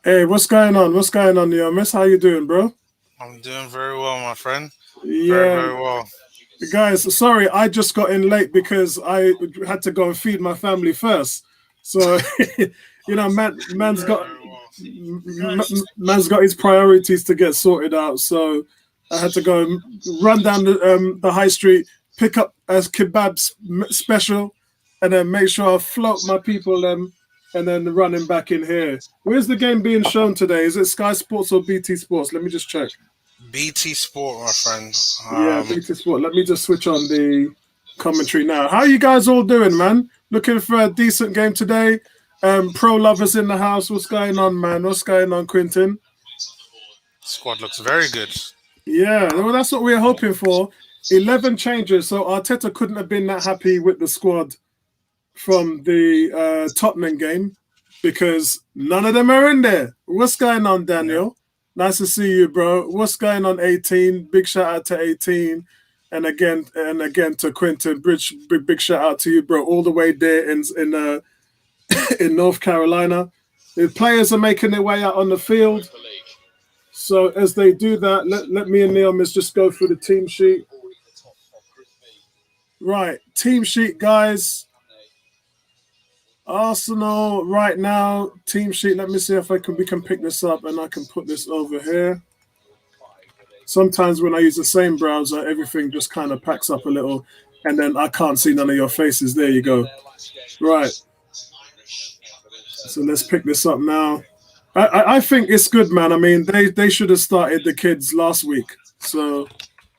Hey, what's going on? What's going on, yo, miss? How you doing, bro? I'm doing very well, my friend. Very, Yeah, very well. guys, sorry, I just got in late because I had to go and feed my family first. So, Very, very well. man's got his priorities to get sorted out. So, I had to go and run down the high street, pick up a special, and then make sure I float my people and then running back in here. Where's the game being shown today? Is it Sky Sports or BT Sports? Let me just check. BT Sport, my friend. Yeah, BT Sport. Let me just switch on the commentary now. How you guys all doing, man? Looking for a decent game today? Pro lovers in the house. What's going on, man? What's going on, Quinton? Squad looks very good. Yeah, well, that's what we're hoping for. 11 changes. So Arteta couldn't have been that happy with the squad from the Tottenham game because none of them are in there. What's going on, Yeah. Daniel? Nice to see you, bro. What's going on, 18? Big shout out to 18. And again to Quinton. Big shout out to you, bro. All the way there in in North Carolina. The players are making their way out on the field. So as they do that, let me and Neomis just go through the team sheet. Right, team sheet, guys. Arsenal right now, team sheet. Let me see if we can pick this up and I can put this over here. Sometimes when I use the same browser, everything just kind of packs up a little, and then I can't see none of your faces. There you go. Right. So let's pick this up now. I think it's good, man. I mean, they should have started the kids last week. So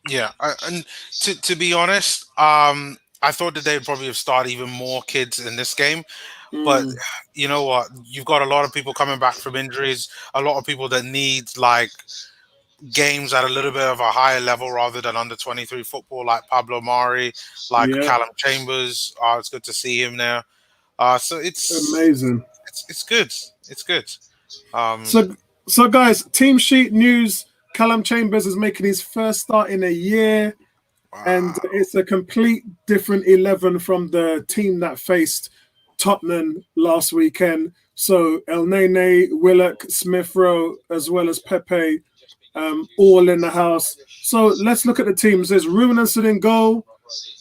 Yeah, and to be honest, I thought that they'd probably have started even more kids in this game. But mm, you know what? You've got a lot of people coming back from injuries. A lot of people that need like games at a little bit of a higher level rather than under 23 football, like Pablo Mari, like yeah, Callum Chambers. It's good to see him there. So amazing. it's good. It's good. Um, So so guys, team sheet news. Callum Chambers is making his first start in a year, and wow. it's a complete different 11 from the team that faced Tottenham last weekend. So El Nene, Willock, Smith Rowe, as well as Pepe, all in the house. So let's look at the teams. There's Rubenson in goal,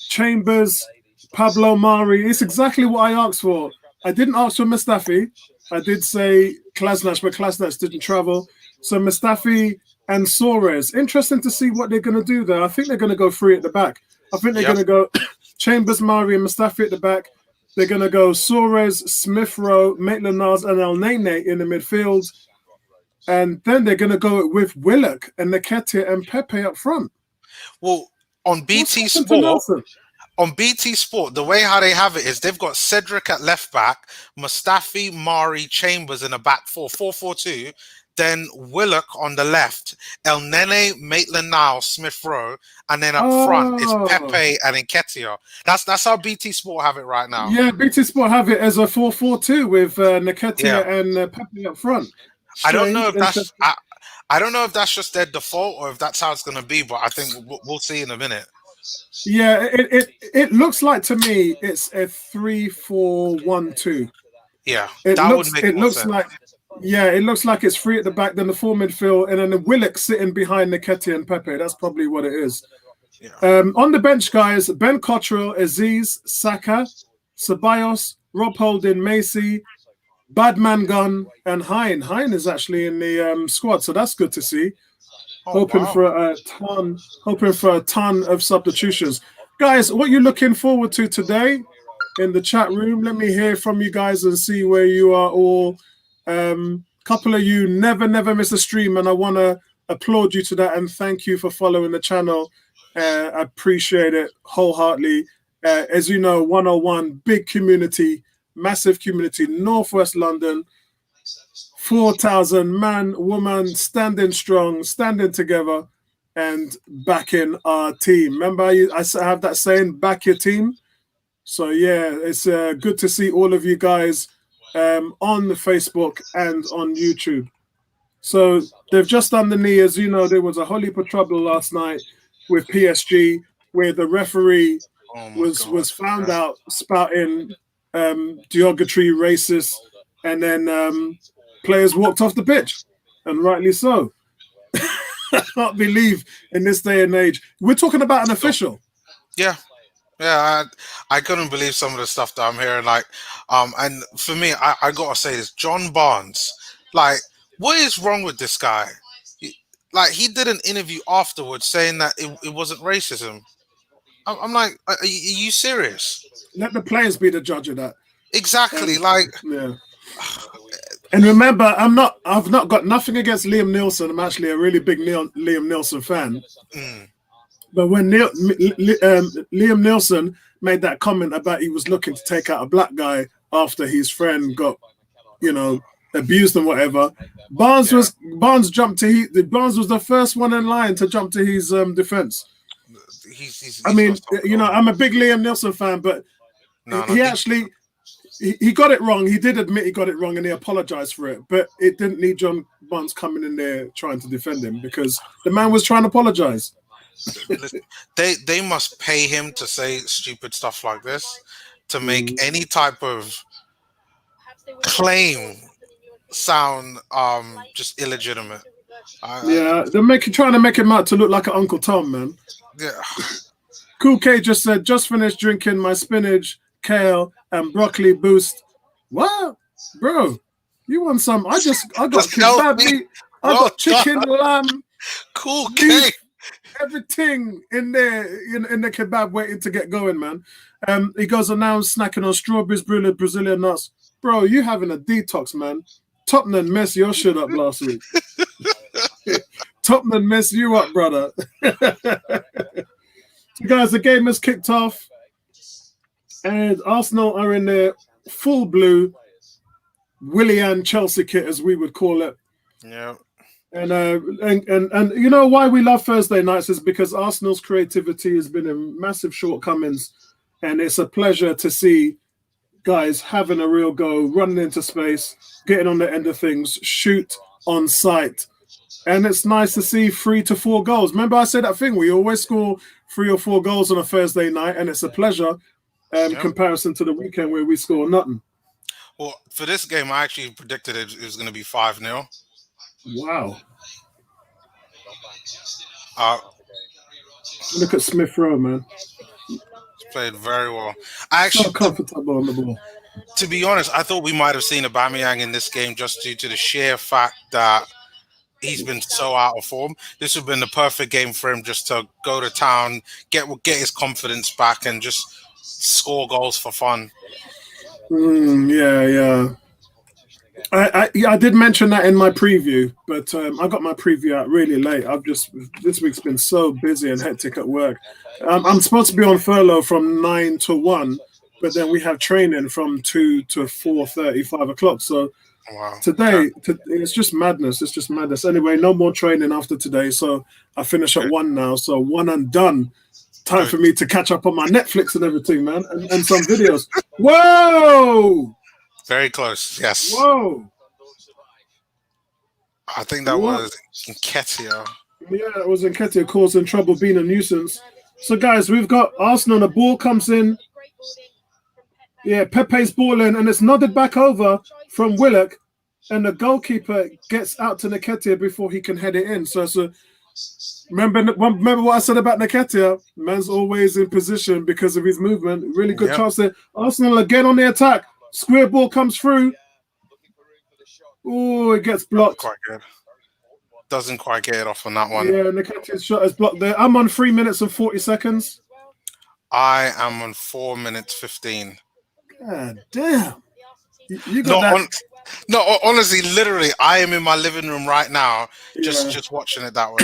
Chambers, Pablo Mari. It's exactly what I asked for. I didn't ask for Mustafi. I did say Klasnach, but Klasnach didn't travel. So Mustafi and Suarez. Interesting to see what they're going to do there. I think they're going to go three at the back. I think they're Yep. going to go Chambers, Mari, and Mustafi at the back. They're going to go Suarez, Smith Rowe, Maitland Niles, and El Nene in the midfield. And then they're going to go with Willock and Nketiah and Pepe up front. Well, on What's BT happened to Sport, Nelson? the way how they have it is they've got Cedric at left back, Mustafi, Mari, Chambers in a back four, 4-4-2. Then Willock on the left, El Nene, Maitland-Niles, Smith Rowe, and then up front it's Oh, Pepe and Nketiah. That's how BT Sport have it right now. yeah, BT Sport have it as a 4-4-2 with Yeah, Nketiah and Pepe up front. I don't know Strange, if that's interesting. I don't know if that's just their default or if that's how it's going to be, but I think we'll see in a minute. Yeah, it looks like to me it's a 3-4-1-2. Yeah, It that would looks make it more looks sense. like yeah, it looks like it's three at the back, then the four midfield, and then the Willock sitting behind Nketiah and Pepe. That's probably what it is. Yeah. On the bench, guys, Ben Cottrell, Aziz, Saka, Ceballos, Rob Holding, Macy, Badman Gun, and Hine. Hine is actually in the squad, so that's good to see. Oh Hoping wow. for a ton of substitutions. Guys, what you looking forward to today in the chat room? Let me hear from you guys and see where you are all. Couple of you never miss a stream, and I want to applaud you to that and thank you for following the channel. I appreciate it wholeheartedly. As you know, 101 big community, massive community, Northwest London. 4,000 man, woman, standing strong, standing together, and backing our team. Remember, I have that saying, back your team. So, yeah, it's good to see all of you guys on the Facebook and on YouTube. So, they've just done the knee. As you know, there was a whole heap of trouble last night with PSG where the referee Oh my was god. found Yeah. out spouting derogatory, racist, and then players walked off the pitch, and rightly so. I can't believe in this day and age we're talking about an official. Yeah. Yeah, I couldn't believe some of the stuff that I'm hearing. Like, and for me, I gotta say this: John Barnes. Like, what is wrong with this guy? He did an interview afterwards saying that it wasn't racism. I'm like, are you serious? Let the players be the judge of that. Exactly. Yeah. And remember, I've not got nothing against Liam Nielsen. I'm actually a really big Liam Nielsen fan. But when Liam Nielsen made that comment about he was looking to take out a black guy after his friend got, abused and whatever, Barnes was the first one in line to jump to his defense. I'm a big Liam Nielsen fan, but he got it wrong. He did admit he got it wrong and he apologized for it. But it didn't need John Barnes coming in there trying to defend him because the man was trying to apologize. They must pay him to say stupid stuff like this to make any type of claim sound just illegitimate. They're trying to make him out to look like an Uncle Tom, man. Yeah. Cool K just said, just finished drinking my spinach, kale, and broccoli boost. What? Bro, you want some? I got kebab meat, I got chicken, lamb, Cool K. Everything in there in the kebab waiting to get going, man. He goes and now I'm snacking on strawberries, Brazilian nuts. Bro, you having a detox, man. Tottenham messed your shit up last week. Tottenham messed you up, brother. So guys, the game has kicked off. And Arsenal are in their full blue Willian Chelsea kit, as we would call it. Yeah. And you know why we love Thursday nights is because Arsenal's creativity has been in massive shortcomings, and it's a pleasure to see guys having a real go, running into space, getting on the end of things, shoot on sight, and it's nice to see 3 to 4 goals. Remember, I said that thing: we always score 3 or 4 goals on a Thursday night, and it's a pleasure. Comparison to the weekend where we score nothing. Well, for this game, I actually predicted it was going to be 5-0. Wow. Look at Smith Rowe, man. He's played very well. I actually so comfortable on the ball. To be honest, I thought we might have seen Aubameyang in this game just due to the sheer fact that he's been so out of form. This would have been the perfect game for him just to go to town, get his confidence back, and just score goals for fun. Yeah. I did mention that in my preview, but I got my preview out really late. This week's been so busy and hectic at work. I'm supposed to be on furlough from 9 to 1, but then we have training from 2 to 4:30, 5 o'clock. So today, it's just madness. It's just madness. Anyway, no more training after today, so I finish at 1 now. So 1 and done. Time for me to catch up on my Netflix and everything, man, and some videos. Whoa! Very close, yes. Whoa! I think that was Nketiah. Yeah, it was Nketiah causing trouble, being a nuisance. So, guys, we've got Arsenal. The ball comes in. Yeah, Pepe's ball in, and it's nodded back over from Willock, and the goalkeeper gets out to Nketiah before he can head it in. So, remember what I said about Nketiah? Man's always in position because of his movement. Really good chance there. Arsenal again on the attack. Square ball comes through. Oh, it gets blocked. Quite good. Doesn't quite get it off on that one. Yeah, Nketiah's shot is blocked there. I'm on 3 minutes and 40 seconds. I am on 4 minutes 15. God damn. You got that. No, honestly, literally, I am in my living room right now, just watching it that way.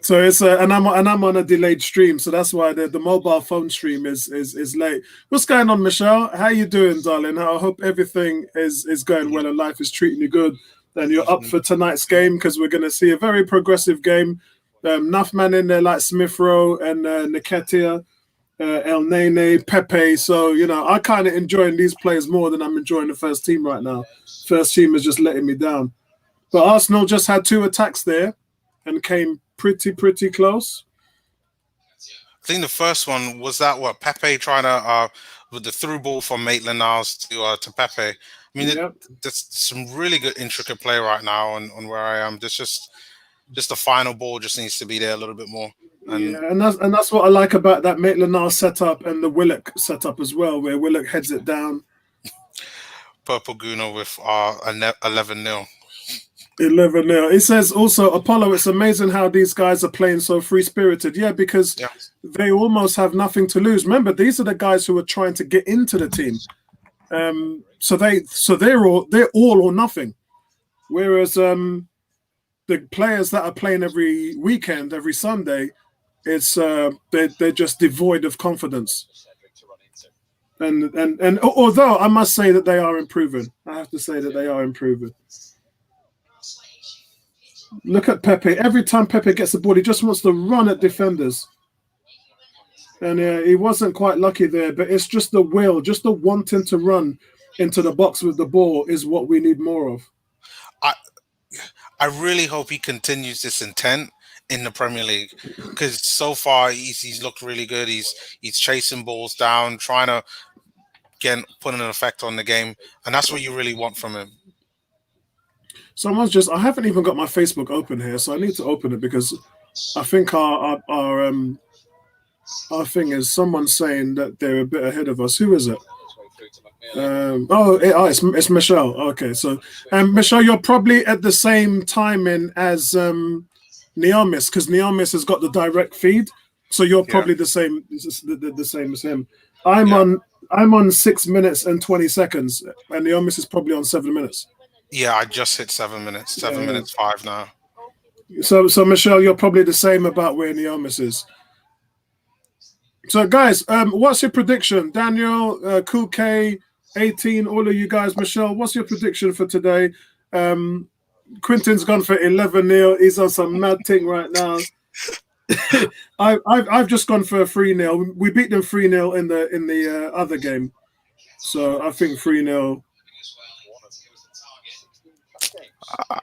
So it's and I'm on a delayed stream, so that's why the mobile phone stream is late. What's going on, Michelle? How you doing, darling? I hope everything is going well and life is treating you good. Then you're up for tonight's game because we're going to see a very progressive game. Enough man in there like Smith Rowe and Nketiah, El Nene, Pepe. So I kind of enjoying these players more than I'm enjoying the first team right now. First team is just letting me down. But Arsenal just had 2 attacks there and came pretty close. I think the first one was that Pepe trying to with the through ball from Maitland-Niles to Pepe. I mean, Yep. there's some really good intricate play right now on where I am. There's just the final ball just needs to be there a little bit more. And Yeah, and that's what I like about that Maitland-Niles setup and the Willock setup as well, where Willock heads it down. Purple Guna with 11-0. 11 now. It says also, Apollo, it's amazing how these guys are playing so free spirited. Yeah, because Yeah. they almost have nothing to lose. Remember, these are the guys who are trying to get into the team. So they're all or nothing. Whereas the players that are playing every weekend, every Sunday, it's they're just devoid of confidence. And although I must say that they are improving, I have to say that they are improving. Look at Pepe. Every time Pepe gets the ball, he just wants to run at defenders. And he wasn't quite lucky there, but it's just the will, just the wanting to run into the box with the ball is what we need more of. I I really hope he continues this intent in the Premier League because so far he's looked really good. He's chasing balls down, trying to put an effect on the game, and that's what you really want from him. I haven't even got my Facebook open here, so I need to open it because I think our thing is someone saying that they're a bit ahead of us. Who is it? It's Michelle. Okay, so Michelle, you're probably at the same timing as Niamis because Niamis has got the direct feed, so you're Yeah, probably the same as him. I'm yeah, on I'm on 6 minutes and 20 seconds, and Niamis is probably on 7 minutes. yeah. I just hit 7 minutes. Seven Yeah. minutes five now. So Michelle, you're probably the same about where Niamis is. So guys, what's your prediction? Daniel, Kuke, 18, all of you guys. Michelle, what's your prediction for today? Quinton's gone for 11-0. He's on some mad thing right now. I've just gone for a 3-0. We beat them 3-0 in the other game, so I think 3-0.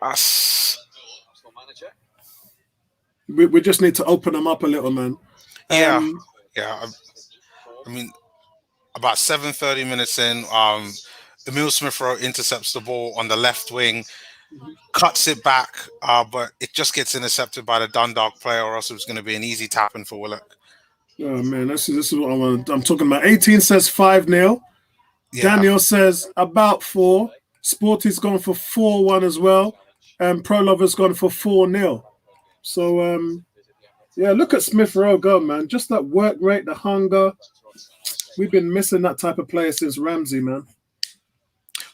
Uh, We just need to open them up a little, man. yeah, Um, yeah. I mean, about 7:30 minutes in, Emil Smith Rowe intercepts the ball on the left wing, cuts it back, but it just gets intercepted by the Dundalk player, or else it was going to be an easy tap in for Willock. oh man, this is what I'm talking about. 18 says 5-0. Yeah, Daniel says about 4. Sporty's gone for 4-1 as well. And Pro Lover's gone for 4-0. So yeah, look at Smith Rowe go, man. Just that work rate, the hunger. We've been missing that type of player since Ramsey, man.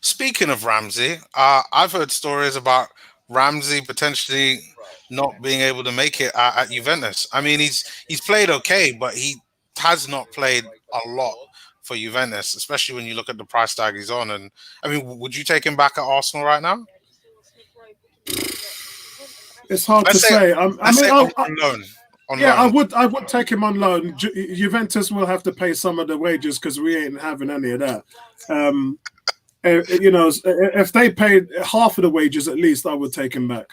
speaking of Ramsey, I've heard stories about Ramsey potentially not being able to make it at Juventus. I mean, he's played okay, but he has not played a lot for Juventus, especially when you look at the price tag he's on. And I mean, would you take him back at Arsenal right now? It's hard to Let's say, say. I let's mean, say on loan. On yeah, loan. I would take him on loan. Juventus will have to pay some of the wages because we ain't having any of that. Um, if they paid half of the wages at least, I would take him back.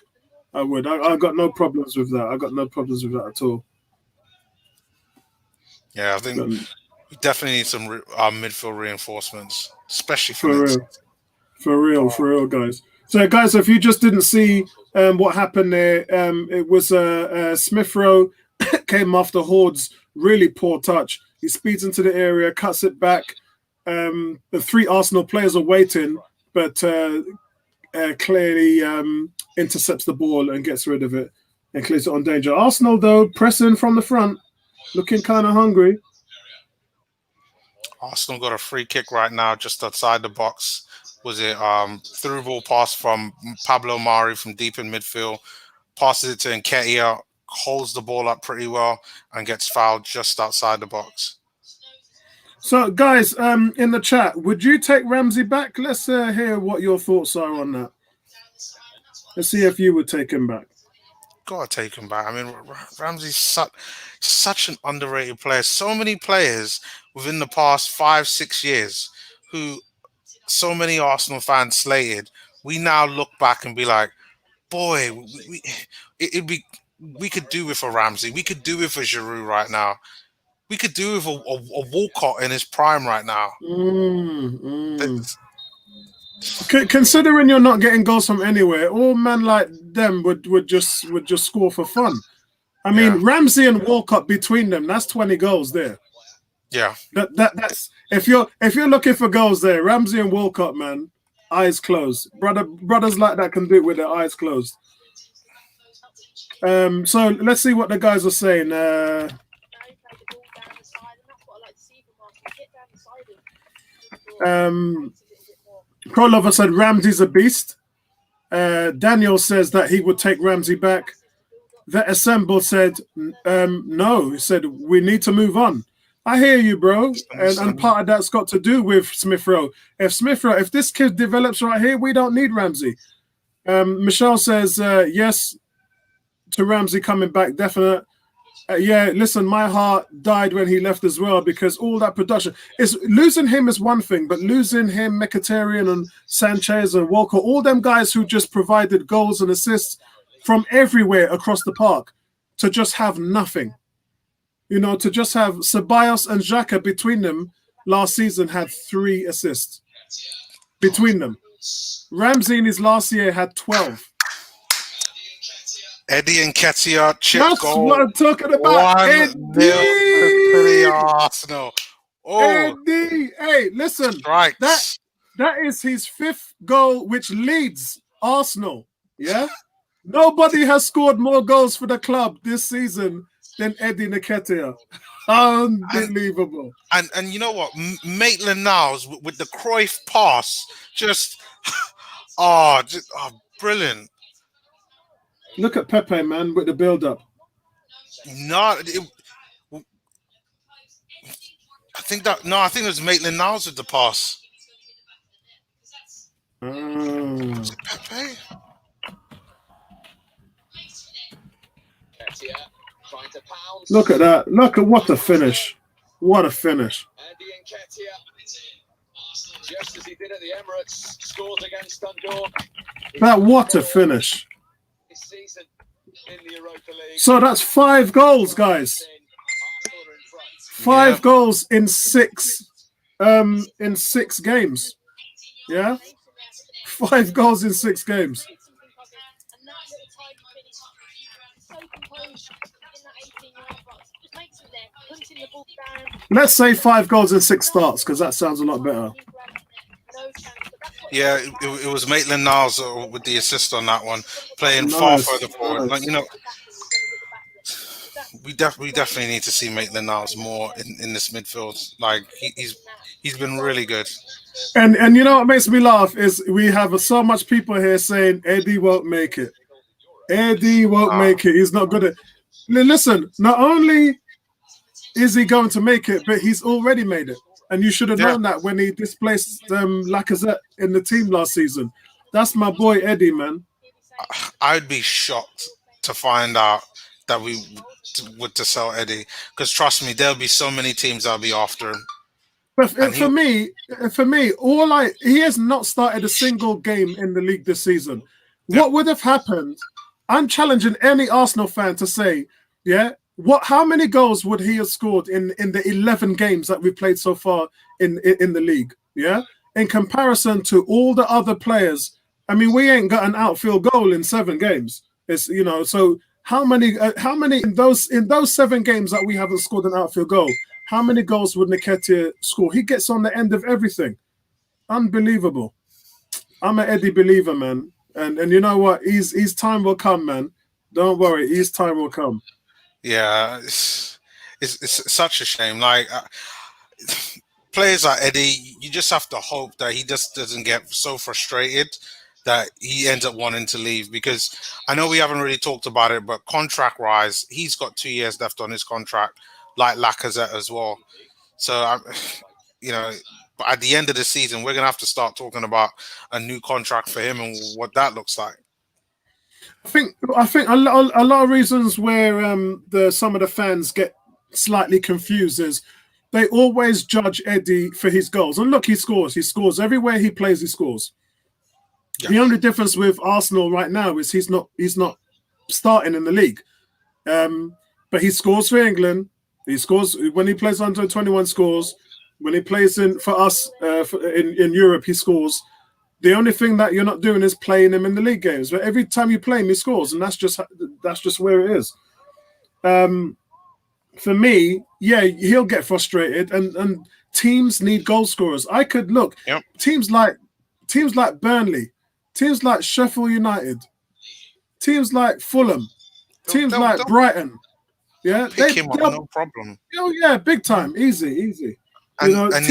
I would. I got no problems with that. I got no problems with that at all. Yeah, I think Um, we definitely need some midfield reinforcements, especially for for next real. For real, guys. So, guys, if you just didn't see what happened there, it was Smith Rowe came after Horde's really poor touch. He speeds into the area, cuts it back. The 3 Arsenal players are waiting, but clearly intercepts the ball and gets rid of it and clears it on danger. Arsenal, though, pressing from the front, looking kind of hungry. Arsenal got a free kick right now just outside the box. Was it through ball pass from Pablo Mari from deep in midfield, passes it to Nketiah, holds the ball up pretty well and gets fouled just outside the box. So, guys, in the chat, would you take Ramsey back? Let's hear what your thoughts are on that. Let's see if you would take him back. Gotta take him back. I mean, Ramsey's such an underrated player. So many players within the past 5-6 years who so many Arsenal fans slated. We now look back and be like, boy, it'd be we could do with a Ramsey. We could do with a Giroud right now. we could do with a Walcott in his prime right now. Considering you're not getting goals from anywhere, all men like them would just score for fun. I mean, Ramsey and Walcott between them, that's 20 goals there. Yeah. That's if you're looking for goals there, Ramsey and Walcott, man, eyes closed. Brothers like that can do it with their eyes closed. So let's see what the guys are saying. Prolover said Ramsey's a beast. Daniel says that he would take Ramsey back. The Assemble said no. He said we need to move on. I hear you, bro. And part of that's got to do with Smith Rowe. If this kid develops right here, we don't need Ramsey. Michelle says yes to Ramsey coming back, definite. Yeah, listen, my heart died when he left as well, because all that production is losing him is one thing, but losing him, Mkhitaryan and Sanchez and Walker, all them guys who just provided goals and assists from everywhere across the park, to just have nothing. You know, to just have Ceballos and Xhaka between them last season had 3 assists between them. Ramsey in his last year had 12. Eddie Nketiah chip That's goal. what I'm talking about. 1-0 to the Arsenal. Oh, Eddie. Hey, listen. Strikes. That is his 5th goal, which leads Arsenal. Yeah? Nobody has scored more goals for the club this season than Eddie Nketiah. Unbelievable. And you know what? Maitland-Niles with the Cruyff pass, just brilliant. Look at Pepe, man, with the build-up. I think it was Maitland-Niles with the pass. Was it Pepe? Look at that. Look at what a finish. What a finish. Just as he did at the Emirates, scores against Dundalk. What a finish. This season in the Europa League. So that's 5 goals, guys. 5 goals in 6 games. Yeah? 5 goals in 6 games. Let's say 5 goals in 6 starts, because that sounds a lot better. Yeah, it was Maitland-Niles with the assist on that one, playing far further forward. Like, you know, we definitely need to see Maitland-Niles more in this midfield. Like he's been really good. And you know what makes me laugh is we have so much people here saying Eddie won't make it. Eddie won't make it. He's not good at. Listen, not only is he going to make it, but he's already made it. And you should have known that when he displaced Lacazette in the team last season. That's my boy Eddie, man. I'd be shocked to find out that we would to sell Eddie, because trust me, there'll be so many teams that'll be after him. But for me, he has not started a single game in the league this season. Yeah. What would have happened? I'm challenging any Arsenal fan to say, how many goals would he have scored in the 11 games that we've played so far in the league? Yeah, in comparison to all the other players, I mean, we ain't got an outfield goal in 7 games. It's so how many in those 7 games that we haven't scored an outfield goal? How many goals would Nketiah score? He gets on the end of everything. Unbelievable. I'm an Eddie believer, man. And you know what? His time will come, man. Don't worry. His time will come. Yeah, it's such a shame. Like players like Eddie, you just have to hope that he just doesn't get so frustrated that he ends up wanting to leave. Because I know we haven't really talked about it, but contract-wise, he's got 2 years left on his contract, like Lacazette as well. So, but at the end of the season, we're gonna have to start talking about a new contract for him and what that looks like. I think a lot of reasons where some of the fans get slightly confused is they always judge Eddie for his goals. And look, he scores. He scores everywhere he plays. He scores. Yeah. The only difference with Arsenal right now is he's not starting in the league, but he scores for England. He scores when he plays under 21. Scores when he plays for us in Europe. He scores. The only thing that you're not doing is playing him in the league games. But every time you play him, he scores, and that's just where it is. For me, yeah, he'll get frustrated, and teams need goal scorers. I could look teams like Burnley, teams like Sheffield United, teams like Fulham, teams like Brighton. Yeah, pick him up, no problem. Oh yeah, big time, easy. And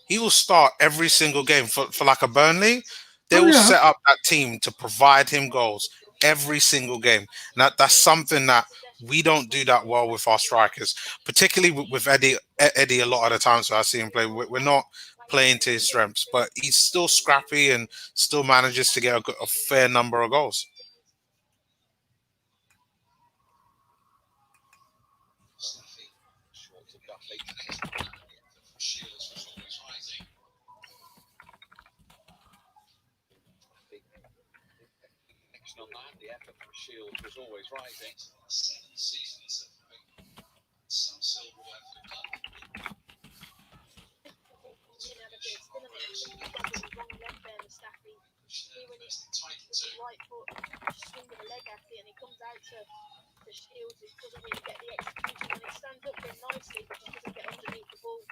he will start every single game for like a Burnley. They will set up that team to provide him goals every single game. And that's something that we don't do that well with our strikers, particularly with Eddie. A lot of the times I see him play, we're not playing to his strengths, but he's still scrappy and still manages to get a fair number of goals. The effort from Shields was always rising. Right foot swinging a leg at it, and he comes out to Shields, who doesn't really get the execution, and he stands up very nicely, but just doesn't get underneath the ball.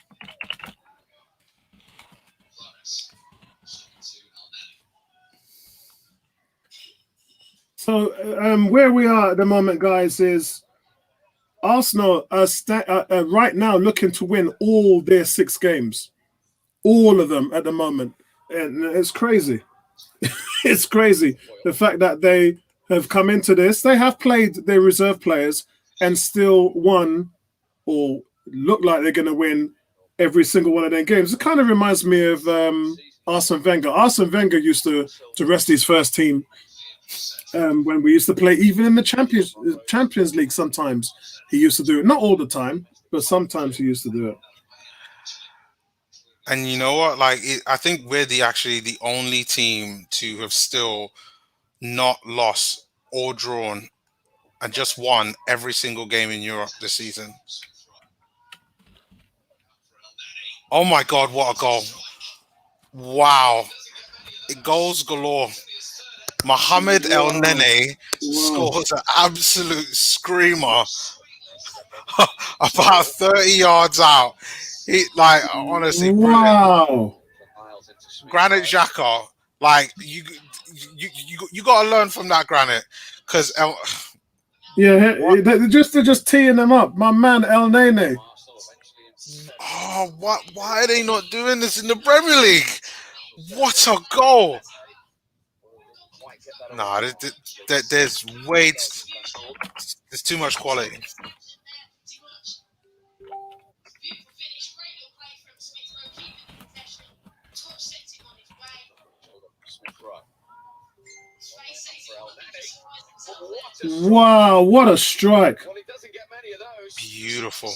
So where we are at the moment, guys, is Arsenal are right now looking to win all their 6 games, all of them at the moment, and it's crazy. It's crazy the fact that they have come into this. They have played their reserve players and still won, or look like they're going to win every single one of their games. It kind of reminds me of Arsene Wenger. Arsene Wenger used to rest his first team. When we used to play, even in the Champions League, sometimes he used to do it. Not all the time, but sometimes he used to do it. And you know what? I think we're actually the only team to have still not lost or drawn and just won every single game in Europe this season. Oh my God, what a goal. Wow. Goals galore. Mohamed El Nene scores an absolute screamer about 30 yards out. Honestly, wow. Brilliant. Granit Xhaka, you got to learn from that, Granit, because they're just teeing them up. My man El Nene. Oh, why are they not doing this in the Premier League? What a goal! No, there's too much quality. Wow, what a strike. Beautiful.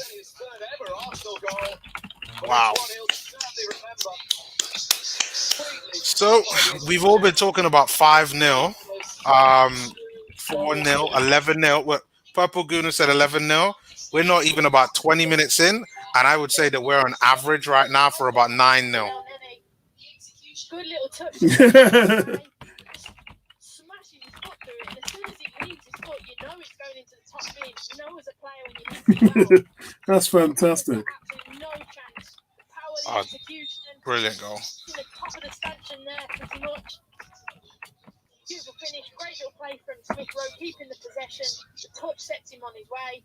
Wow. So we've all been talking about 5-0, 4-0, 11-0. Purple Guna said 11-0. We're not even about 20 minutes in, and I would say that we're on average right now for about 9-0. Good little touch. Smashing his foot through it, and as soon as he leaves his foot, you know it's going into the top bin. You know as a player when you leave it out. That's fantastic. Absolutely no chance. The power, the execution. Brilliant goal. The top of the stanchion there, pretty much. Beautiful finish. Great little play from Smith Rowe, keeping the possession. The touch sets him on his way.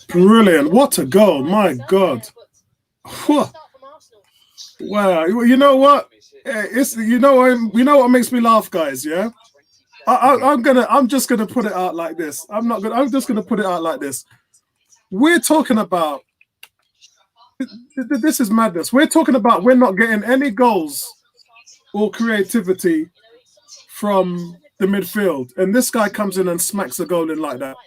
Brilliant. What a goal. My God. Wow. You know what? You know what makes me laugh, guys, yeah? I'm just gonna put it out like this. I'm just gonna put it out like this. We're talking about this is madness. We're talking about we're not getting any goals or creativity from the midfield, and this guy comes in and smacks a goal in like that.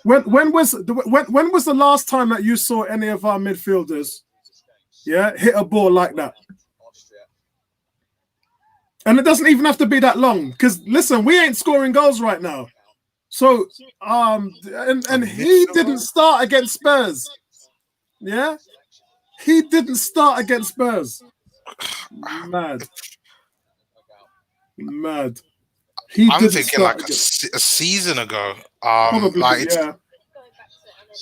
When was the last time that you saw any of our midfielders, hit a ball like that? And it doesn't even have to be that long, because listen, we ain't scoring goals right now. So and he didn't start against Spurs. Yeah, he didn't start against Spurs. Mad. He I'm didn't thinking start like a against. season ago. Probably, Like it's, yeah.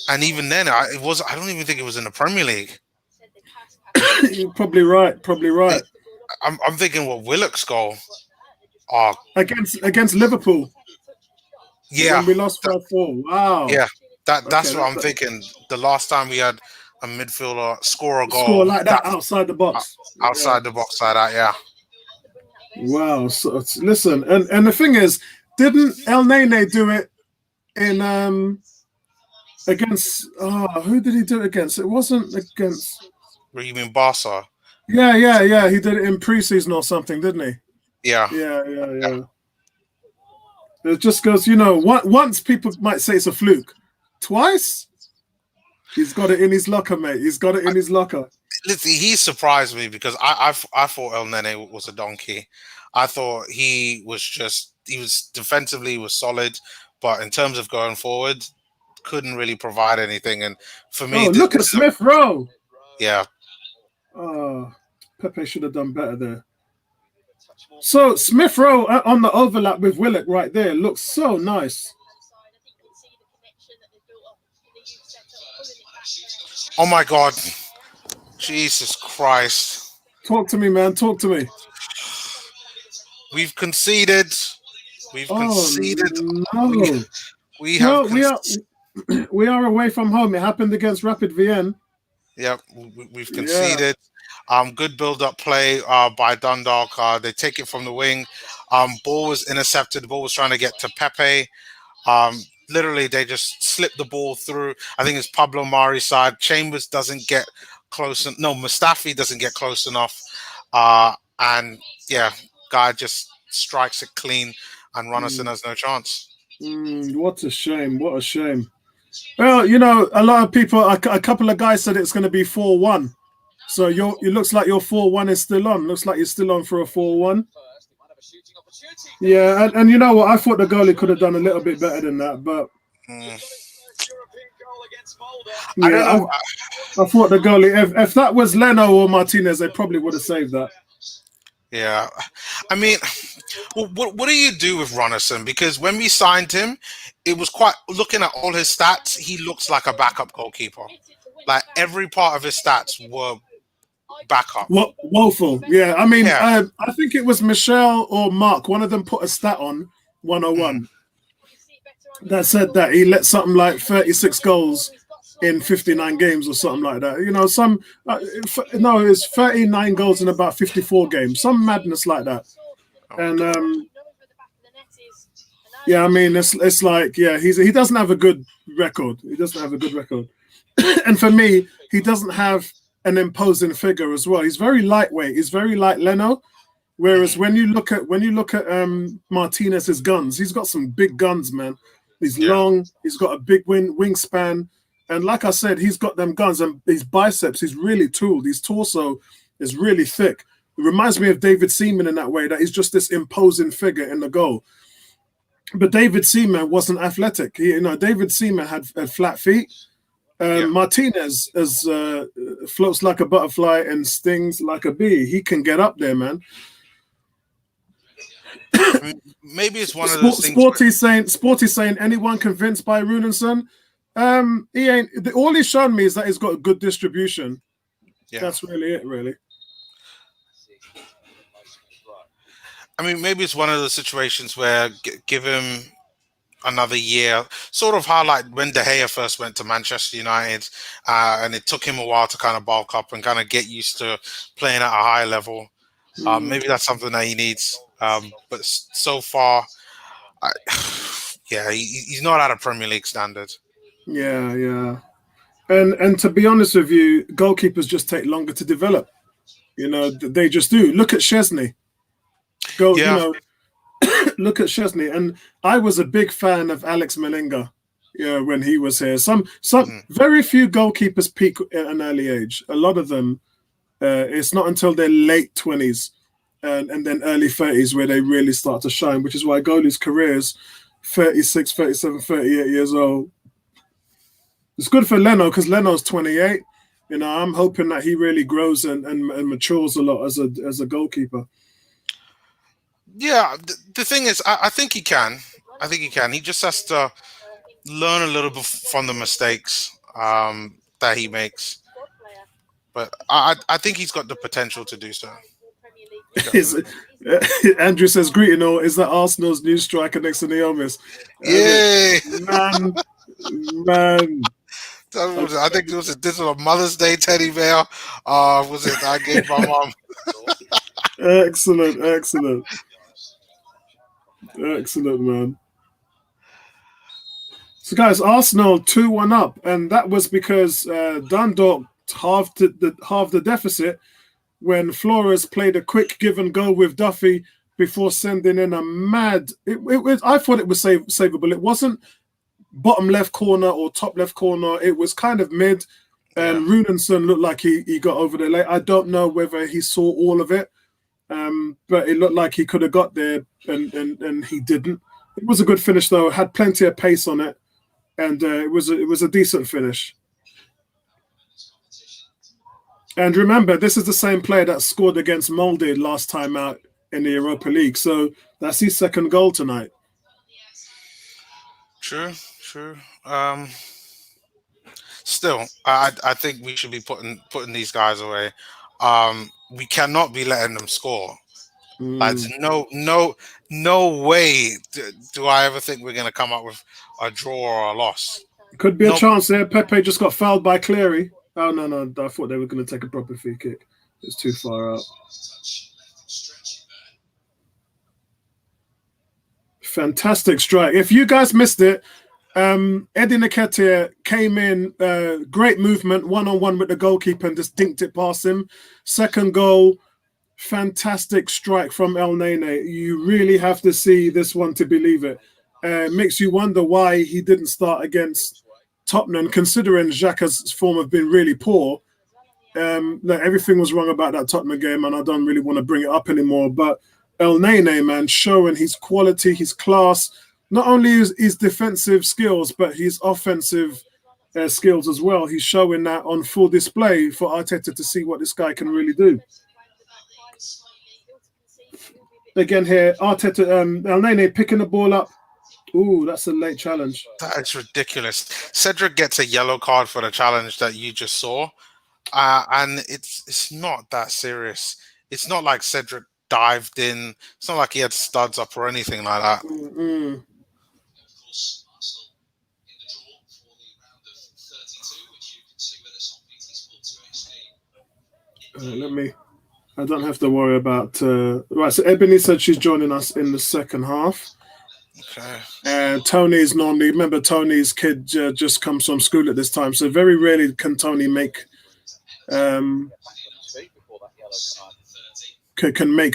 and even then, it was. I don't even think it was in the Premier League. You're probably right. Probably right. I'm thinking what Willock's goal. Oh, Against Liverpool yeah, when we lost 5-4. Wow. yeah. That's Okay, what I'm thinking. The last time we had a midfielder score a score goal like that outside the box. outside the box like that, yeah. Wow. So listen, and the thing is, didn't El Nene do it in against who did he do it against? It wasn't against What you mean Barca? Yeah. He did it in preseason or something, didn't he? Yeah. Yeah. It just goes, once people might say it's a fluke. Twice, he's got it in his locker, mate. He's got it in his locker. Listen, he surprised me because I thought El Nene was a donkey. I thought he was defensively was solid, but in terms of going forward, couldn't really provide anything. And for me, look at Smith Rowe. Yeah. Pepe should have done better there. So Smith Rowe on the overlap with Willock right there looks so nice. Oh my God. Jesus Christ. Talk to me, man. Talk to me. We've conceded. No. We have we are away from home. It happened against Rapid Vienna. Yep, we've conceded. Good build-up play by Dundalk. They take it from the wing. Ball was intercepted. The ball was trying to get to Pepe. Literally, they just slipped the ball through. I think it's Pablo Mari's side. Chambers doesn't get close. No, Mustafi doesn't get close enough. And yeah, guy just strikes it clean, and Runnison has no chance. What a shame. What a shame. Well, a lot of people, a couple of guys said it's going to be 4-1. So it looks like your 4-1 is still on. Looks like you're still on for a 4-1. Yeah, and you know what? I thought the goalie could have done a little bit better than that, but I thought the goalie, if that was Leno or Martinez, they probably would have saved that. Yeah, I mean, what do you do with Runnison? Because when we signed him, it was quite, looking at all his stats, he looks like a backup goalkeeper. Like every part of his stats were backup. Woeful. Yeah, I mean, I think it was Michelle or Mark. One of them put a stat on 101 that said that he let something like 36 goals in 59 games or something like that. It's 39 goals in about 54 games. Some madness like that. And yeah, I mean, it's like, yeah, he doesn't have a good record. And for me, he doesn't have an imposing figure as well. He's very lightweight. He's very like Leno. Whereas when you look at Martinez's guns, he's got some big guns, man. He's long. He's got a big wingspan, and like I said, he's got them guns and his biceps. He's really tooled. His torso is really thick. It reminds me of David Seaman in that way. That he's just this imposing figure in the goal. But David Seaman wasn't athletic. David Seaman had flat feet. Martinez floats like a butterfly and stings like a bee. He can get up there, man. Maybe it's one of those things. Sporty saying, anyone convinced by Runinson? He ain't. All he's shown me is that he's got a good distribution. Yeah. That's really it, really. I mean, maybe it's one of those situations where give him another year, sort of how like when De Gea first went to Manchester United, and it took him a while to kind of bulk up and kind of get used to playing at a high level. Maybe that's something that he needs. But so far, he's not at a Premier League standard. Yeah. And to be honest with you, goalkeepers just take longer to develop. They just do. Look at Szczesny. Look at Szczesny. And I was a big fan of Alex Melinga when he was here. Some very few goalkeepers peak at an early age. A lot of them, it's not until their late 20s and then early 30s where they really start to shine, which is why goalies' careers 36, 37, 38 years old. It's good for Leno because Leno's 28. You know, I'm hoping that he really grows and matures a lot as a goalkeeper. Yeah, the thing is, I think he can. I think he can. He just has to learn a little bit from the mistakes that he makes. But I think he's got the potential to do so. Andrew says, greeting all. Is that Arsenal's new striker next to Neomis? Yay! Man. I think this was a Mother's Day teddy bear. Was it? I gave my mom. Excellent, man. So, guys, Arsenal 2-1 up, and that was because Dundalk halved the deficit when Flores played a quick give and go with Duffy before sending in a mad. I thought it was savable. It wasn't bottom left corner or top left corner. It was kind of mid, and Runenson looked like he got over there late. I don't know whether he saw all of it, but it looked like he could have got there, and he didn't. It was a good finish though. It had plenty of pace on it, and it was a decent finish. And remember, this is the same player that scored against Molde last time out in the Europa League. So that's his second goal tonight. True. Still, I think we should be putting these guys away. We cannot be letting them score. There's no way do I ever think we're going to come up with a draw or a loss. Could be a chance there. Pepe just got fouled by Cleary. Oh, no. I thought they were going to take a proper free kick. It's too far out. Fantastic strike. If you guys missed it, Eddie Nketiah came in, great movement, one-on-one with the goalkeeper and just dinked it past him. Second goal, fantastic strike from El Nene. You really have to see this one to believe it. Makes you wonder why he didn't start against Tottenham, considering Xhaka's form have been really poor. Everything was wrong about that Tottenham game, and I don't really want to bring it up anymore. But El Nene, man, showing his quality, his class, not only his defensive skills, but his offensive skills as well. He's showing that on full display for Arteta to see what this guy can really do. Again here, Arteta, El Nene picking the ball up. Ooh, that's a late challenge. That is ridiculous. Cedric gets a yellow card for the challenge that you just saw. And it's not that serious. It's not like Cedric dived in. It's not like he had studs up or anything like that. Mm-mm. I don't have to worry about... right, so Ebony said she's joining us in the second half. Okay. And Tony's normally... Remember, Tony's kid just comes from school at this time, so very rarely can Tony make... can make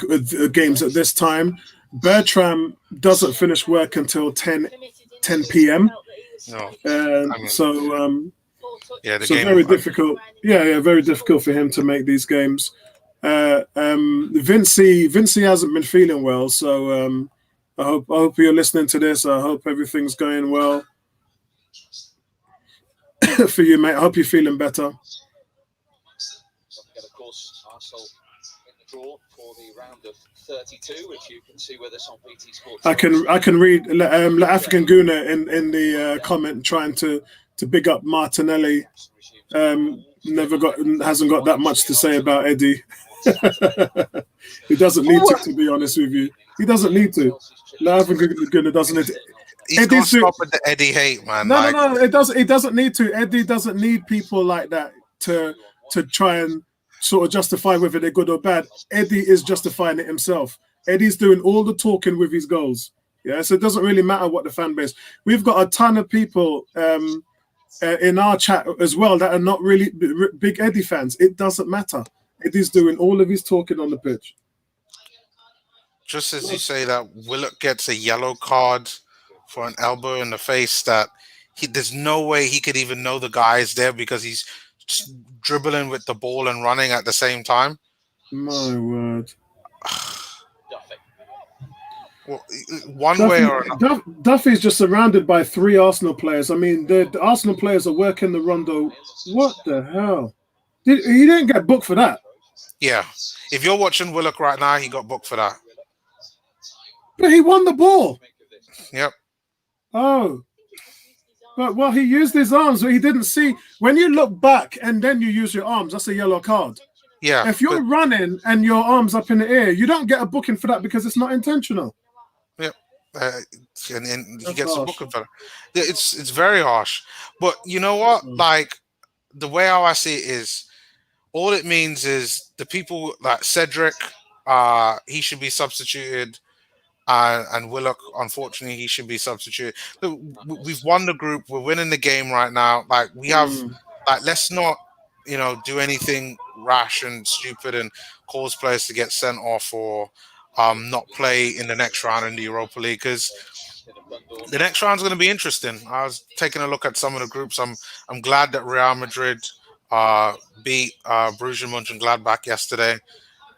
games at this time. Bertram doesn't finish work until 10 p.m. No. Very difficult. Yeah, very difficult for him to make these games. Vincey hasn't been feeling well, so I hope you're listening to this. I hope everything's going well for you, mate. I hope you're feeling better. Of course, Arsenal in the draw for the round of 32, which you can see with us on BT Sports. I can read African Guna in the comment trying to big up Martinelli. Hasn't got that much to say about Eddie. He doesn't need to be honest with you. He doesn't need to. African Guna doesn't need to. He's got to stop with the Eddie hate, man. No, it doesn't need to. Eddie doesn't need people like that to try and sort of justify whether they're good or bad. Eddie is justifying it himself. Eddie's doing all the talking with his goals. Yeah, so it doesn't really matter what the fan base. We've got a ton of people in our chat as well that are not really big Eddie fans. It doesn't matter. Eddie's doing all of his talking on the pitch. Just as you say that Willock gets a yellow card for an elbow in the face, that there's no way he could even know the guy is there because he's just dribbling with the ball and running at the same time. My word. Well, one way or another. Duffy's just surrounded by 3 Arsenal players. I mean, the Arsenal players are working the rondo. What the hell? He didn't get booked for that. Yeah. If you're watching Willock right now, he got booked for that. But he won the ball. Yep. Oh. But well, he used his arms, but he didn't see. When you look back and then you use your arms, that's a yellow card. Yeah. If you're running and your arms up in the air, you don't get a booking for that because it's not intentional. Yep. And he gets a booking for that. It's very harsh. But you know what? Like, the way how I see it is, all it means is the people like Cedric, he should be substituted. And Willock, unfortunately, he should be substituted. Look, we've won the group. We're winning the game right now. Like, we have, like, let's not, do anything rash and stupid and cause players to get sent off or not play in the next round in the Europa League, because the next round's going to be interesting. I was taking a look at some of the groups. I'm glad that Real Madrid beat Borussia Mönchengladbach yesterday,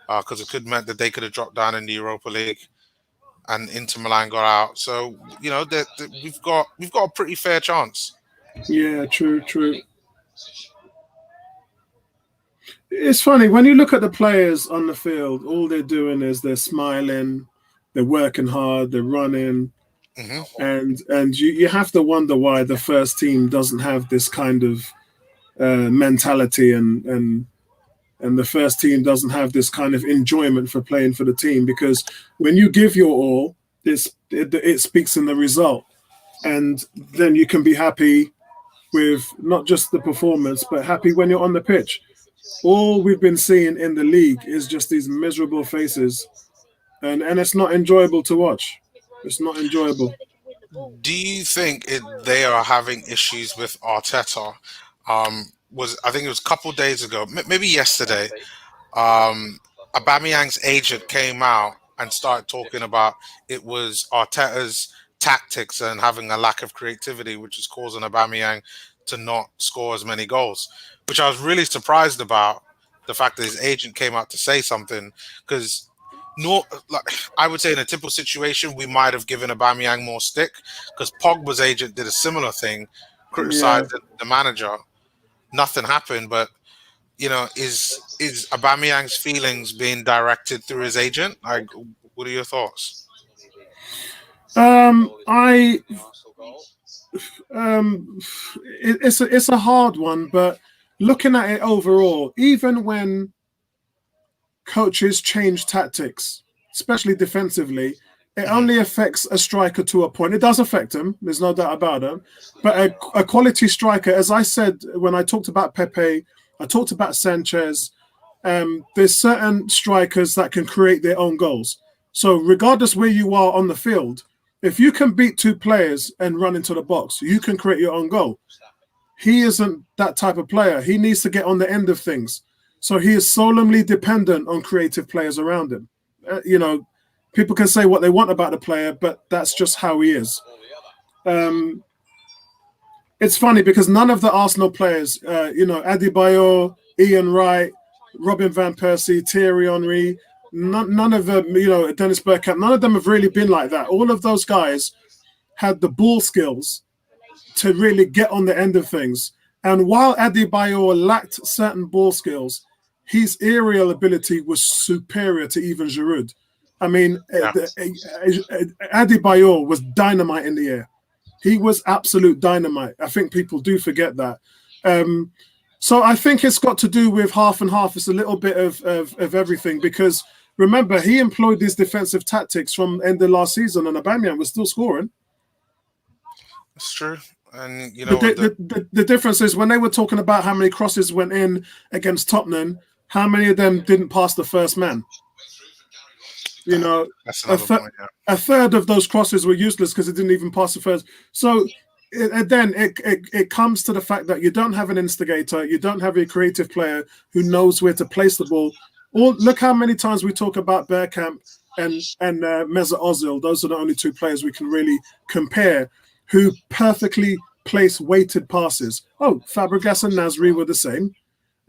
because it could meant that they could have dropped down in the Europa League. And Inter Milan got out, so we've got a pretty fair chance. Yeah, true. It's funny when you look at the players on the field. All they're doing is they're smiling, they're working hard, they're running, and you have to wonder why the first team doesn't have this kind of mentality and the first team doesn't have this kind of enjoyment for playing for the team, because when you give your all, it speaks in the result. And then you can be happy with not just the performance, but happy when you're on the pitch. All we've been seeing in the league is just these miserable faces. And it's not enjoyable to watch. It's not enjoyable. Do you think they are having issues with Arteta? I think it was a couple of days ago, maybe yesterday, Aubameyang's agent came out and started talking about it was Arteta's tactics and having a lack of creativity, which is causing Aubameyang to not score as many goals, which I was really surprised about, the fact that his agent came out to say something, because I would say in a typical situation, we might have given Aubameyang more stick, because Pogba's agent did a similar thing, criticized the manager. Nothing happened, but is Aubameyang's feelings being directed through his agent? Like, what are your thoughts? It's a hard one, but looking at it overall, even when coaches change tactics, especially defensively, it only affects a striker to a point. It does affect him. There's no doubt about it. But a quality striker, as I said when I talked about Pepe, I talked about Sanchez, there's certain strikers that can create their own goals. So regardless where you are on the field, if you can beat 2 players and run into the box, you can create your own goal. He isn't that type of player. He needs to get on the end of things. So he is solemnly dependent on creative players around him. People can say what they want about the player, but that's just how he is. It's funny because none of the Arsenal players, Adebayor, Ian Wright, Robin van Persie, Thierry Henry, none of them, Dennis Bergkamp, none of them have really been like that. All of those guys had the ball skills to really get on the end of things. And while Adebayor lacked certain ball skills, his aerial ability was superior to even Giroud. I mean, Adebayor was dynamite in the air. He was absolute dynamite. I think people do forget that. So I think it's got to do with half and half. It's a little bit of everything, because remember, he employed these defensive tactics from end of last season, and Aubameyang was still scoring. That's true. And the difference is when they were talking about how many crosses went in against Tottenham, how many of them didn't pass the first man? That's point, a third of those crosses were useless because it didn't even pass the first. So it comes to the fact that you don't have an instigator, you don't have a creative player who knows where to place the ball. Look how many times we talk about Bergkamp and Mesut Ozil. Those are the only 2 players we can really compare who perfectly place weighted passes. Fabregas and Nasri were the same.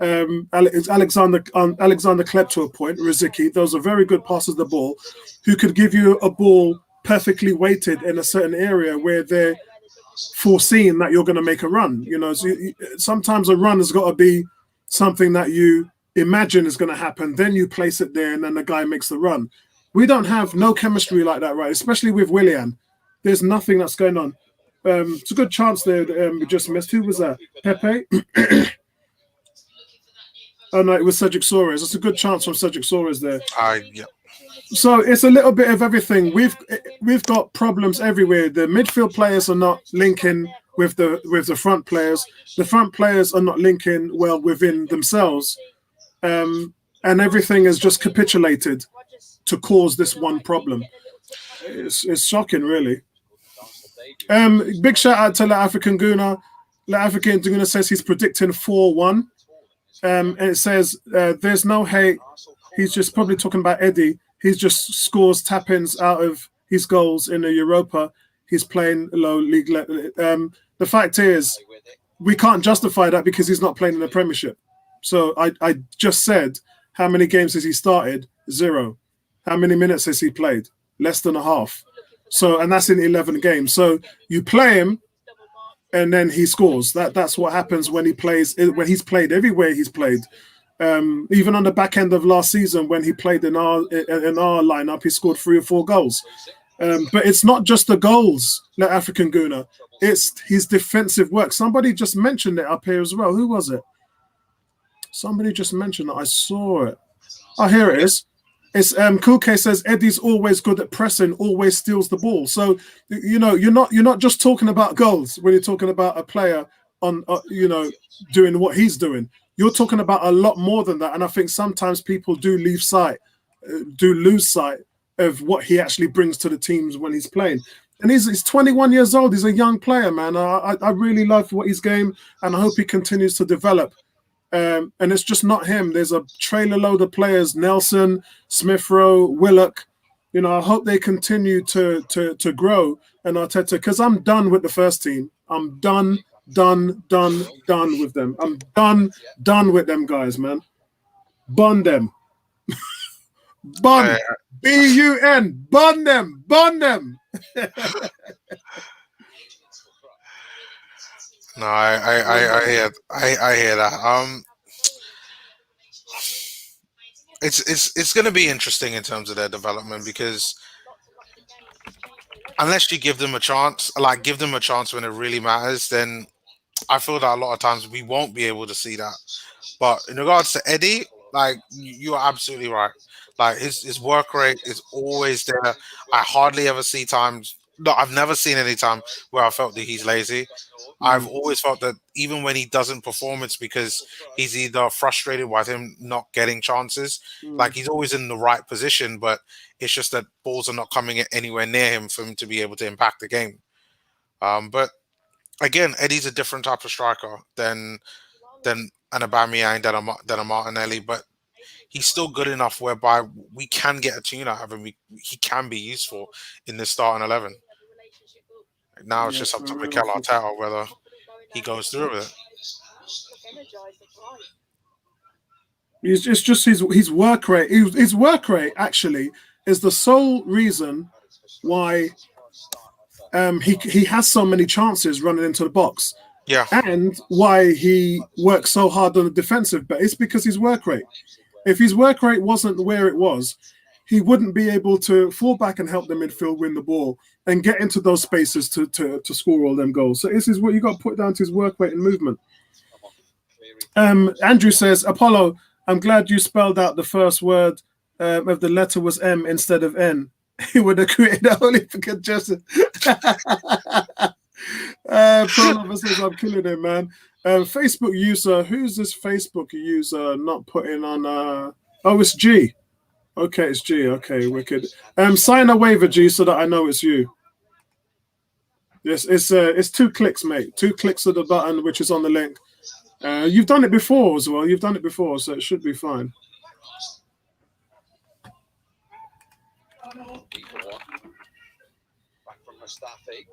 Alexander Kleb to a point, Riziki, those are very good passers of the ball who could give you a ball perfectly weighted in a certain area where they're foreseeing that you're going to make a run. You know, so sometimes a run has got to be something that you imagine is going to happen. Then you place it there, and then the guy makes the run. We don't have no chemistry like that, right? Especially with Willian. There's nothing that's going on. It's a good chance there. We just missed. Who was that? Pepe? Oh no, it was Cedric Soares. It's a good chance from Cedric Soares there. Yeah. So it's a little bit of everything. We've got problems everywhere. The midfield players are not linking with the front players. The front players are not linking well within themselves, and everything is just capitulated to cause this one problem. It's shocking, really. Big shout out to La African Guna. La African Guna says he's predicting 4-1. And it says there's no hate. He's just probably talking about Eddie. He just scores tap-ins out of his goals in the Europa. He's playing low league. The fact is, we can't justify that because he's not playing in the Premiership. So I just said, how many games has he started? 0. How many minutes has he played? Less than a half. So, and that's in 11 games. So you play him, and then he scores. That's what happens when he plays. When he's played everywhere he's played, even on the back end of last season when he played in our lineup, he scored 3 or 4 goals. But it's not just the goals, the African Guna. It's his defensive work. Somebody just mentioned it up here as well. Who was it? Somebody just mentioned it. I saw it. Oh, here it is. It's Cool K says Eddie's always good at pressing, always steals the ball. So you know you're not just talking about goals when you're talking about a player on doing what he's doing. You're talking about a lot more than that, and I think sometimes people do lose sight of what he actually brings to the teams when he's playing. And he's 21 years old. He's a young player, man. I really love what his game, and I hope he continues to develop. And it's just not him. There's a trailer load of players: Nelson, Smith Rowe, Willock. You know, I hope they continue to grow. And Arteta, because I'm done with the first team. I'm done with them. I'm done with them guys, man. Bun them. Bun. B-U-N. Bun them. Bun them. No, I hear that. It's going to be interesting in terms of their development because unless you give them a chance, give them a chance when it really matters, then I feel that a lot of times we won't be able to see that. But in regards to Eddie, you are absolutely right. His work rate is always there. I hardly ever see times. No, I've never seen any time where I felt that he's lazy. I've always felt that even when he doesn't perform, it's because he's either frustrated with him not getting chances. He's always in the right position, but it's just that balls are not coming anywhere near him for him to be able to impact the game. But again, Eddie's a different type of striker than an Aubameyang, than a Martinelli, but he's still good enough whereby we can get a tune out of him. He can be useful in this starting 11. Now it's just up to Mikel Arteta whether he goes through with it. It's just his work rate. His work rate actually is the sole reason why he has so many chances running into the box. Yeah, and why he works so hard on the defensive. But it's because his work rate. If his work rate wasn't where it was, he wouldn't be able to fall back and help the midfield win the ball and get into those spaces to score all them goals. So this is what you got to put down to his work rate and movement. Andrew says, Apollo, I'm glad you spelled out the first word of the letter was M instead of N. He would have created a holy congestion. Prolover says, I'm killing him, man. Facebook user, who's this Facebook user not putting on? Oh, it's G. Okay, it's G. Okay, wicked. Sign a waiver, G, so that I know it's you. Yes, it's 2 clicks, mate. 2 clicks of the button, which is on the link. You've done it before as well. You've done it before, so it should be fine. Back from Mustafi.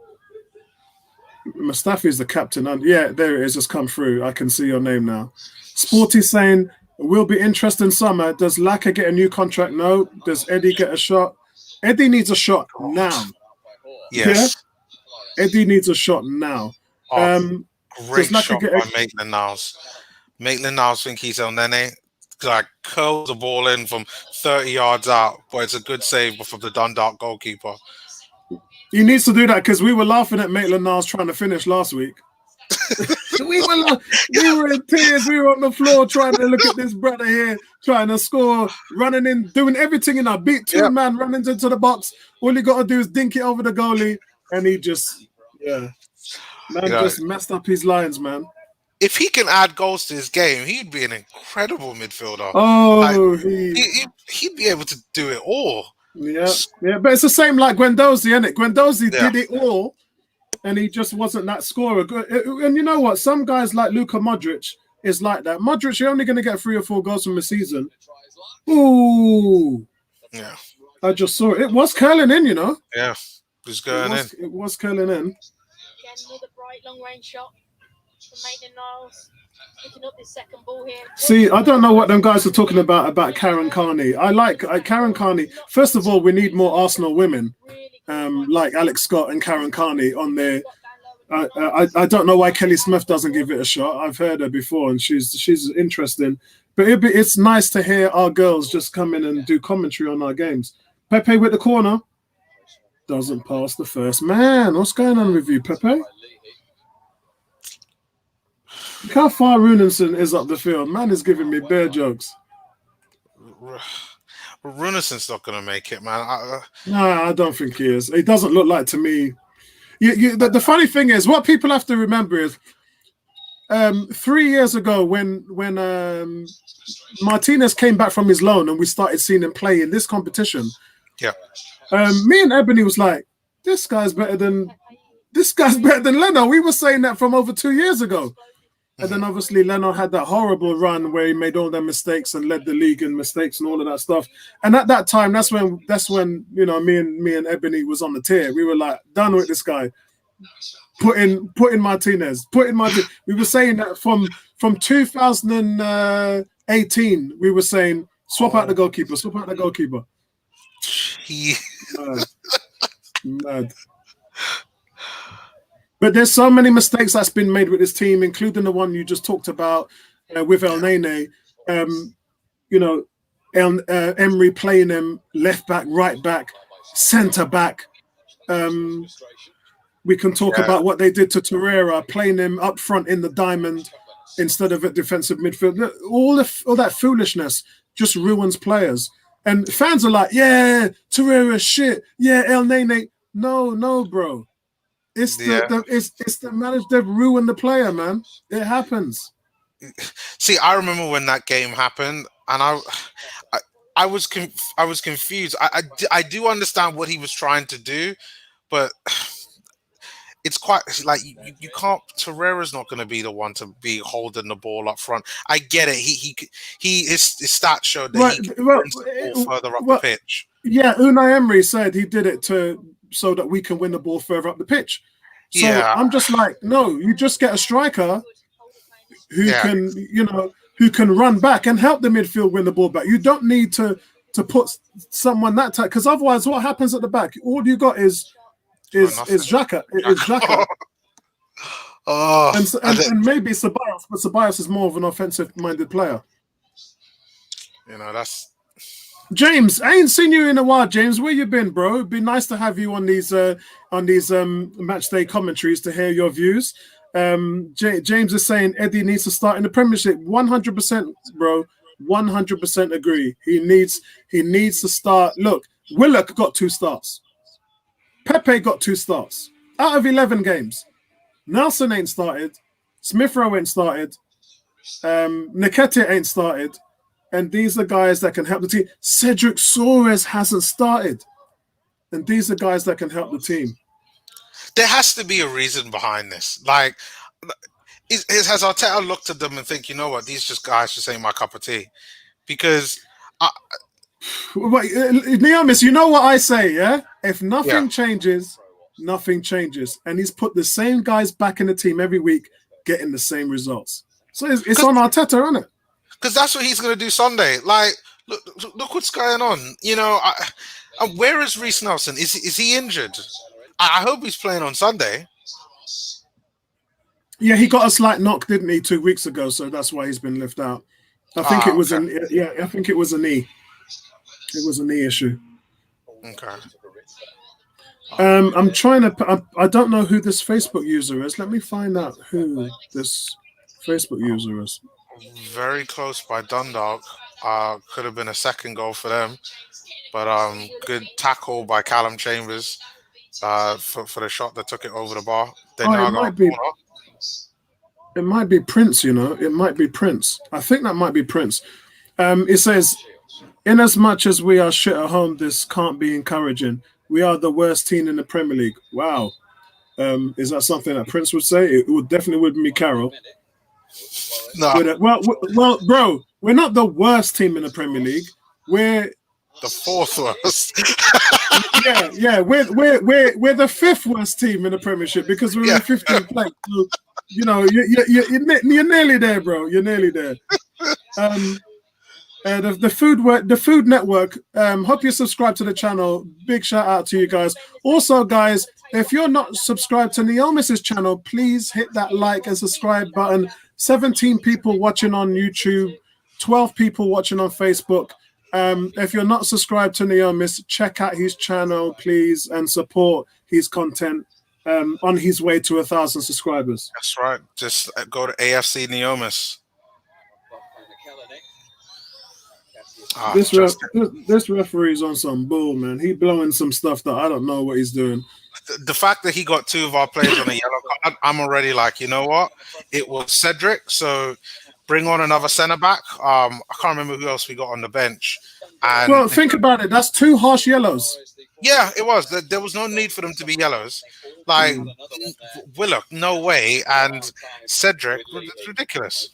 Mustafi is the captain. Yeah, there it is. Just come through. I can see your name now. Sporty saying, will be interesting summer. Does Laka get a new contract? No. Does Eddie get a shot? Eddie needs a shot now. Yes. Eddie needs a shot now. Oh, great does Laka shot get by Maitland-Niles. Maitland-Niles think he's El Nene. Like curls the ball in from 30 yards out, but it's a good save from the Dundalk goalkeeper. He needs to do that because we were laughing at Maitland-Niles trying to finish last week. we were in tears. We were on the floor trying to look at this brother here, trying to score, running in, doing everything in our beat two man, running into the box. All you got to do is dink it over the goalie, and he just, just messed up his lines, man. If he can add goals to his game, he'd be an incredible midfielder. Oh, he'd be able to do it all. Yeah, but it's the same like Guendouzi, isn't it? Guendouzi did it all, and he just wasn't that scorer. And you know what? Some guys like Luka Modric is like that. Modric, you're only going to get 3 or 4 goals from a season. Ooh. Yeah. I just saw it. It was curling in, you know. Yeah. It was curling in. Again, another bright long-range shot from Maitland-Niles. Picking up this second ball here. See, I don't know what them guys are talking about Karen Carney. I like Karen Carney. First of all, we need more Arsenal women like Alex Scott and Karen Carney on there. I don't know why Kelly Smith doesn't give it a shot. I've heard her before, and she's interesting. But it's nice to hear our girls just come in and do commentary on our games. Pepe with the corner. Doesn't pass the first man. What's going on with you, Pepe? Look how far Runinson is up the field. Man is giving me bear jokes. Runison's not going to make it, man. Nah, I don't think he is. He doesn't look like to me. The funny thing is, what people have to remember is 3 years ago when Martinez came back from his loan and we started seeing him play in this competition. Yeah. Me and Ebony was like, this guy's better than Leno. We were saying that from over 2 years ago. And then obviously Leno had that horrible run where he made all them mistakes and led the league in mistakes and all of that stuff. And at that time, that's when you know me and Ebony was on the tier. We were like, done with this guy. Put in Martinez. We were saying that from 2018. We were saying swap out the goalkeeper. Mad. But there's so many mistakes that's been made with this team, including the one you just talked about with El Nene. You know, Emery playing him left back, right back, centre back. We can talk about what they did to Torreira, playing him up front in the diamond instead of at defensive midfield. All that foolishness just ruins players. And fans are like, yeah, Torreira shit. Yeah, El Nene. No, bro. It's the manager. They've ruined the player, man. It happens. See, I remember when that game happened, and I was confused. I do understand what he was trying to do, but it's quite like you can't. Torreira's not going to be the one to be holding the ball up front. I get it. His stats showed that he can bring the ball further up the pitch. Yeah, Unai Emery said he did it so that we can win the ball further up the pitch. So I'm just like, no, you just get a striker who can run back and help the midfield win the ball back. You don't need to put someone that tight, because otherwise, what happens at the back? All you got is Xhaka. It's Xhaka. And maybe Ceballos, but Ceballos is more of an offensive-minded player. You know, that's. James, I ain't seen you in a while, James. Where you been, bro? It'd be nice to have you on these match day commentaries to hear your views. James is saying Eddie needs to start in the Premiership. 100%, bro. 100% agree. He needs to start. Look, Willock got 2 starts. Pepe got 2 starts out of 11 games. Nelson ain't started. Smith Rowe ain't started. Nketiah ain't started. And these are guys that can help the team. Cedric Soares hasn't started. And these are guys that can help the team. There has to be a reason behind this. Like, has Arteta looked at them and think, you know what, these just guys just ain't my cup of tea? Because... Neomis, you know what I say, yeah? If nothing changes, nothing changes. And he's put the same guys back in the team every week, getting the same results. So it's on Arteta, isn't it? Because that's what he's going to do Sunday. Like, look what's going on. You know, where is Reece Nelson? Is he injured? I hope he's playing on Sunday. Yeah, he got a slight knock, didn't he, 2 weeks ago? So that's why he's been left out. I think it was okay. I think it was a knee. It was a knee issue. Okay. I'm trying to. I don't know who this Facebook user is. Let me find out who this Facebook user is. Very close by Dundalk. Could have been a second goal for them, but good tackle by Callum Chambers for the shot that took it over the bar. Then It might be. It might be Prince. You know, it might be Prince. I think that might be Prince. It says, "In as much as we are shit at home, this can't be encouraging. We are the worst team in the Premier League." Wow. Is that something that Prince would say? It would definitely wouldn't be Carroll. No. Well, bro, we're not the worst team in the Premier League. We're the fourth worst. yeah. We're the fifth worst team in the Premiership because we're in 15th place. So, you know, you're nearly there, bro. You're nearly there. The Food Network. Hope you subscribe to the channel. Big shout out to you guys. Also, guys, if you're not subscribed to Neomis's channel, please hit that like and subscribe button. 17 people watching on YouTube, 12 people watching on Facebook. If you're not subscribed to Neomis, check out his channel, please, and support his content on his way to 1,000 subscribers. That's right. Just go to AFC Neomis. This referee's on some bull, man. He blowing some stuff that I don't know what he's doing. The fact that he got 2 of our players on a yellow card, I'm already like, you know what? It was Cedric, so bring on another centre back. I can't remember who else we got on the bench. And well, think about it. That's 2 harsh yellows. Yeah, it was. There was no need for them to be yellows. Like Willock, no way, and Cedric, it's ridiculous.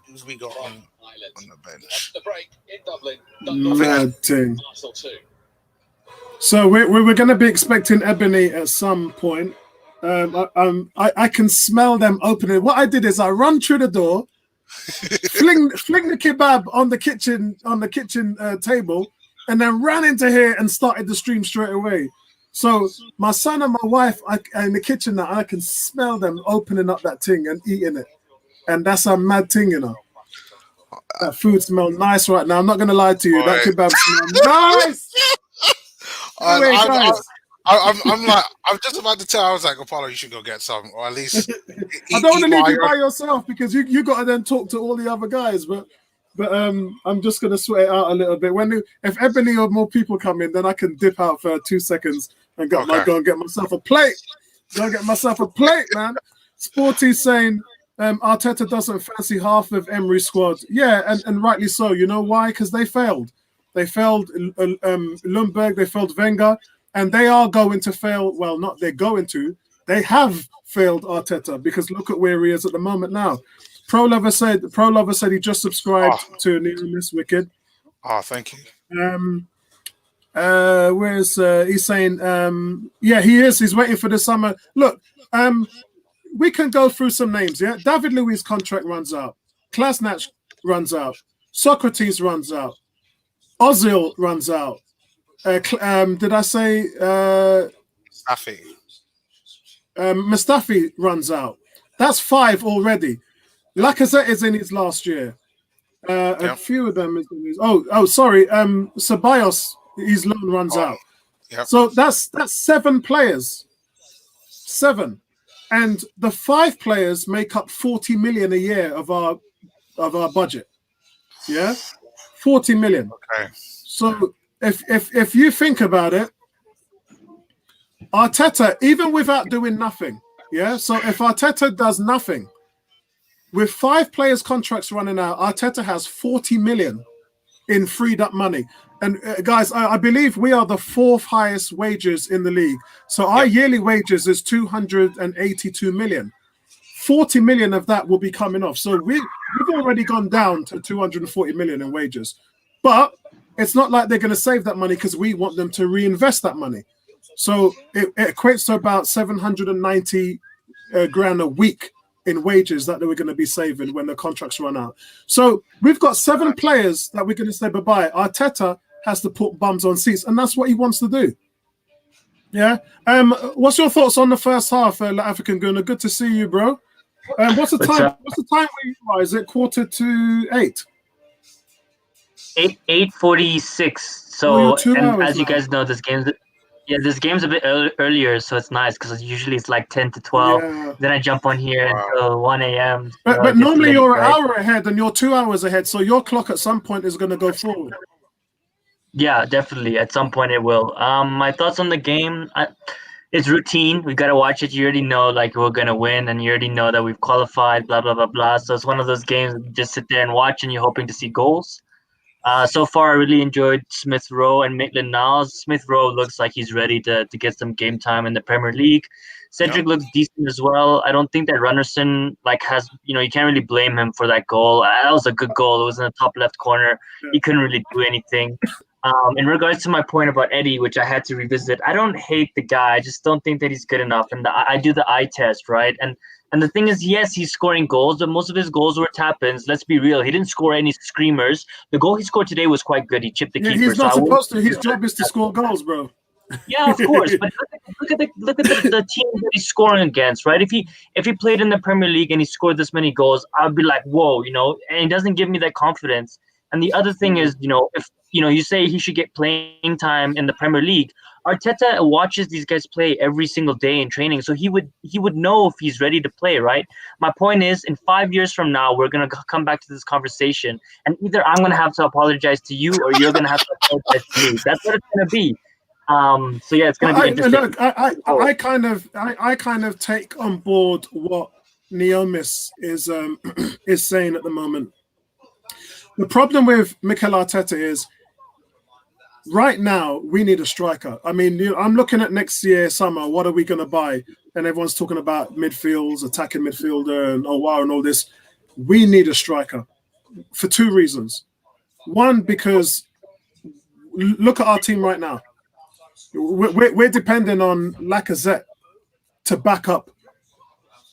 Who's we got on the bench? Mad thing. So we're going to be expecting Ebony at some point. I can smell them opening. What I did is I run through the door, fling the kebab on the kitchen table, and then ran into here and started the stream straight away. So my son and my wife are in the kitchen now. I can smell them opening up that thing and eating it, and that's a mad thing, you know. That food smells nice right now. I'm not going to lie to you. That kebab smells nice. Anyway, I'm just about to tell. I was like, Apollo, you should go get some, or at least. I don't want to leave you by yourself because you got to then talk to all the other guys. But I'm just gonna sweat it out a little bit. If Ebony or more people come in, then I can dip out for 2 seconds and go and get myself a plate. Go get myself a plate, man. Sporty's saying Arteta doesn't fancy half of Emery's squad. Yeah, and rightly so. You know why? Because they failed. They failed Lundberg. They failed Wenger. And they are going to fail. Well, not they're going to. They have failed Arteta because look at where he is at the moment now. Pro Lover said he just subscribed to Neomis Wicked. Thank you. He's saying yeah, he is. He's waiting for the summer. Look, we can go through some names. Yeah, David Luiz's contract runs out. Klasnach runs out. Socrates runs out. Ozil runs out. Did I say Mustafi? Mustafi runs out. That's 5 already. Lacazette is in his last year. A few of them is in his. Sorry. Ceballos, his loan runs out. Yep. So that's 7 players. 7, and the 5 players make up 40 million a year of our budget. Yeah, 40 million. Okay. So if you think about it, Arteta, even without doing nothing, yeah. So if Arteta does nothing, with 5 players' contracts running out, Arteta has 40 million in freed up money. And guys, I believe we are the 4th highest wages in the league. So our yearly wages is 282 million. 40 million of that will be coming off. So we've already gone down to 240 million in wages. But it's not like they're going to save that money because we want them to reinvest that money. So it equates to about 790 grand a week in wages that they were going to be saving when the contracts run out. So we've got 7 players that we're going to say bye-bye. Arteta has to put bums on seats, and that's what he wants to do. Yeah. What's your thoughts on the first half, African Gunner? Good to see you, bro. What's the What's time? up? What's the time where you are? Is it 7:45? 8:46. Oh, you're So, 2 hours as you now. guys know, this game's a bit earlier, so it's nice because usually it's like 10 to 12. Yeah. Then I jump on here Wow. until 1 a.m. So But it gets normally late, you're an right? hour ahead and you're 2 hours ahead, so your clock at some point is going to go forward. Yeah, definitely. At some point it will. My thoughts on the game, it's routine. We gotta watch it. You already know like we're gonna win, and you already know that we've qualified. Blah blah blah blah. So it's one of those games that you just sit there and watch, and you're hoping to see goals. So far, I really enjoyed Smith Rowe and Maitland-Niles. Smith Rowe looks like he's ready to get some game time in the Premier League. Cedric looks decent as well. I don't think that Runderson has you can't really blame him for that goal. That was a good goal. It was in the top left corner. He couldn't really do anything. In regards to my point about Eddie, which I had to revisit, I don't hate the guy. I just don't think that he's good enough. And I do the eye test, right? And the thing is, yes, he's scoring goals, but most of his goals were tap-ins. Let's be real. He didn't score any screamers. The goal he scored today was quite good. He chipped the Yeah, keeper. he's So not I won't. supposed to. His job is to score goals, bro. Yeah, of course. But look at the team that he's scoring against, right? If he played in the Premier League and he scored this many goals, I'd be like, whoa, and he doesn't give me that confidence. And the other thing is, if you say he should get playing time in the Premier League, Arteta watches these guys play every single day in training, so he would know if he's ready to play, right? My point is, in 5 years from now, we're gonna come back to this conversation, and either I'm gonna have to apologize to you, or you're gonna have to apologize to me. That's what it's gonna be. So yeah, it's gonna be interesting. Look, I kind of take on board what Neomis is is saying at the moment. The problem with Mikel Arteta is right now we need a striker. I mean, I'm looking at next year summer. What are we going to buy? And everyone's talking about midfields, attacking midfielder, and wow, and all this. We need a striker for two reasons. One, because look at our team right now. We're depending on Lacazette to back up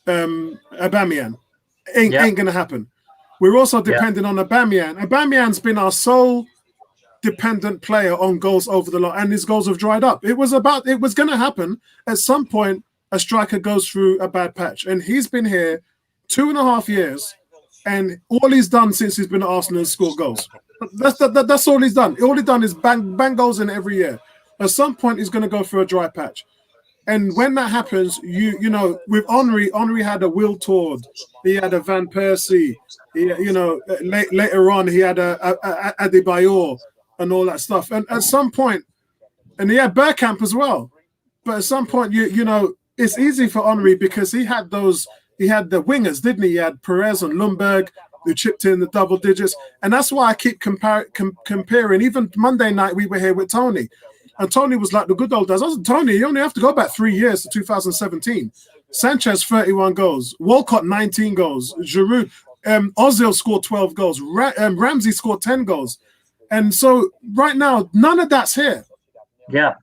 Aubameyang. Ain't going to happen. We're also depending on Aubameyang. Aubameyang's been our sole dependent player on goals over the line, and his goals have dried up. It was going to happen at some point. A striker goes through a bad patch, and he's been here 2.5 years, and all he's done since he's been at Arsenal is score goals. That's all he's done. All he's done is bang goals in every year. At some point, he's going to go through a dry patch. And when that happens, with Henry had a Will Tord, he had a Van Persie, later on he had a Adebayor and all that stuff. And at some point, and he had Bergkamp as well. But at some point, it's easy for Henry because he had the wingers, didn't he? He had Perez and Lundberg who chipped in the double digits. And that's why I keep comparing. Even Monday night, we were here with Tony. And Tony was like the good old days. I was like, Tony, you only have to go back 3 years to 2017. Sanchez, 31 goals. Walcott, 19 goals. Giroud, Ozil scored 12 goals. Ramsey scored 10 goals. And so right now, none of that's here. Yeah.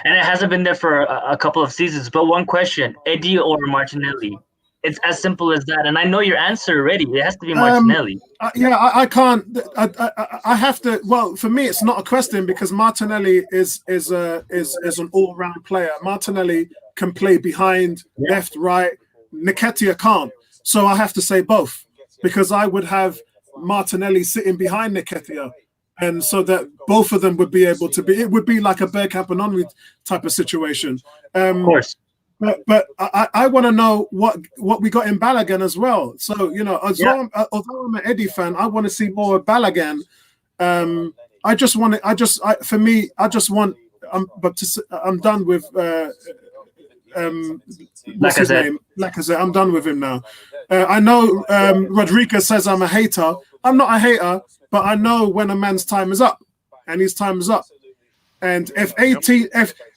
And it hasn't been there for a couple of seasons. But one question, Eddie or Martinelli? It's as simple as that. And I know your answer already. It has to be Martinelli. I can't. I have to. Well, for me, it's not a question because Martinelli is an all-round player. Martinelli can play behind, left, right. Nketiah can't. So I have to say both because I would have Martinelli sitting behind Nketiah, and so that both of them would be able to be. It would be like a Bergkamp and Henry type of situation. Of course. But I want to know what we got in Balogun as well. So although I'm an Eddie fan, I want to see more of Balogun. I'm done with what's his name? Lacazette. I'm done with him now. I know Rodriguez says I'm a hater. I'm not a hater, but I know when a man's time is up, and his time is up. And if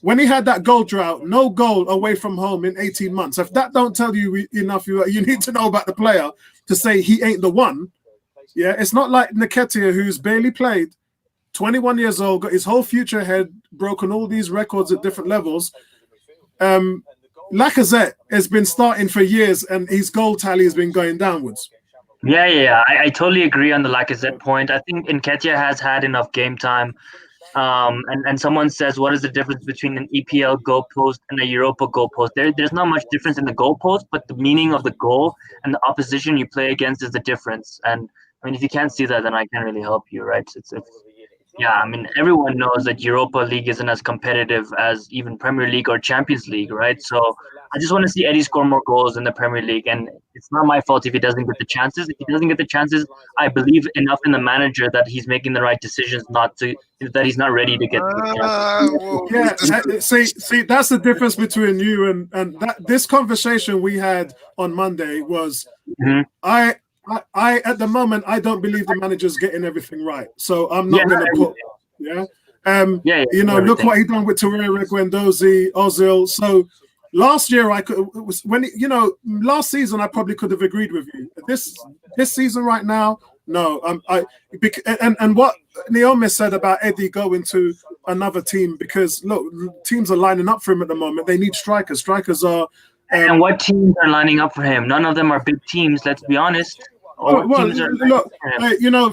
when he had that goal drought, no goal away from home in 18 months, if that don't tell you enough, you need to know about the player to say he ain't the one. Yeah, it's not like Nketiah, who's barely played, 21 years old, got his whole future ahead, broken all these records at different levels. Lacazette has been starting for years, and his goal tally has been going downwards. Yeah. I totally agree on the Lacazette point. I think Nketiah has had enough game time. And someone says, what is the difference between an EPL goalpost and a Europa goalpost? There's not much difference in the goalpost, but the meaning of the goal and the opposition you play against is the difference. And I mean, if you can't see that, then I can't really help you, right? Yeah, I mean, everyone knows that Europa League isn't as competitive as even Premier League or Champions League, right? So I just want to see Eddie score more goals in the Premier League, and it's not my fault if he doesn't get the chances. If he doesn't get the chances, I believe enough in the manager that he's making the right decisions, that he's not ready to get the chances. Yeah, see, that's the difference between you and that. This conversation we had on Monday was, Mhm. I at the moment I don't believe the manager's getting everything right, so I'm not going to put look what he done with Torreira, Guendouzi, Ozil. So last year last season I probably could have agreed with you. This season right now, no. And what Naomi said about Eddie going to another team, because look, teams are lining up for him at the moment. They need strikers. Strikers are. And what teams are lining up for him? None of them are big teams. Let's be honest. Well, look,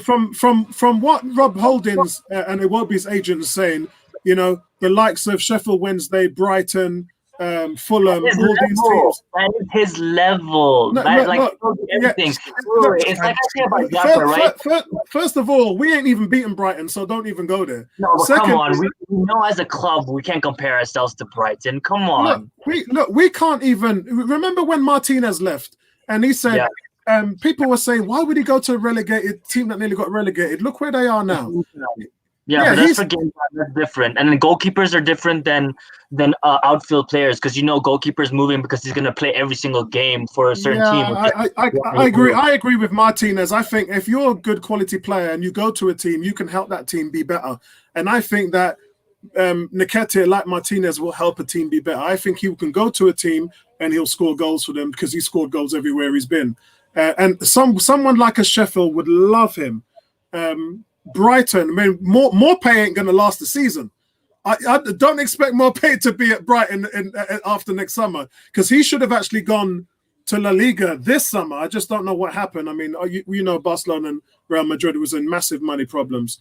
from what Rob Holdings and Iwobi's agent is saying, the likes of Sheffield Wednesday, Brighton, Fulham, all these teams. That is his level. Everything. It's like I say about Jaffa, right? First of all, we ain't even beaten Brighton, so don't even go there. No, but come on. We know as a club we can't compare ourselves to Brighton. Come on. We can't even. Remember when Martinez left and he said, people were saying, why would he go to a relegated team that nearly got relegated? Look where they are now. Yeah, but that's for game time. That's different. And then goalkeepers are different than outfield players, because goalkeeper's moving because he's going to play every single game for a certain team. I agree. I agree with Martinez. I think if you're a good quality player and you go to a team, you can help that team be better. And I think that Nketiah, like Martinez, will help a team be better. I think he can go to a team and he'll score goals for them because he scored goals everywhere he's been. And someone like a Sheffield would love him. Brighton, I mean, more pay ain't going to last the season. I don't expect more pay to be at Brighton after next summer, because he should have actually gone to La Liga this summer. I just don't know what happened. I mean, Barcelona and Real Madrid was in massive money problems.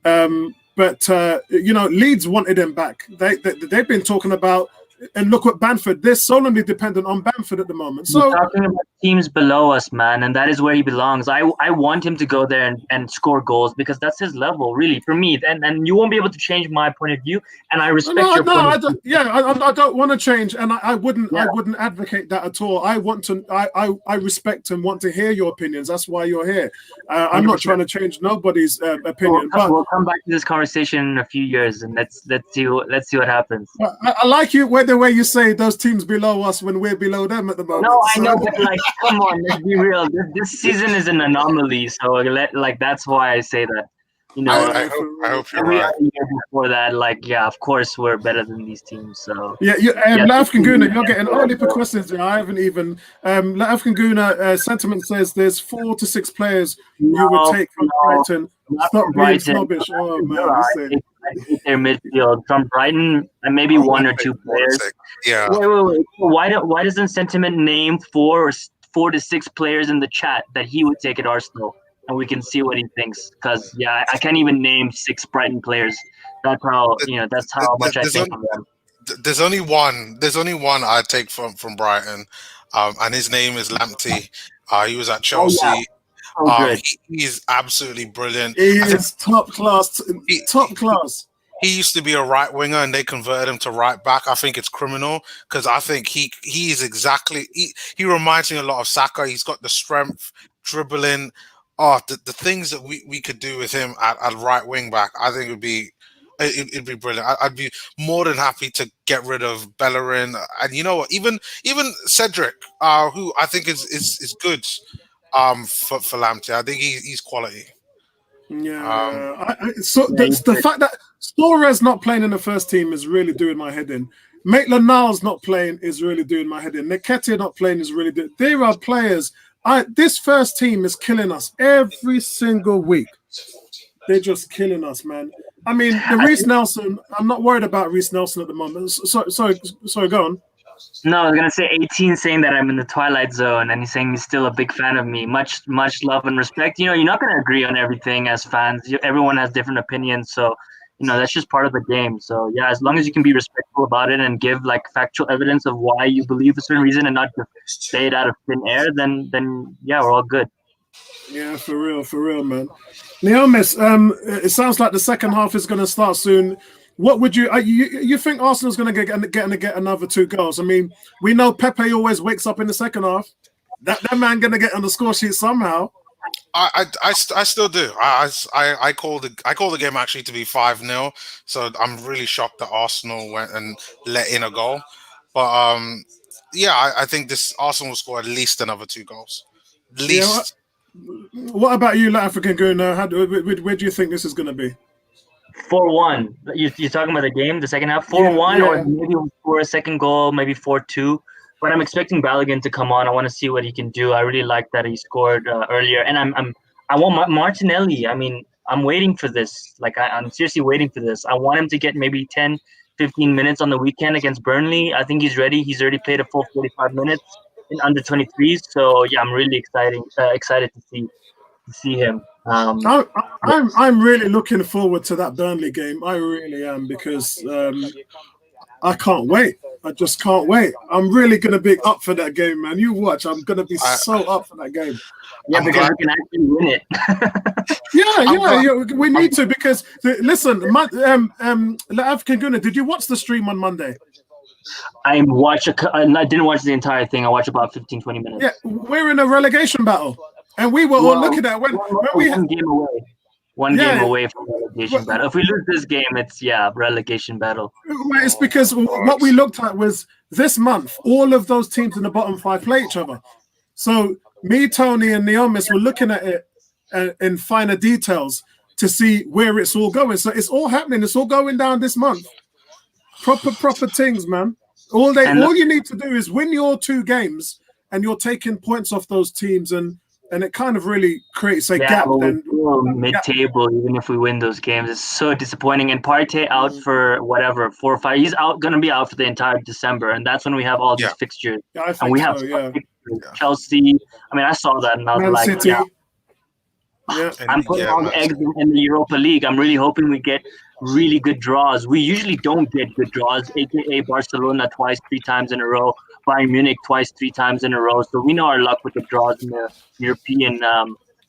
But Leeds wanted him back. They've been talking about, and look at Bamford. They're solely dependent on Bamford at the moment. So we're talking about teams below us, man, and that is where he belongs. I want him to go there and score goals, because that's his level, really, for me. And you won't be able to change my point of view, and I respect your point of view. I don't want to change, and I wouldn't advocate that at all. I respect and want to hear your opinions. That's why you're here. I'm not trying to change nobody's opinion. We'll come back to this conversation in a few years, and let's see what happens. I like you the way you say those teams below us when we're below them at the moment. No, I know, but come on, let's be real. This season is an anomaly, so that's why I say that. I hope you're right. Every year before that, of course we're better than these teams. So African Guna, you're getting all the questions. I haven't even. African Guna sentiment says there's 4 to 6 players you would take from Brighton. Stop being snobbish. Oh man, their midfield from Brighton, and maybe 1 or 2 players. Yeah. Wait. Why doesn't Sentiment name 4 to 6 players in the chat that he would take at Arsenal, and we can see what he thinks? Because I can't even name 6 Brighton players. That's how much I think of them. There's only one I'd take from Brighton, and his name is Lamptey. He was at Chelsea. He is absolutely brilliant. He is top class. Top class. He used to be a right winger, and they converted him to right back. I think it's criminal, because I think he is exactly. He reminds me a lot of Saka. He's got the strength, dribbling. The things that we could do with him at right wing back, I think it'd be brilliant. I'd be more than happy to get rid of Bellerin, and you know what, even Cedric, who I think is good. For Lamptey, I think he's quality. Yeah. The fact that Torres not playing in the first team is really doing my head in. Maitland-Niles not playing is really doing my head in. Nketiah not playing is really doing. There are players. This first team is killing us every single week. They're just killing us, man. I mean, the Reece Nelson. I'm not worried about Reece Nelson at the moment. Sorry, go on. No, I was gonna say 18 saying that I'm in the Twilight Zone, and he's saying he's still a big fan of me. Much love and respect. You're not gonna agree on everything as fans. Everyone has different opinions, so that's just part of the game. So yeah, as long as you can be respectful about it and give like factual evidence of why you believe a certain reason and not just say it out of thin air, then yeah, we're all good. Yeah, for real, man. Neomis, it sounds like the second half is going to start soon. What would you think Arsenal's going to get another 2 goals? I mean, we know Pepe always wakes up in the second half. That man going to get on the score sheet somehow. I still do. I call the game actually to be 5-0. So I'm really shocked that Arsenal went and let in a goal. But yeah, I think this Arsenal will score at least another 2 goals. At least. Yeah, what about you, African Guna? Where do you think this is going to be? 4-1. You're talking about the game, the second half? 4-1, Yeah. or maybe we'll score a second goal, maybe 4-2. But I'm expecting Balogun to come on. I want to see what he can do. I really like that he scored earlier, and I want Martinelli. I mean, I'm waiting for this. Like I'm seriously waiting for this. I want him to get maybe 10, 15 minutes on the weekend against Burnley. I think he's ready. He's already played a full 45 minutes in under 23s. So yeah, I'm really excited to see him. I'm really looking forward to that Burnley game. I really am, because I can't wait. I just can't wait. I'm really going to be up for that game, man. You watch. I'm going to be so up for that game. Yeah, because we can actually win it. Yeah. We need to, because listen, African Gunner, did you watch the stream on Monday? I didn't watch the entire thing. I watched about 15, 20 minutes. Yeah, we're in a relegation battle, and we were all looking at when we one game away. Game away from relegation battle. If we lose this game, it's relegation battle. It's because what we looked at was this month, all of those teams in the bottom 5 play each other. So me, Tony, and Neomis were looking at it in finer details to see where it's all going. So it's all happening. It's all going down this month. Proper things, man. All you need to do is win your 2 games, and you're taking points off those teams, and it kind of really creates a gap. Then mid-table, even if we win those games, it's so disappointing. And Partey out for 4 or 5. He's gonna be out for the entire December, and that's when we have all these fixtures. Yeah, I think and we have Chelsea. I mean, I saw that, and I was Man like, City. I'm putting all the eggs in the Europa League. I'm really hoping we get really good draws. We usually don't get good draws, aka Barcelona twice, 3 times in a row, Bayern Munich twice, 3 times in a row. So we know our luck with the draws in the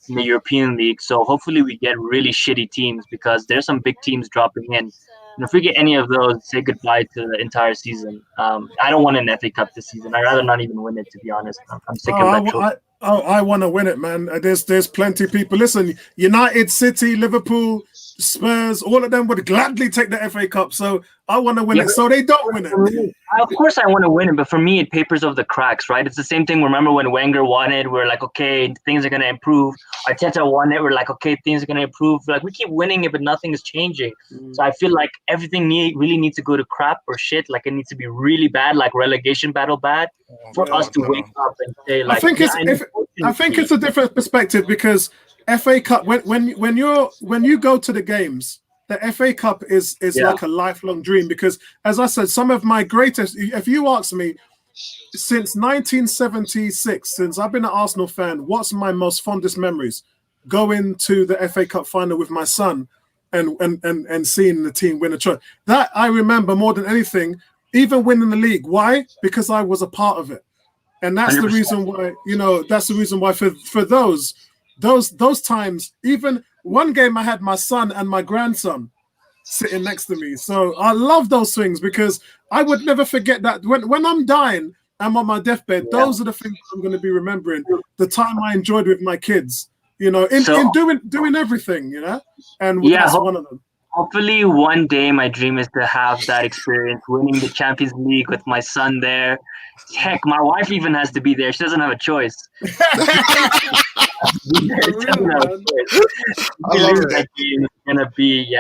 European League. So hopefully we get really shitty teams, because there's some big teams dropping in. And if we get any of those, say goodbye to the entire season. I don't want an FA Cup this season. I'd rather not even win it, to be honest. I'm sick of that. I want to win it, man. There's plenty of people. Listen, United, City, Liverpool, Spurs, all of them would gladly take the FA Cup. So I want to win it, so they don't win it. Of course I want to win it, but for me, it papers over the cracks, right? It's the same thing. Remember when Wenger won it, we're like, okay, things are going to improve. Arteta won it, we're like, okay, things are going to improve. Like, we keep winning it, but nothing is changing. So I feel like everything really needs to go to crap or shit. Like, it needs to be really bad, like relegation battle bad, for us to wake up and say, like, I think it's a different perspective, because FA Cup, when you go to the games, the FA Cup is like a lifelong dream, because, as I said, some of my greatest, if you ask me, since 1976, since I've been an Arsenal fan, what's my most fondest memories? Going to the FA Cup final with my son and seeing the team win a trophy. That I remember more than anything, even winning the league. Why? Because I was a part of it. And that's 100%. The reason why, that's the reason why for those times, even one game I had my son and my grandson sitting next to me. So I love those things, because I would never forget that when I'm dying, I'm on my deathbed. Those are the things I'm going to be remembering. The time I enjoyed with my kids, in doing everything, and that's one of them. Hopefully one day my dream is to have that experience, winning the Champions League with my son there. Heck, my wife even has to be there. She doesn't have a choice. I love it. It's gonna be,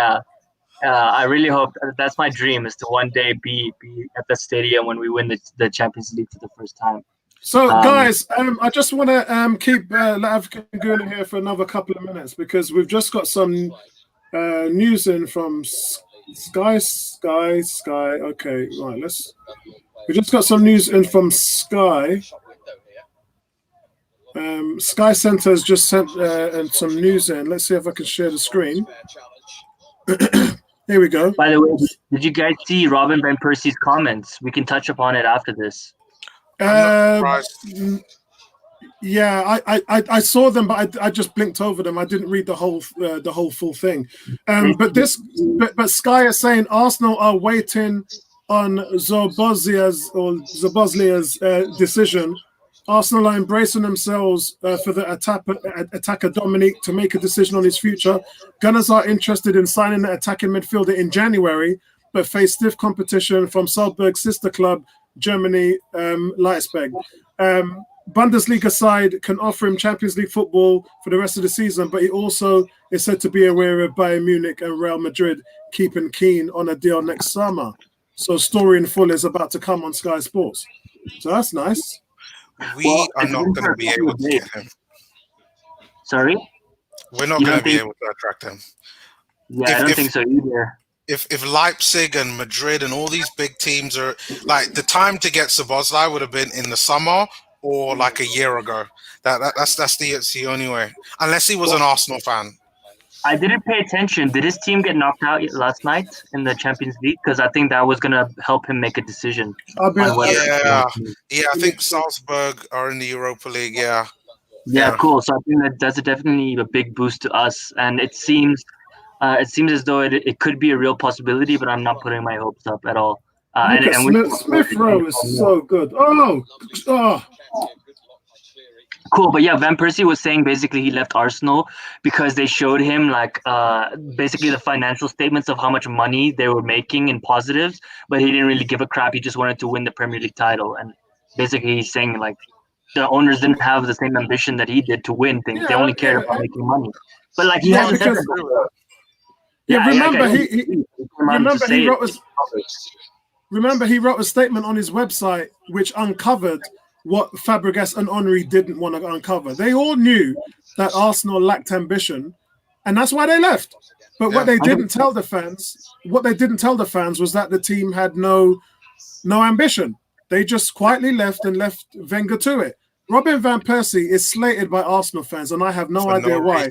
I really hope that's my dream, is to one day be at the stadium when we win the Champions League for the first time. So, guys, I just want to keep African Guna here for another couple of minutes, because we've just got some news in from Sky. Okay, right. We just got some news in from Sky. Sky Centre has just sent some news in. Let's see if I can share the screen. Here we go. By the way, did you guys see Robin van Persie's comments? We can touch upon it after this. I'm not surprised. Yeah, I saw them, but I just blinked over them. I didn't read the whole full thing. But Sky is saying Arsenal are waiting on Zobozlia's decision. Arsenal are embracing themselves for the attacker Dominique to make a decision on his future. Gunners are interested in signing the attacking midfielder in January, but face stiff competition from Salzburg's sister club, Germany, Leipzig. Bundesliga side can offer him Champions League football for the rest of the season, but he also is said to be aware of Bayern Munich and Real Madrid keeping keen on a deal next summer. So story in full is about to come on Sky Sports. So that's nice. We are not going to be able to get him. Sorry? We're not going to be able to attract him. Yeah, I don't think so either. If Leipzig and Madrid and all these big teams are like, the time to get Szoboszlai would have been in the summer or like a year ago. That's the only way. Unless he was an Arsenal fan. I didn't pay attention. Did his team get knocked out last night in the Champions League? Because I think that was going to help him make a decision. I think Salzburg are in the Europa League. Yeah, cool. So I think that's definitely a big boost to us, and it seems as though it could be a real possibility, but I'm not putting my hopes up at all. Smith Rowe is so good. Cool, but yeah, Van Persie was saying basically he left Arsenal because they showed him like basically the financial statements of how much money they were making in positives, but he didn't really give a crap. He just wanted to win the Premier League title, and basically he's saying like the owners didn't have the same ambition that he did to win things. They only cared about making money. But like he hasn't said that. Remember he wrote a statement on his website which uncovered what Fabregas and Henry didn't want to uncover. They all knew that Arsenal lacked ambition, and that's why they left. But what they didn't tell the fans was that the team had no ambition. They just quietly left and left Wenger to it. Robin van Persie is slated by Arsenal fans, and I have no idea why.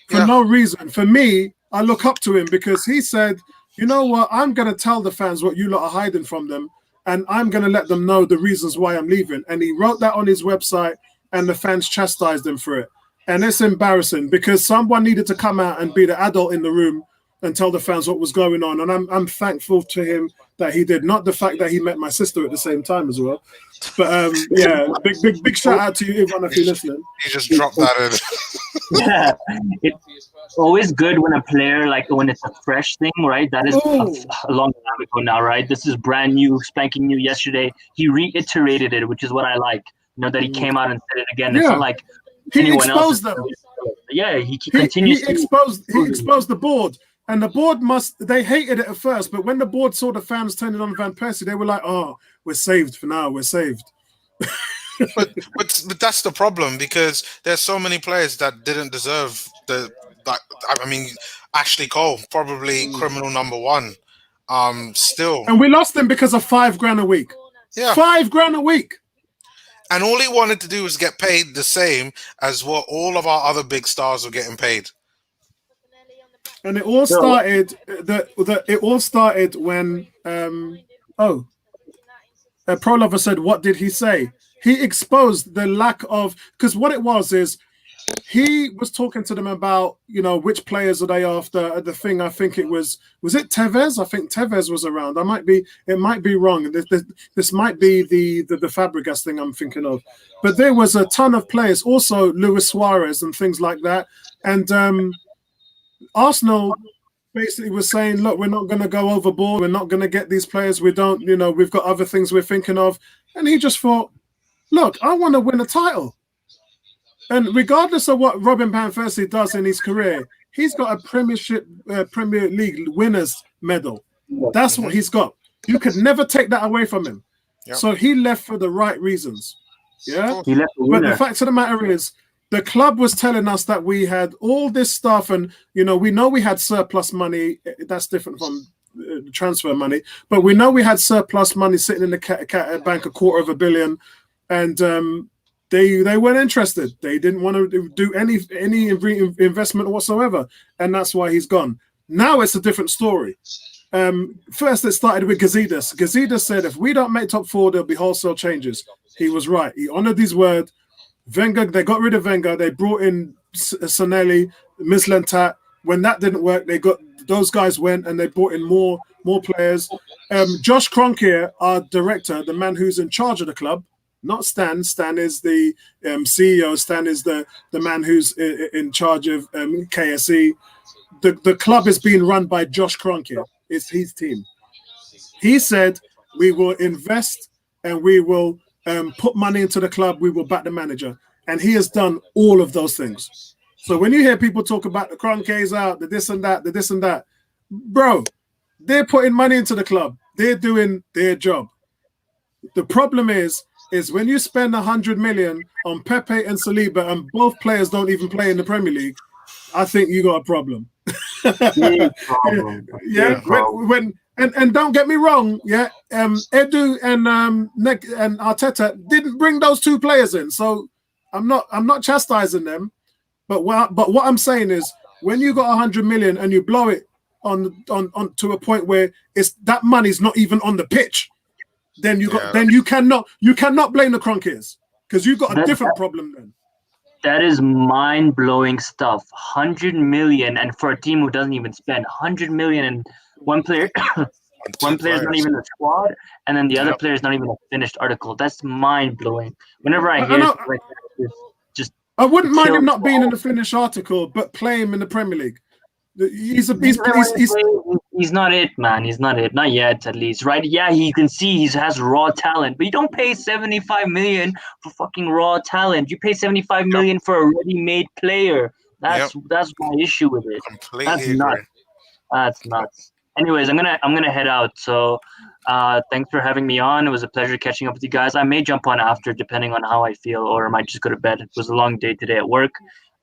For no reason. For me, I look up to him because he said, you know what, I'm going to tell the fans what you lot are hiding from them, and I'm going to let them know the reasons why I'm leaving. And he wrote that on his website, and the fans chastised him for it. And it's embarrassing because someone needed to come out and be the adult in the room and tell the fans what was going on. And I'm thankful to him that he did. Not the fact that he met my sister at the same time as well. But big shout out to you, Ivan, if you're listening. You just dropped that in. Yeah, it's always good when a player, like when it's a fresh thing, right? That is a long time ago now, right? This is brand new, spanking new yesterday. He reiterated it, which is what I like. You know, that he came out and said it again. It's not like he exposed them. Yeah, he continues. He exposed the board. And the board they hated it at first, but when the board saw the fans turning on Van Persie, they were like, oh, we're saved for now, we're saved. but that's the problem, because there's so many players that didn't deserve Ashley Cole, probably criminal number one. Still. And we lost him because of $5,000 a week. Yeah. $5,000 a week. And all he wanted to do was get paid the same as what all of our other big stars were getting paid. And it all started. It all started when Pro Lover said, "What did he say?" He exposed the lack of, because what it was is he was talking to them about, you know, which players are they after. The thing, I think it was it Tevez? I think Tevez was around. It might be wrong. This might be the Fabregas thing I'm thinking of. But there was a ton of players, also Luis Suarez and things like that, and Arsenal basically was saying, look, we're not going to go overboard. We're not going to get these players. We don't, you know, we've got other things we're thinking of. And he just thought, look, I want to win a title. And regardless of what Robin van Persie does in his career, he's got a Premier League winners medal. That's what he's got. You could never take that away from him. Yep. So he left for the right reasons. Yeah. But the fact of the matter is, the club was telling us that we had all this stuff, and you know we had surplus money. That's different from transfer money, but we know we had surplus money sitting in the bank, $250 million, and they weren't interested. They didn't want to do any investment whatsoever, and that's why he's gone. Now it's a different story. First, it started with Gazidis. Gazidis said, if we don't make top 4, there'll be wholesale changes. He was right. He honored his word. Wenger, they got rid of Wenger. They brought in Sanelli, Mislintat. When that didn't work, those guys went and they brought in more players. Josh Kroenke, our director, the man who's in charge of the club, not Stan. Stan is the CEO. Stan is the man who's in charge of KSE. The club is being run by Josh Kroenke. It's his team. He said, we will invest and we will put money into the club. We will back the manager. And he has done all of those things. So when you hear people talk about the Kroenkes out, the this and that, bro, they're putting money into the club. They're doing their job. The problem is when you spend 100 million on Pepe and Saliba and both players don't even play in the Premier League, I think you got a problem. Big problem. Yeah. And don't get me wrong, Edu and Arteta didn't bring those 2 players in, so I'm not chastising them, but what I'm saying is when you got 100 million and you blow it on to a point where it's that money's not even on the pitch, then you cannot blame the Kroenkes because you've got a different problem then. That is mind-blowing stuff. 100 million, and for a team who doesn't even spend 100 million, and one player, one player's not even a squad, and then the other player is not even a finished article. That's mind-blowing. Whenever I hear stuff like that, just I wouldn't mind him not being in the finished article, but play him in the Premier League. He's not it, man. He's not it. Not yet, at least, right? Yeah, you can see he has raw talent, but you don't pay 75 million for fucking raw talent. You pay 75 million for a ready-made player. That's my issue with it. That's nuts. That's nuts. Anyways, I'm gonna head out. So, thanks for having me on. It was a pleasure catching up with you guys. I may jump on after, depending on how I feel, or I might just go to bed. It was a long day today at work.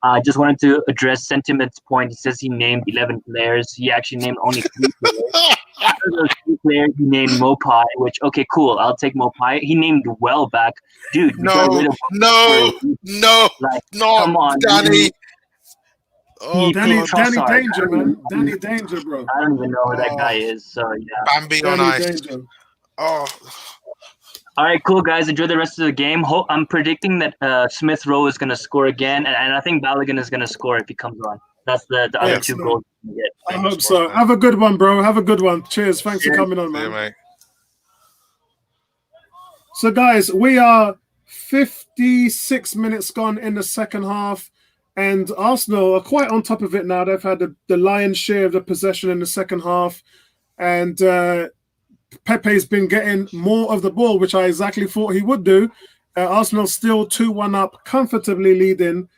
I just wanted to address Sentiment's point. He says he named 11 players. He actually named only 3 players. Out of those 3 players, he named Mopai, which, okay, cool. I'll take Mopai. He named Welbeck. Dude, no. Like, come on, Danny. Danny Danger, man. Danny Danger, bro. I don't even know who that guy is. So, yeah. Bambi on ice. Danger. All right, cool, guys. Enjoy the rest of the game. I'm predicting that Smith Rowe is going to score again, and I think Balogun is going to score if he comes on. That's the other 2 goals. I hope so. Have a good one, bro. Have a good one. Cheers. Thanks for coming on, man. Yeah, mate. So, guys, we are 56 minutes gone in the second half, and Arsenal are quite on top of it now. They've had the lion's share of the possession in the second half, and Pepe's been getting more of the ball, which I exactly thought he would do. Arsenal still 2-1 up, comfortably leading.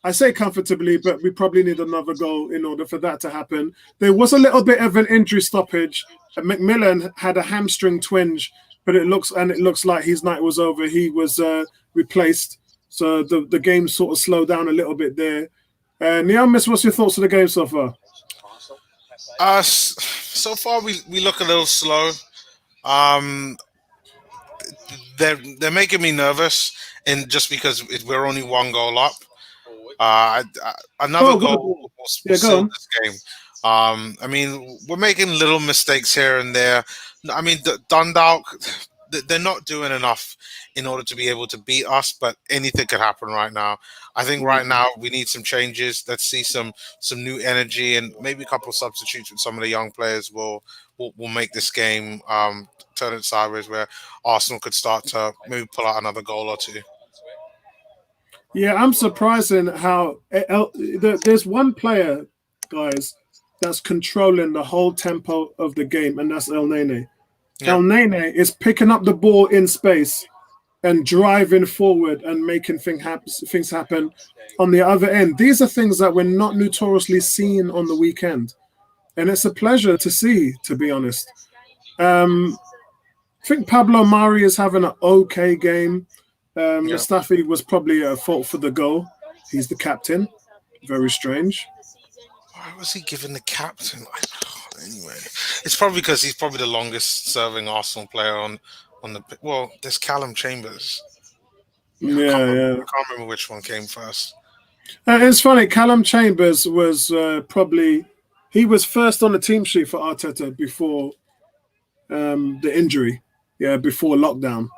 I say comfortably, but we probably need another goal in order for that to happen. There was a little bit of an injury stoppage. Macmillan had a hamstring twinge, but it looks like his night was over. He was replaced, so the game sort of slowed down a little bit there. Niamis, what's your thoughts on the game so far? So far we look a little slow. They're making me nervous, and just because we're only 1 goal up. Another goal will seal this game. I mean, we're making little mistakes here and there. I mean, Dundalk, they're not doing enough in order to be able to beat us, but anything could happen right now. I think right now we need some changes. Let's see some new energy, and maybe a couple of substitutes with some of the young players will make this game turn it sideways, where Arsenal could start to maybe pull out another goal or 2. Yeah, I'm surprised in how there's one player, guys, that's controlling the whole tempo of the game, and that's El Nene. Yeah. El Nene is picking up the ball in space and driving forward and making things happen on the other end. These are things that we're not notoriously seeing on the weekend, and it's a pleasure to see, to be honest. I think Pablo Mari is having an okay game. Mustafi was probably at fault for the goal. He's the captain. Very strange. Why was he given the captain? Anyway, it's probably because he's probably the longest serving Arsenal player on the. Well, there's Callum Chambers. I can't remember which one came first. It's funny. Callum Chambers was probably He was first on the team sheet for Arteta before the injury. Yeah, before lockdown.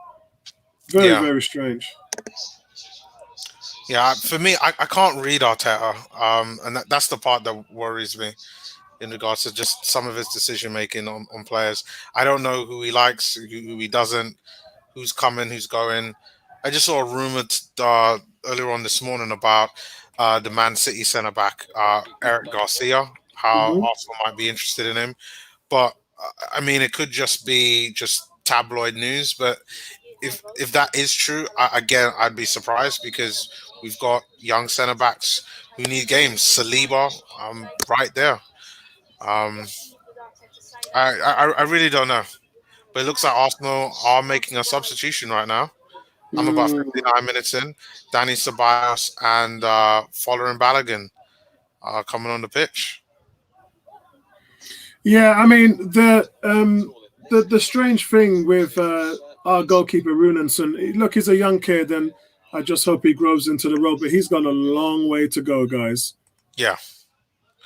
Very, Yeah. very strange. Yeah, for me, I can't read Arteta, and that's the part that worries me in regards to just some of his decision making on players. I don't know who he likes, who he doesn't, who's coming, who's going. I just saw a rumor earlier on this morning about the Man City centre back Eric Garcia, how Hmm. Arsenal might be interested in him. But I mean, it could just be just tabloid news. But if that is true, again, I'd be surprised because we've got young centre backs who need games. Saliba, right there. Um, I really don't know, but it looks like Arsenal are making a substitution right now. I'm about 59 minutes in. Danny Ceballos and Following Balogun are coming on the pitch. Yeah, I mean the strange thing with our goalkeeper Runanson. Look, he's a young kid, and I just hope he grows into the role. But he's got a long way to go, guys. Yeah,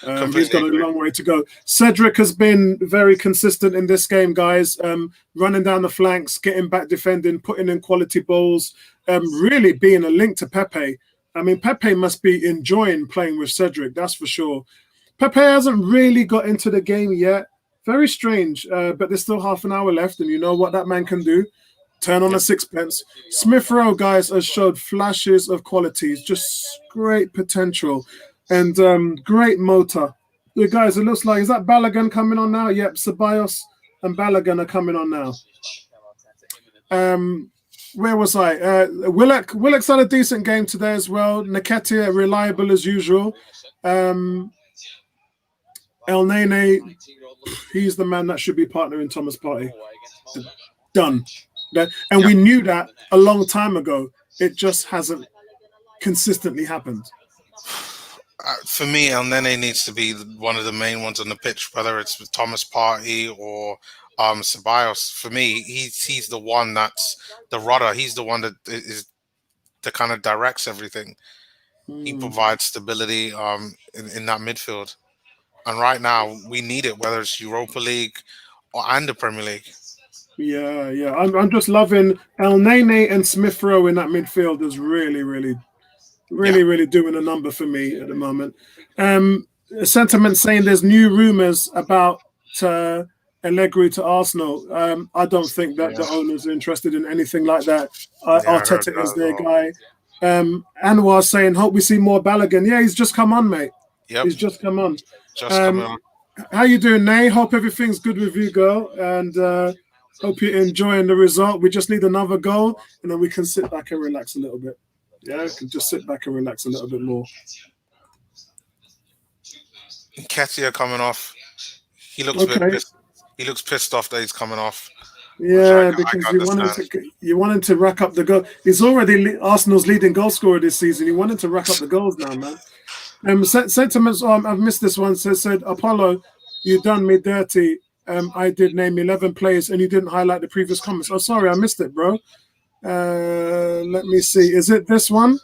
He's completely got a agree. long way to go. Cedric has been very consistent in this game, guys. Running down the flanks, getting back defending, putting in quality balls, really being a link to Pepe. I mean, Pepe must be enjoying playing with Cedric, that's for sure. Pepe hasn't really got into the game yet. Very strange, but there's still half an hour left, and you know what that man can do. Turn on a sixpence. Smith Rowe, guys, has showed flashes of qualities, just great potential and great motor. The guys, it looks like, is that Balogun coming on now? Yep, Ceballos and Balogun are coming on now. Where was I? Willock's had a decent game today as well. Nketiah, reliable as usual. El Nene, he's the man that should be partnering Thomas Partey. Done. And we knew that a long time ago. It just hasn't consistently happened. For me, El Nene needs to be one of the main ones on the pitch, whether it's with Thomas Partey or Ceballos. For me, he's the one that's the rudder. He's the one that kind of directs everything. He provides stability in that midfield. And right now, we need it, whether it's Europa League and the Premier League. Yeah. I'm just loving El Nene and Smith Rowe in that midfield is really doing a number for me at the moment. Sentiment saying there's new rumours about Allegri to Arsenal. I don't think that the owners are interested in anything like that. Arteta is their guy. Anwar saying, hope we see more Balogun. Yeah, he's just come on, mate. Yep. He's just come on. Coming on. How you doing, Nay? Hope everything's good with you, girl. And hope you're enjoying the result. We just need another goal, and then we can sit back and relax a little bit. Yeah, we can just sit back and relax a little bit more. Nketiah coming off. He looks a bit pissed. He looks pissed off that he's coming off. Yeah, because you want him to rack up the goal. He's already Arsenal's leading goal scorer this season. You want him to rack up the goals now, man. Sentiments. I've missed this one. Said Apollo, you done me dirty. I did name 11 players, and you didn't highlight the previous comments. Oh, sorry, I missed it, bro. Let me see. Is it this one?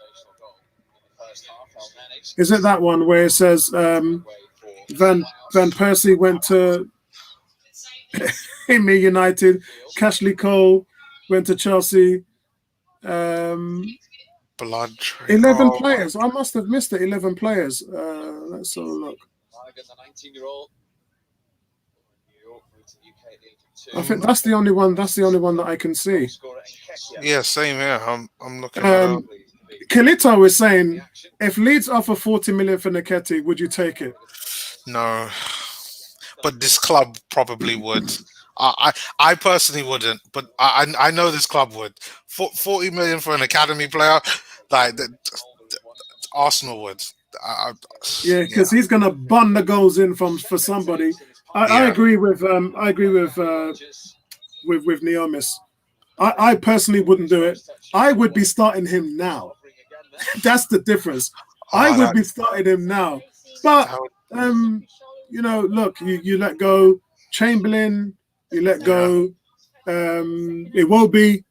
Is it that one where it says Van Persie went to Amy United, Cashley Cole went to Chelsea. 11 players. I must have missed it. 11 players. Let's have a look. I think that's the only one. That's the only one that I can see. Yeah, same here. I'm looking at Kalito is saying, if Leeds offer 40 million for Nketiah, would you take it? No, but this club probably would. I personally wouldn't, but I know this club would. 40 million for an academy player, like Arsenal would. Yeah, because he's gonna bun the goals in for somebody. I agree with Neomis. I personally wouldn't do it. I would be starting him now. That's the difference. I would be starting him now. But look, you let go Chamberlain, you let go Iwobi,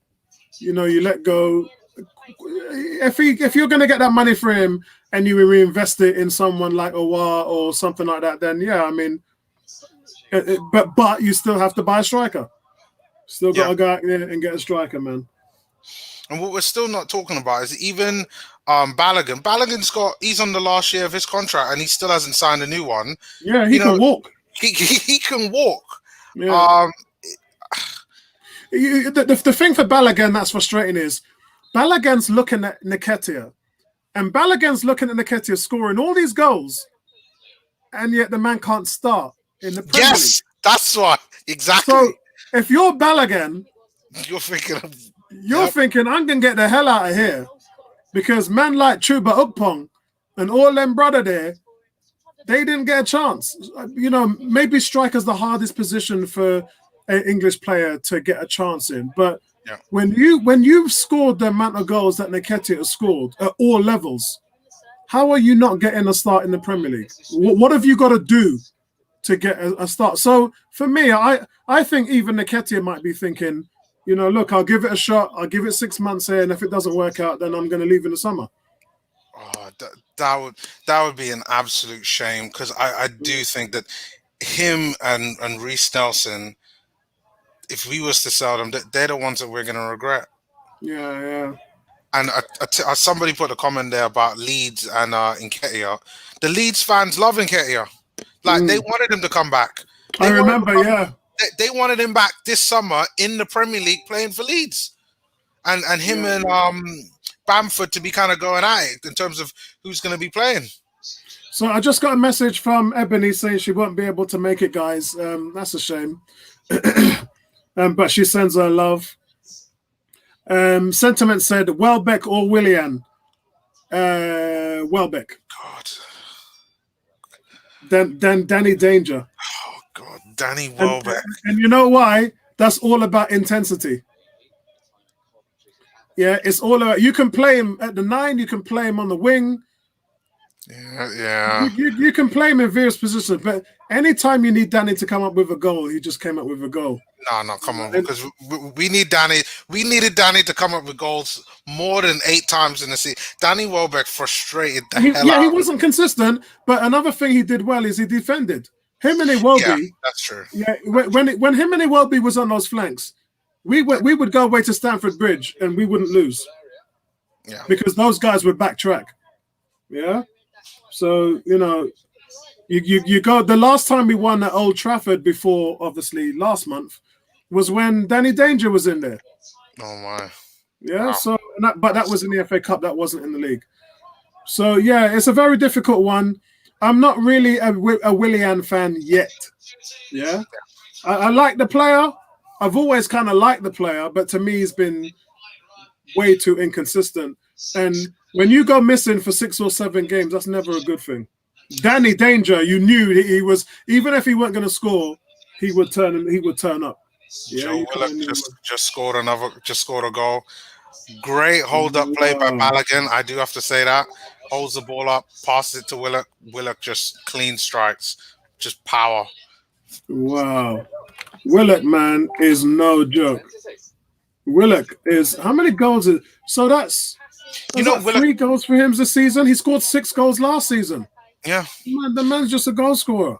you let go if you're going to get that money for him and you reinvest it in someone like Aouar or something like that, then yeah, I mean, but you still have to buy a striker. Still got to go out there and get a striker, man. And what we're still not talking about is even Balogun. He's on the last year of his contract and he still hasn't signed a new one. Yeah, he can walk. He can walk. Yeah. The thing for Balogun that's frustrating is Balogun's looking at Nketiah, and Balogun's looking at Nketiah scoring all these goals, and yet the man can't start in the Premier League. Yes, that's why. Exactly. So if you're Balogun, you're thinking, I'm gonna get the hell out of here, because man like Chuba Ukpong and all them brother there, they didn't get a chance. You know, maybe striker's the hardest position for an English player to get a chance in, but when you've scored the amount of goals that Nketiah has scored at all levels, how are you not getting a start in the Premier League? What have you got to do to get a start? So for me, I think even Nketiah might be thinking, you know, look, I'll give it a shot. I'll give it 6 months here, and if it doesn't work out, then I'm going to leave in the summer. Oh, that would be an absolute shame, because I do think that him and Reece Nelson, if we was to sell them, they're the ones that we're going to regret. Yeah. And somebody put a comment there about Leeds and Nketiah. The Leeds fans love Nketiah. Like, they wanted him to come back. They wanted him back this summer in the Premier League playing for Leeds. And him and Bamford to be kind of going at it in terms of who's going to be playing. So I just got a message from Ebony saying she won't be able to make it, guys. That's a shame. But she sends her love. Sentiment said Welbeck or Willian. Welbeck. God. Then Danny Danger. Oh God, Danny Welbeck. And you know why? That's all about intensity. Yeah, it's all about. You can play him at the 9. You can play him on the wing. Yeah. You can play him in various positions, but anytime you need Danny to come up with a goal, he just came up with a goal. No, come on, because we need Danny. We needed Danny to come up with goals more than 8 times in the season. Danny Welbeck frustrated the hell out. Yeah, he wasn't consistent, but another thing he did well is he defended. Him and Iwobi. Yeah, that's true. Yeah, when him and Iwobi was on those flanks, we would go away to Stamford Bridge and we wouldn't lose. Yeah, because those guys would backtrack. Yeah. So, you know, you go. The last time we won at Old Trafford before, obviously, last month, was when Danny Danger was in there. Oh, my. Yeah, wow. So, but that was in the FA Cup. That wasn't in the league. So, yeah, it's a very difficult one. I'm not really a Willian fan yet. Yeah. I like the player. I've always kind of liked the player, but to me, he's been way too inconsistent. And when you go missing for 6 or 7 games, that's never a good thing. Danny Danger, you knew he was, even if he weren't going to score, he would turn up. Yeah, Joe Willock just scored a goal. Great hold-up play by Balogun. I do have to say that. Holds the ball up, passes it to Willock. Willock just clean strikes, just power. Wow. Willock, man, is no joke. Willock is, how many goals is, so that's Willock, 3 goals for him this season. He scored 6 goals last season. Yeah. Man, the man's just a goal scorer.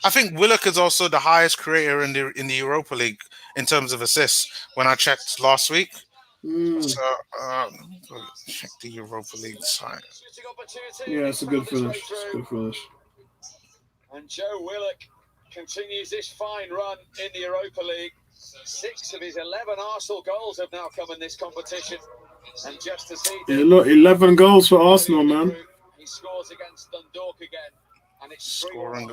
I think Willock is also the highest creator in the Europa League in terms of assists when I checked last week. So check the Europa League site. Yeah, it's a good finish. And Joe Willock continues this fine run in the Europa League. 6 of his 11 Arsenal goals have now come in this competition. And just as he did, look, 11 goals for Arsenal, man. He scores against Dundalk again. And it's scoring.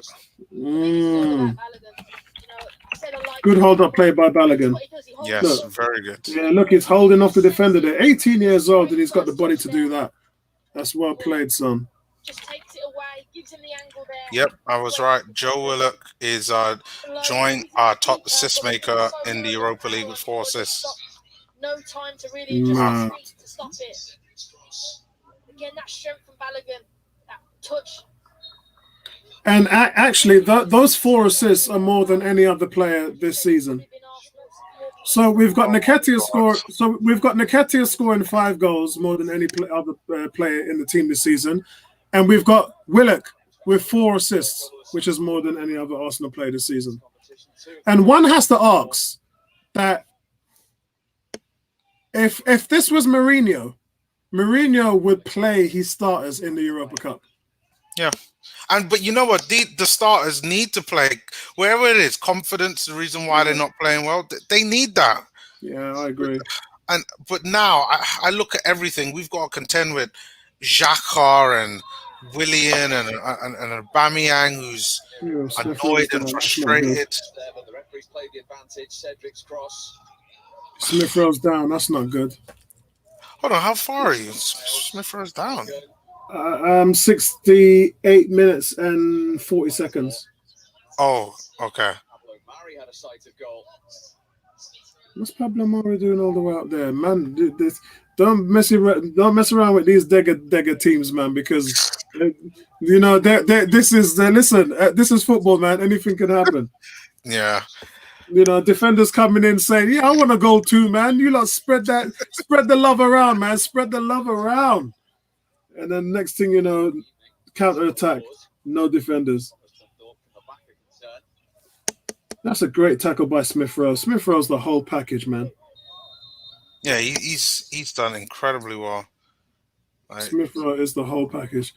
Good hold-up play by Balogun. Yes, look, very good. Yeah, look, he's holding off the defender there. 18 years old, and he's got the body to do that. That's well played, son. Just takes it away, gives him the angle there. Yep, I was right. Joe Willock is joint top assist maker in the Europa League with 4 assists. No time to really just to stop it. Again, that strength from Balogun, that touch. And actually, those 4 assists are more than any other player this season. So we've got Nketiah God. score. So we've got Nketiah scoring 5 goals more than any other player in the team this season, and we've got Willock with 4 assists, which is more than any other Arsenal player this season. And one has to ask that if this was Mourinho would play his starters in the Europa Cup. Yeah. But you know what? The starters need to play wherever it is. Confidence, the reason why they're not playing well, they need that. Yeah, I agree. But now I look at everything. We've got to contend with Xhaka and Willian and Aubameyang, who's annoyed and frustrated. The referee's played the advantage. Cedric's cross. Smith Rowe's down. That's not good. Hold on, how far are you? Smith Rowe's down. 68 minutes and 40 seconds. Oh, okay. Pablo Mari had a sight of goal. What's Pablo Mari doing all the way up there, man? Don't mess around with these Degger teams, man, because you know this is football, man. Anything can happen. Yeah. You know, defenders coming in saying, "Yeah, I want a goal too, man." You lot spread the love around, man. Spread the love around, and then next thing you know, counter attack, no defenders. That's a great tackle by Smith Rowe. Smith Rowe's the whole package, man. Yeah, he's done incredibly well. Smith Rowe is the whole package.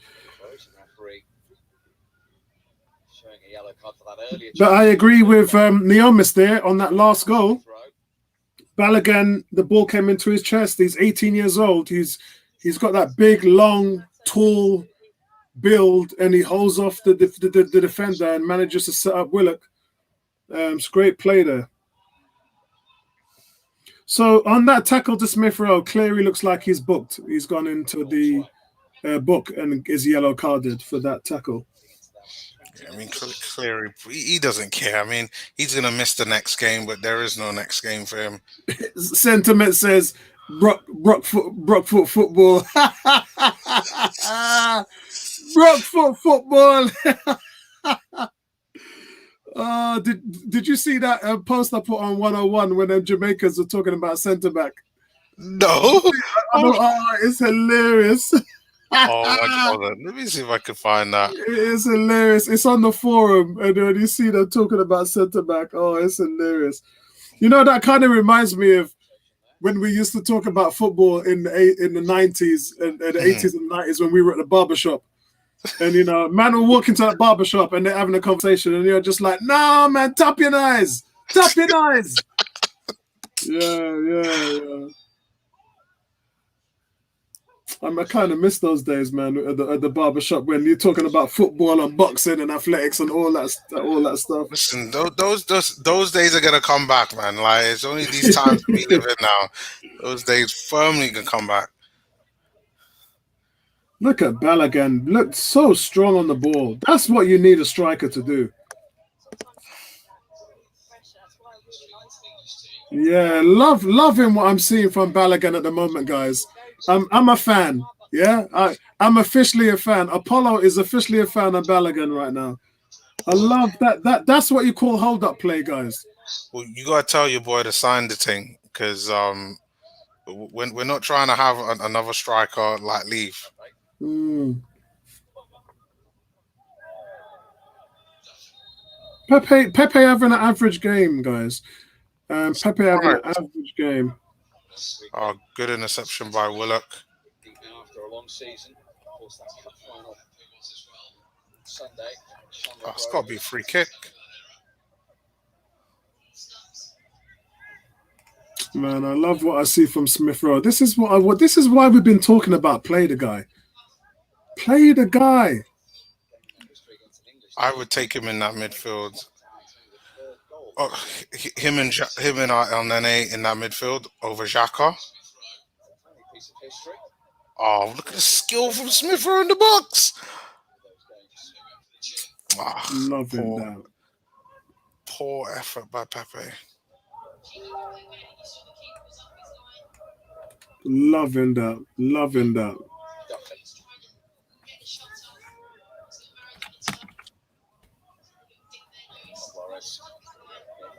But I agree with Neomis there on that last goal. Balogun, the ball came into his chest. He's 18 years old. He's got that big, long, tall build, and he holds off the defender and manages to set up Willock. It's a great play there. So on that tackle to Smith Rowe, Cleary looks like he's booked. He's gone into the book and is yellow carded for that tackle. Yeah, I mean, Cleary, he doesn't care. I mean, he's going to miss the next game, but there is no next game for him. Sentiment says Brockfoot football. Brockfoot football. Did you see that post I put on 101 when the Jamaicans are talking about centre back? No. It's hilarious. Oh my God! Let me see if I can find that. It's hilarious. It's on the forum, and when you see them talking about centre back, oh, it's hilarious. You know, that kind of reminds me of when we used to talk about football in the 90s and the 80s and 90s when we were at the barbershop. And, you know, man will walk into that barbershop and they're having a conversation and you're just like, no, man, tap your eyes. Tap your eyes. Yeah. I kind of miss those days, man, at the barbershop when you're talking about football and boxing and athletics and all that stuff. Listen, those days are gonna come back, man. Like, it's only these times we live in now. Those days firmly can come back. Look at Balogun. Look so strong on the ball. That's what you need a striker to do. Yeah, loving what I'm seeing from Balogun at the moment, guys. I'm a fan. Yeah, I'm officially a fan. Apollo is officially a fan of Balogun right now. I love that. That's what you call hold-up play, guys. Well, you gotta tell your boy to sign the thing because we're not trying to have another striker like leave. Pepe having an average game, guys. Pepe having an average game. Oh, good interception by Willock. After a long season, of course, that cup final Sunday. Oh, it's got to be a free kick. Man, I love what I see from Smith Rowe. This is why we've been talking about play the guy. Play the guy. I would take him in that midfield. Oh, him and El Nene in that midfield over Xhaka. Oh, look at the skill from Smith Rowe in the box. Loving that. Poor effort by Pepe. Loving that.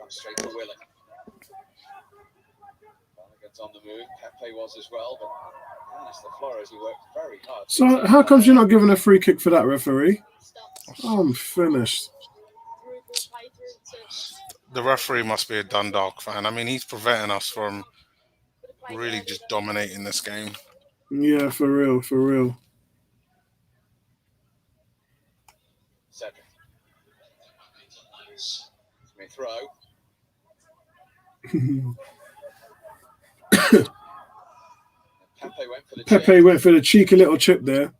Straight to Willock. on the move. Pepe was as well, but the Flores, he worked very hard. So how comes you're not giving a free kick for that, referee? I'm finished. The referee must be a Dundalk fan. I mean, he's preventing us from really just dominating this game. Yeah, for real, for real. Cedric. Smith Rowe. Pepe went for the cheeky little chip there.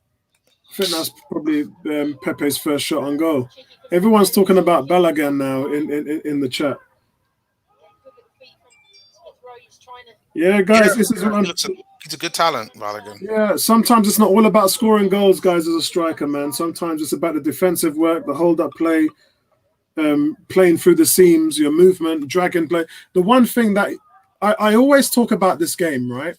I think that's probably Pepe's first shot on goal. Everyone's talking about Balogun now in the chat. Yeah, guys, this is what he's a good talent, Balogun. Yeah, sometimes it's not all about scoring goals, guys, as a striker, man. Sometimes it's about the defensive work, the hold-up play, playing through the seams, your movement, dragging play. The one thing that I always talk about this game, right?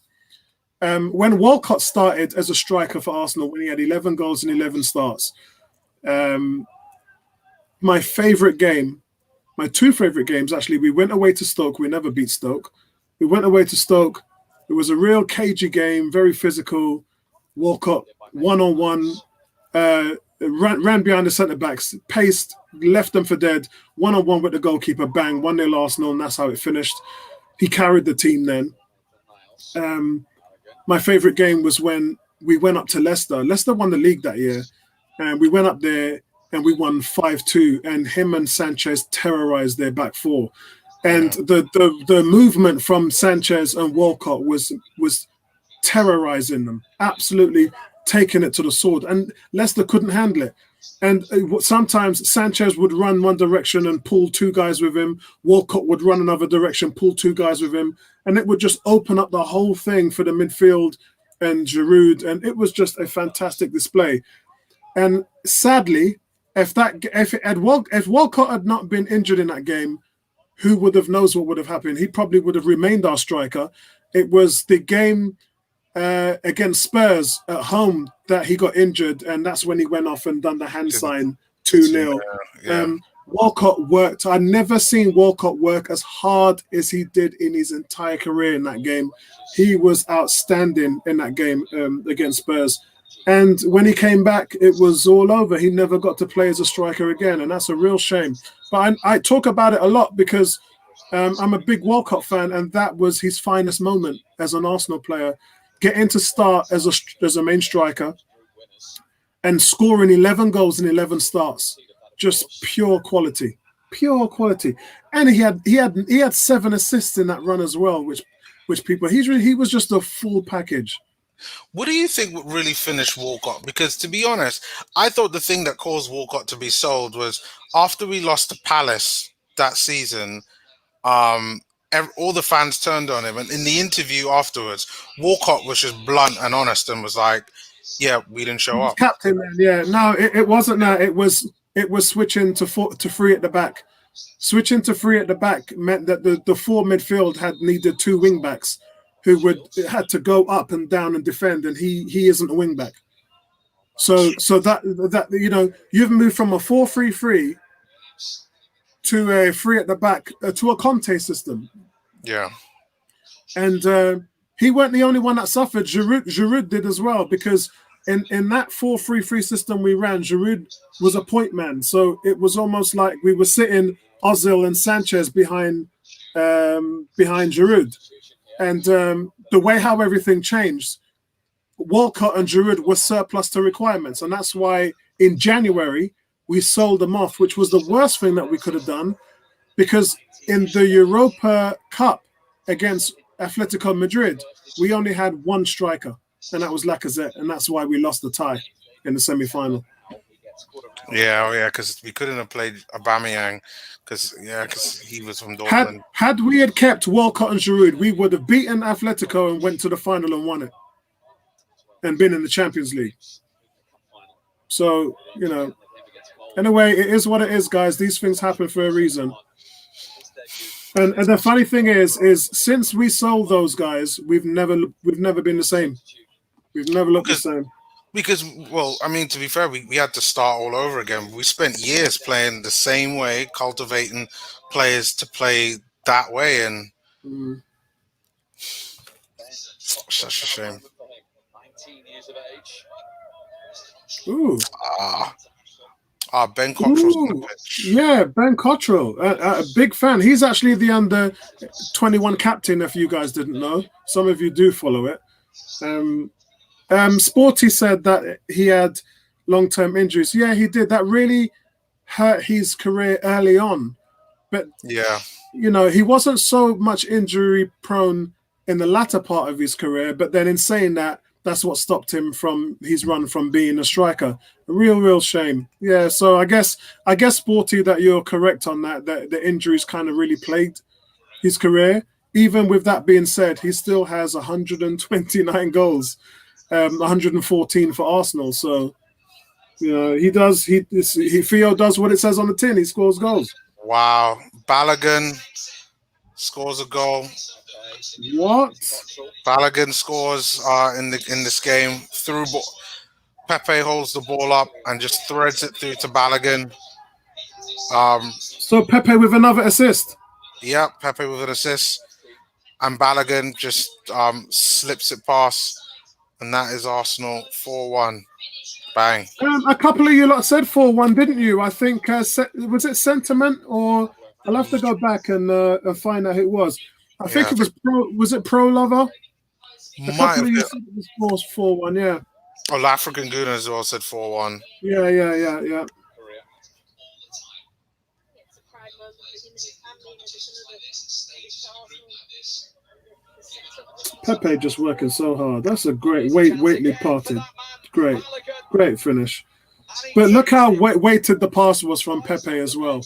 When Walcott started as a striker for Arsenal, when he had 11 goals and 11 starts, my favourite game, my two favourite games, actually, we went away to Stoke. We never beat Stoke. We went away to Stoke. It was a real cagey game, very physical. Walcott, one-on-one, ran behind the centre-backs, paced, left them for dead, one-on-one with the goalkeeper, bang, 1-0 Arsenal, and that's how it finished. He carried the team then. My favourite game was when we went up to Leicester. Leicester won the league that year, and we went up there and we won 5-2, and him and Sanchez terrorised their back four. And the movement from Sanchez and Walcott was terrorising them, absolutely taking it to the sword. And Leicester couldn't handle it. And sometimes Sanchez would run one direction and pull two guys with him. Walcott would run another direction, pull two guys with him. And it would just open up the whole thing for the midfield and Giroud. And it was just a fantastic display. And sadly, if Walcott had not been injured in that game, who would have knows what would have happened? He probably would have remained our striker. It was the game against Spurs at home that he got injured, and that's when he went off and done the hand sign 2-0. Walcott worked. I've never seen Walcott work as hard as he did in his entire career in that game. He was outstanding in that game against Spurs. And when he came back, it was all over. He never got to play as a striker again, and that's a real shame. But I talk about it a lot because I'm a big Walcott fan, and that was his finest moment as an Arsenal player. Getting to start as a main striker and scoring 11 goals in 11 starts, just pure quality, and he had 7 assists in that run as well, which people he was just a full package. What do you think would really finish Walcott? Because to be honest, I thought the thing that caused Walcott to be sold was after we lost to Palace that season. All the fans turned on him, and in the interview afterwards, Walcott was just blunt and honest and was like, "Yeah, we didn't show up." Captain, man. Yeah, no, it wasn't that. It was switching to 3 at the back. Switching to 3 at the back meant that the 4 midfield had needed 2 wing backs who had to go up and down and defend, and he isn't a wing back. So that you've moved from a 4-3-3 to a 3 at the back to a Conte system. Yeah. And he weren't the only one that suffered. Giroud did as well, because in that 4-3-3 system we ran, Giroud was a point man. So it was almost like we were sitting Ozil and Sanchez behind Giroud. And the way how everything changed, Walcott and Giroud were surplus to requirements. And that's why in January, we sold them off, which was the worst thing that we could have done, because in the Europa Cup against Atletico Madrid, we only had 1 striker, and that was Lacazette, and that's why we lost the tie in the semi-final. Yeah, because we couldn't have played Aubameyang because he was from Dortmund. Had we had kept Walcott and Giroud, we would have beaten Atletico and went to the final and won it, and been in the Champions League. So, anyway, it is what it is, guys. These things happen for a reason. And the funny thing is since we sold those guys, we've never been the same. We've never looked the same. Because, well, I mean, to be fair, we had to start all over again. We spent years playing the same way, cultivating players to play that way, and Such a shame. 19 years of age. Ooh. Ben Cottrell's on the Ooh. pitch. Yeah, Ben Cottrell, a big fan. He's actually the under 21 captain. If you guys didn't know, some of you do follow it. Sporty said that he had long-term injuries. Yeah, he did. That really hurt his career early on. But Yeah, you know, he wasn't so much injury prone in the latter part of his career. But then, in saying that, that's what stopped him from his run from being a striker. A real shame. Yeah. So I guess Sporty, that you're correct on that. That the injuries kind of really plagued his career. Even with that being said, he still has 129 goals, 114 for Arsenal. So you know, he does. He Theo does what it says on the tin. He scores goals. wow. Balogun scores a goal. What? Balogun scores in this game through ball. Pepe holds the ball up and just threads it through to Balogun. So Pepe with another assist. Yeah, Pepe with an assist, and Balogun just slips it past, and that is Arsenal 4-1. Bang. A couple of you lot said 4-1, didn't you? I think was it Sentiment, or I'll have to go back and find out who it was. I think it was Pro. Was it Pro Lover? A couple of you said it was 4-1. Yeah. Oh, the African Goon as well said 4-1. Yeah. Pepe just working so hard. That's a great Waitley party. Great finish. But look how weighted the pass was from Pepe as well.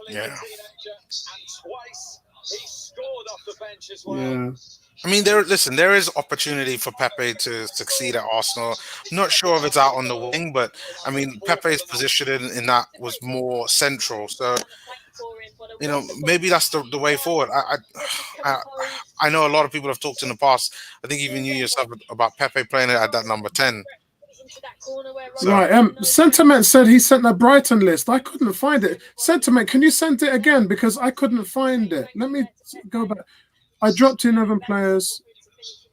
Yeah. Yeah. I mean, there is opportunity for Pepe to succeed at Arsenal. Not sure if it's out on the wing, but I mean, Pepe's position in that was more central. So, you know, maybe that's the way forward. I know a lot of people have talked in the past. I think even you yourself about Pepe playing it at that number 10. Right. Sentiment said he sent a Brighton list. I couldn't find it. Sentiment, can you send it again? Because I couldn't find it. Let me go back. I dropped in 11 players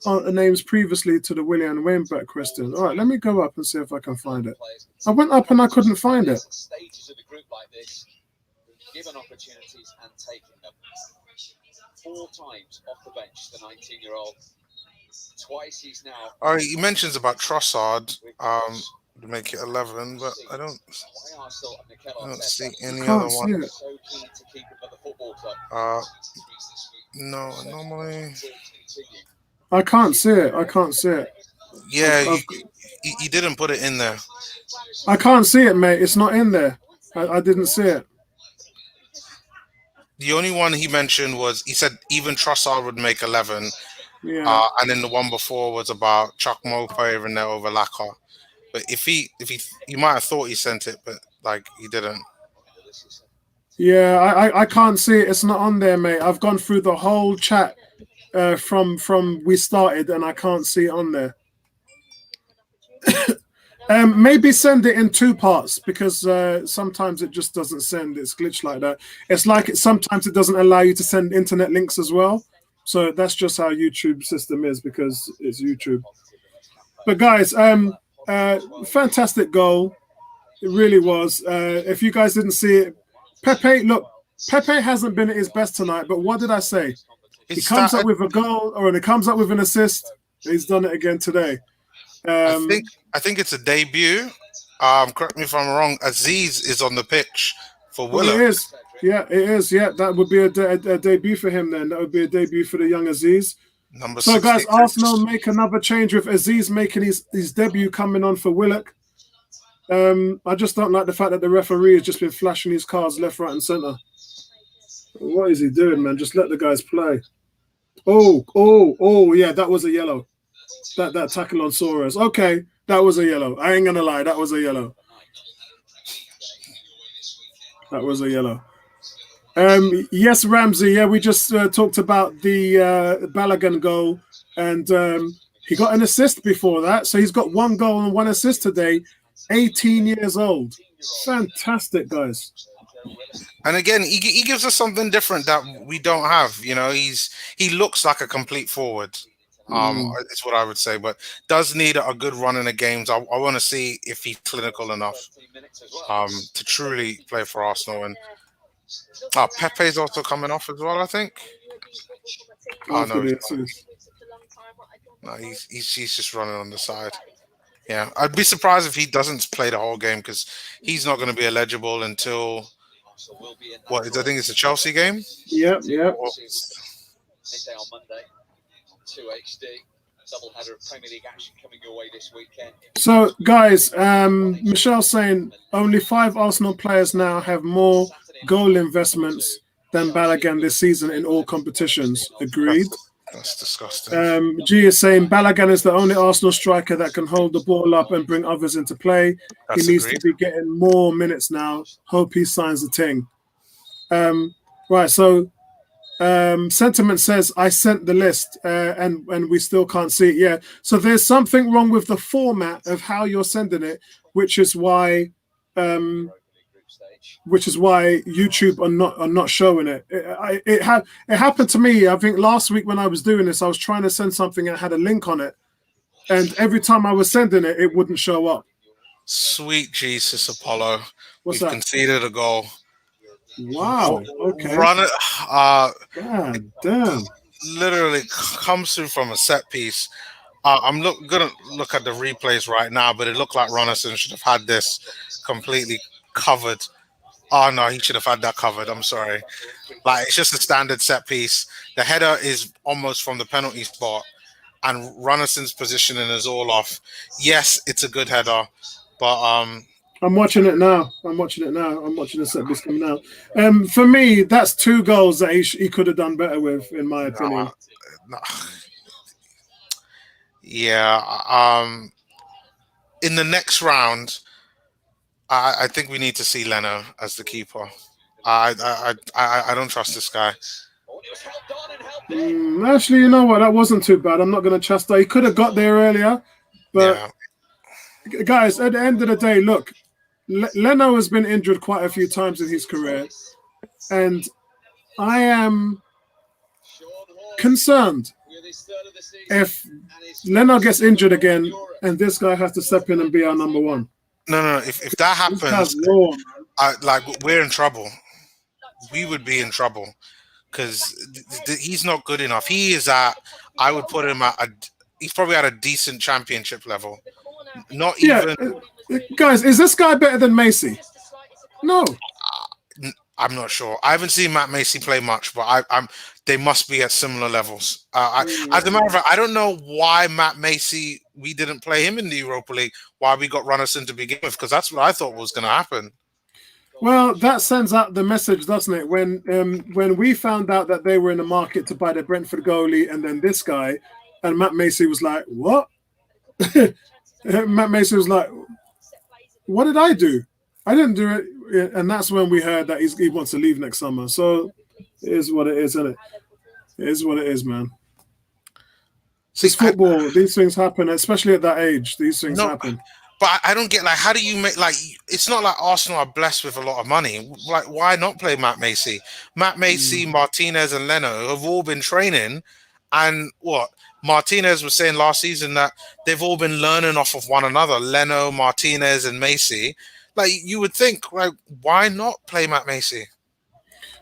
names previously to the William Wainwright question. All right, let me go up and see if I can find it. I went up and I couldn't find it. Stages of the group like this, given opportunities and taking them. 4 times off the bench, the 19-year-old. Twice he's now. He mentions about Trossard to make it 11, but I don't see any other one. No, normally I can't see it. Yeah, you didn't put it in there. I can't see it, mate. It's not in there. I didn't see it. The only one he mentioned was, he said even Trossard would make 11. Yeah. And then the one before was about Chuck Mopa in there over Laka. But if he, you might have thought he sent it, but like he didn't. Yeah, I can't see it. It's not on there, mate. I've gone through the whole chat from we started, and I can't see it on there. Maybe send it in 2 parts, because sometimes it just doesn't send. It's glitched like that. It's like sometimes it doesn't allow you to send internet links as well. So that's just how YouTube system is, because it's YouTube. But guys, fantastic goal. It really was. If you guys didn't see it, Pepe hasn't been at his best tonight, but what did I say? He comes up with a goal, or he comes up with an assist. He's done it again today. I think it's a debut. Correct me if I'm wrong. Aziz is on the pitch for Willock. It is. Yeah, it is. Yeah, that would be a debut for him then. That would be a debut for the young Aziz. Number so, 66. guys, Arsenal make another change with Aziz making his debut coming on for Willock. I just don't like the fact that the referee has just been flashing his cards left, right, and centre. What is he doing, man? Just let the guys play. Oh, yeah, that was a yellow. That tackle on Soros. Okay, that was a yellow. I ain't gonna lie, that was a yellow. That was a yellow. Yes, Ramsey. Yeah, we just talked about the Balogun goal, and he got an assist before that. So he's got 1 goal and 1 assist today. 18 years old. Fantastic, guys. And again, he gives us something different that we don't have. You know, he looks like a complete forward. It's what I would say, but does need a good run in the games. I want to see if he's clinical enough to truly play for Arsenal. And Pepe's also coming off as well, I think. Oh no, no, he's just running on the side. Yeah, I'd be surprised if he doesn't play the whole game because he's not going to be eligible until I think it's a Chelsea game. Yep. Midday on Monday. 2 HD. Double header of Premier League action coming your way this weekend. So, guys, Michelle's saying only 5 Arsenal players now have more goal investments than Balogun this season in all competitions. Agreed. That's disgusting. G is saying Balogun is the only Arsenal striker that can hold the ball up and bring others into play. He needs to be getting more minutes now. Hope he signs the thing. Right, so Sentiment says, I sent the list and we still can't see it. Yeah, so there's something wrong with the format of how you're sending it, which is why YouTube are not showing it. It happened to me. I think last week when I was doing this, I was trying to send something that had a link on it, and every time I was sending it, it wouldn't show up. Sweet Jesus, Apollo! We've conceded a goal. Wow. Okay. Run it. God damn. Literally comes through from a set piece. I'm gonna look at the replays right now, but it looked like Ronison should have had this completely covered. Oh no, he should have had that covered. I'm sorry. Like, it's just a standard set piece. The header is almost from the penalty spot, and Runison's positioning is all off. Yes, it's a good header, but I'm watching it now. I'm watching the set piece coming out. For me, that's 2 goals that he could have done better with, in my opinion. No. Yeah. In the next round, I think we need to see Leno as the keeper. I don't trust this guy. Actually, you know what? That wasn't too bad. I'm not going to trust that. He could have got there earlier. But, guys, at the end of the day, look, Leno has been injured quite a few times in his career. And I am concerned if Leno gets injured again and this guy has to step in and be our number 1. No. If that happens, we're in trouble. We would be in trouble because he's not good enough. He is I would put him he's probably at a decent championship level. Not even. Guys, is this guy better than Macy? No. I'm not sure. I haven't seen Matt Macy play much, but they must be at similar levels. As a matter of fact, I don't know why Matt Macy, we didn't play him in the Europa League, why we got Runnison to begin with, because that's what I thought was going to happen. Well, that sends out the message, doesn't it? When we found out that they were in the market to buy the Brentford goalie and then this guy, and Matt Macy was like, what? Matt Macy was like, what did I do? I didn't do it. And that's when we heard that he wants to leave next summer. So it is what it is, isn't it? It is what it is, man. It's football. These things happen, especially at that age. These things happen. But I don't get, how do you make, it's not like Arsenal are blessed with a lot of money. Why not play Matt Macy? Matt Macy, Martinez, and Leno have all been training. And Martinez was saying last season that they've all been learning off of one another. Leno, Martinez, and Macy. You would think, why not play Matt Macy?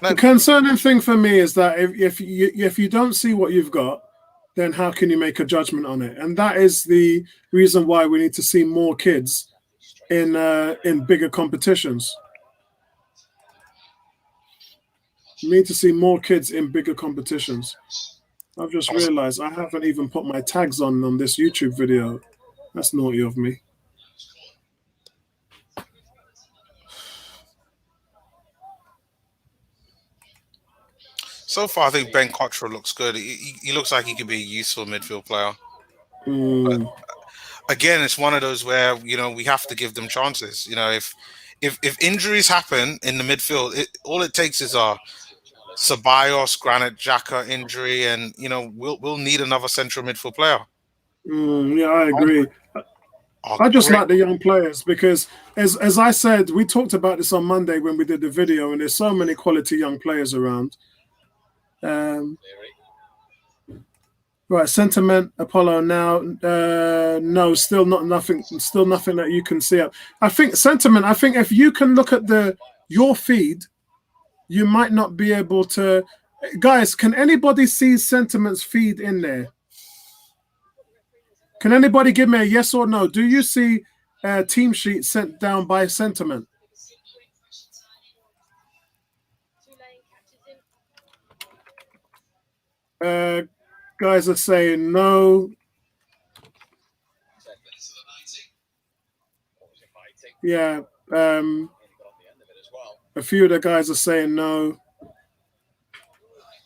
The concerning thing for me is that if you don't see what you've got, then how can you make a judgment on it? And that is the reason why we need to see more kids in bigger competitions. We need to see more kids in bigger competitions. I've just realized I haven't even put my tags on this YouTube video. That's naughty of me. So far, I think Ben Cottrell looks good. He looks like he could be a useful midfield player. But again, it's one of those where we have to give them chances. If injuries happen in the midfield, all it takes is a Ceballos, Granit Xhaka injury, and we'll need another central midfield player. Yeah, I agree. I just like the young players because, as I said, we talked about this on Monday when we did the video, and there's so many quality young players around. Right, sentiment, Apollo. Now, no, still nothing that you can see. I think sentiment. I think if you can look at your feed, you might not be able to. Guys, can anybody see Sentiment's feed in there? Can anybody give me a yes or no? Do you see team sheet sent down by Sentiment? Guys are saying no. Yeah. A few of the guys are saying no.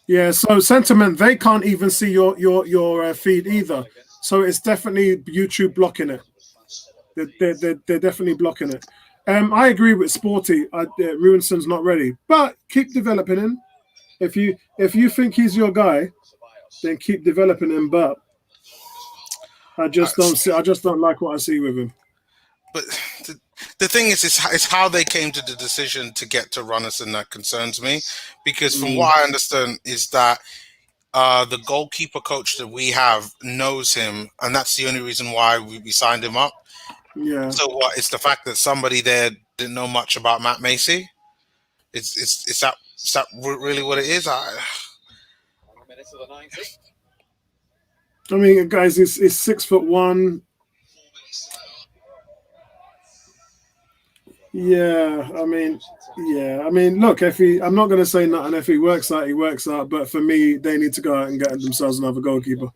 Yeah, so Sentiment, they can't even see your feed either. So it's definitely YouTube blocking it. They're definitely blocking it. I agree with Sporty. Ruinson's not ready, but keep developing him. If you think he's your guy, then keep developing him. But I just don't like what I see with him. But the thing is, it's how they came to the decision to get to Runnison that concerns me, because from what I understand is that the goalkeeper coach that we have knows him, and that's the only reason why we signed him up. Yeah. So what? It's the fact that somebody there didn't know much about Matt Macy. Is that really what it is? I mean, guys, he's 6'1". Yeah, I mean, look, I'm not going to say nothing. If he works out, he works out. But for me, they need to go out and get themselves another goalkeeper.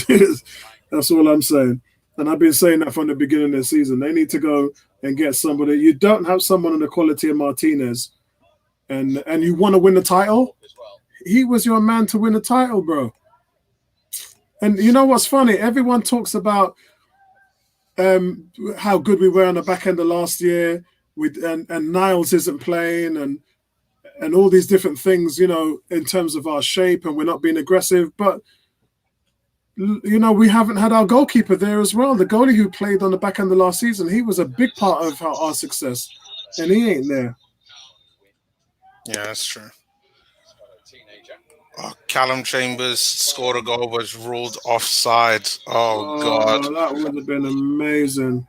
That's all I'm saying. And I've been saying that from the beginning of the season. They need to go and get somebody. You don't have someone in the quality of Martinez, and you want to win the title. He was your man to win the title, bro. And you know what's funny? Everyone talks about how good we were on the back end of last year. And Niles isn't playing, and all these different things, in terms of our shape, and we're not being aggressive. But we haven't had our goalkeeper there as well. The goalie who played on the back end of last season, he was a big part of our success, and he ain't there. Yeah, that's true. Oh, Callum Chambers scored a goal, was ruled offside. Oh God, that would have been amazing.